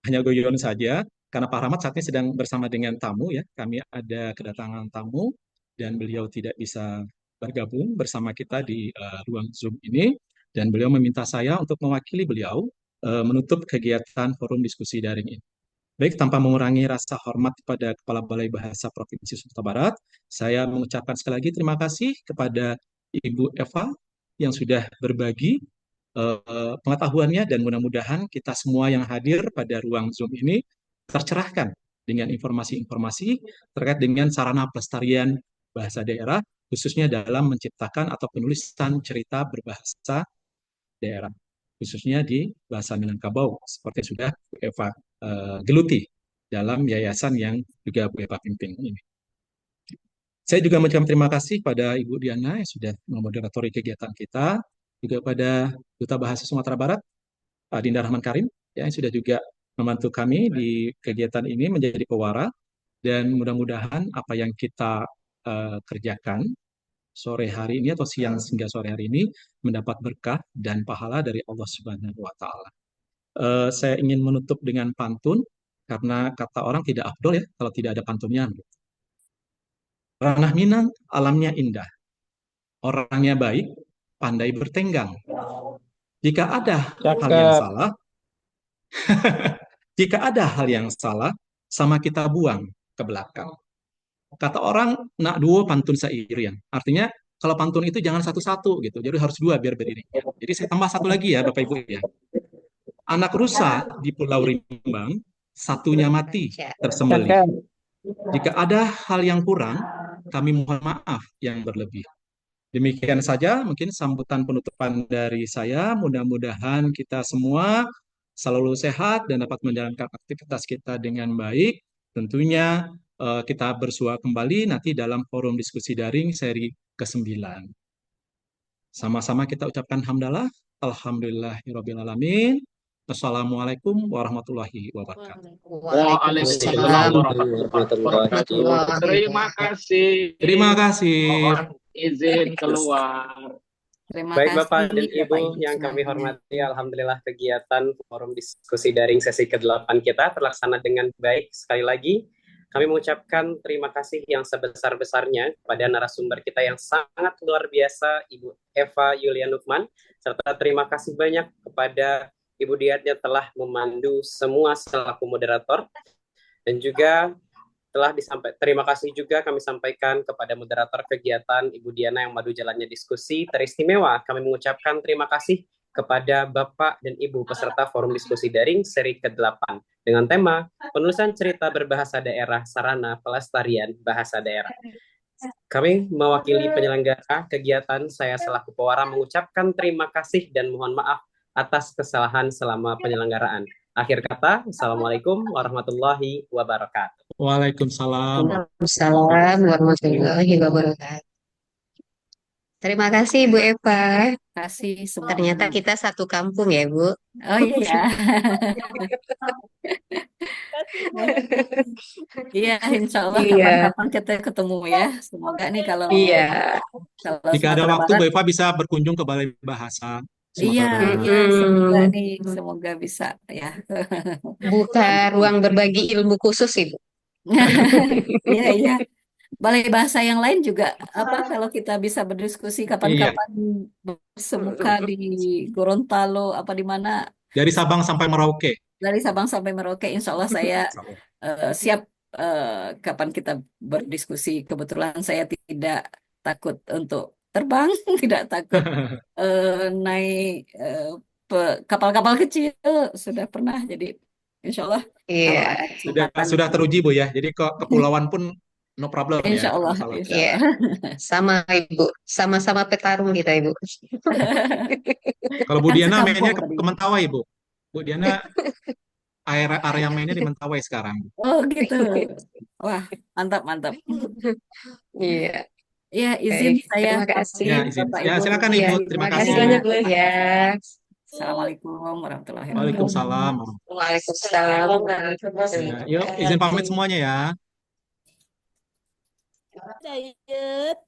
hanya guyon saja karena Pak Rahmat saat ini sedang bersama dengan tamu ya. Kami ada kedatangan tamu dan beliau tidak bisa bergabung bersama kita di ruang Zoom ini dan beliau meminta saya untuk mewakili beliau menutup kegiatan forum diskusi daring ini. Baik, tanpa mengurangi rasa hormat kepada Kepala Balai Bahasa Provinsi Sumatera Barat, saya mengucapkan sekali lagi terima kasih kepada Ibu Eva yang sudah berbagi pengetahuannya dan mudah-mudahan kita semua yang hadir pada ruang Zoom ini tercerahkan dengan informasi-informasi terkait dengan sarana pelestarian bahasa daerah, khususnya dalam menciptakan atau penulisan cerita berbahasa daerah, khususnya di bahasa Minangkabau, seperti sudah Bu Eva geluti dalam yayasan yang juga Bu Eva pimpin ini. Saya juga mengucapkan terima kasih pada Ibu Diana yang sudah memoderatori kegiatan kita, juga pada Duta Bahasa Sumatera Barat, Pak Dinda Rahman Karim, yang sudah juga membantu kami di kegiatan ini menjadi pewara, dan mudah-mudahan apa yang kita kerjakan sore hari ini atau siang hingga sore hari ini mendapat berkah dan pahala dari Allah Subhanahu wa Ta'ala. Saya ingin menutup dengan pantun karena kata orang tidak afdol ya kalau tidak ada pantunnya. Ranah Minang alamnya indah, orangnya baik, pandai bertenggang. Jika ada hal yang Cakep. salah, jika ada hal yang salah, sama kita buang ke belakang. Kata orang, nak duo pantun sairian. Artinya, kalau pantun itu jangan satu-satu gitu. Jadi harus dua biar beriringnya. Jadi saya tambah satu lagi ya, Bapak Ibu ya. Anak rusa di Pulau Rimbang, satunya mati tersembelih. Cakep. Jika ada hal yang kurang, kami mohon maaf yang berlebih. Demikian saja mungkin sambutan penutupan dari saya. Mudah-mudahan kita semua selalu sehat dan dapat menjalankan aktivitas kita dengan baik. Tentunya kita bersua kembali nanti dalam forum diskusi daring seri ke-9. Sama-sama kita ucapkan hamdalah. Alhamdulillahirrabbilalamin. Wassalamualaikum warahmatullahi wabarakatuh. Waalaikumsalam warahmatullahi wabarakatuh. Terima kasih. Terima kasih. Mohon izin keluar. Terima Baik kasih Bapak dan Bapak Ibu Ibu yang kami semuanya. hormati, Alhamdulillah kegiatan forum diskusi daring sesi ke-8 kita terlaksana dengan baik. Sekali lagi, kami mengucapkan terima kasih yang sebesar-besarnya kepada narasumber kita yang sangat luar biasa, Ibu Eva Yulia Nukman, serta terima kasih banyak kepada Ibu Diat yang telah memandu semua selaku moderator, dan juga terima kasih juga kami sampaikan kepada moderator kegiatan Ibu Diana yang madu jalannya diskusi teristimewa. Kami mengucapkan terima kasih kepada Bapak dan Ibu peserta forum diskusi daring seri ke-8 dengan tema penulisan cerita berbahasa daerah sarana pelestarian bahasa daerah. Kami mewakili penyelenggara kegiatan, saya selaku pewara mengucapkan terima kasih dan mohon maaf atas kesalahan selama penyelenggaraan. Akhir kata, Assalamualaikum warahmatullahi wabarakatuh. Waalaikumsalam. Waalaikumsalam warahmatullahi wabarakatuh. Terima kasih Bu Eva. Terima kasih semua. Ternyata kita satu kampung ya Bu. Oh iya ya. Iya, insya Allah Iya. kapan-kapan kita ketemu ya. Semoga nih kalau Iya. Jika ada Sumatera waktu, Barat, Bu Eva bisa berkunjung ke Balai Bahasa iya, Sumatera Barat. iya, semoga nih, semoga bisa ya. Buka ruang berbagi ilmu khusus Ibu. Iya, iya. Balai bahasa yang lain juga kalau kita bisa berdiskusi Iya, kapan-kapan bersemuka di Gorontalo apa di mana dari Sabang sampai Merauke. dari Sabang sampai Merauke, insya Allah saya siap kapan kita berdiskusi. Kebetulan saya tidak takut untuk terbang, tidak takut naik kapal-kapal kecil, sudah pernah. Jadi insya Allah kalau Iya. ada kesempatan, Sudah teruji Bu ya. Jadi ke kepulauan pun no problem ya. insya Allah, Masalah. insya Iya. Allah. Sama Ibu. Sama-sama petarung kita Ibu. Kalau Bu Kan Diana sekampung mainnya tadi. ke Mentawai, Bu. Bu Diana area mainnya di Mentawai sekarang. Oh gitu. Wah, mantap, mantap. Iya. Ya, izin Baik. saya Terima kasih. Ya, pamit, izin. Bapak Ya, Ibu. silakan Iya. Ibu. Terima Terima kasih kasih. banyak Bu. Ya. Assalamualaikum warahmatullahi wabarakatuh. Waalaikumsalam. Waalaikumsalam warahmatullahi Ya, yuk izin pamit semuanya ya. Dayet.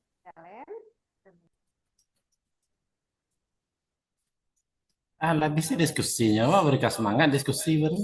Lah bisa diskusinya, Wah, berikan semangat diskusi baru.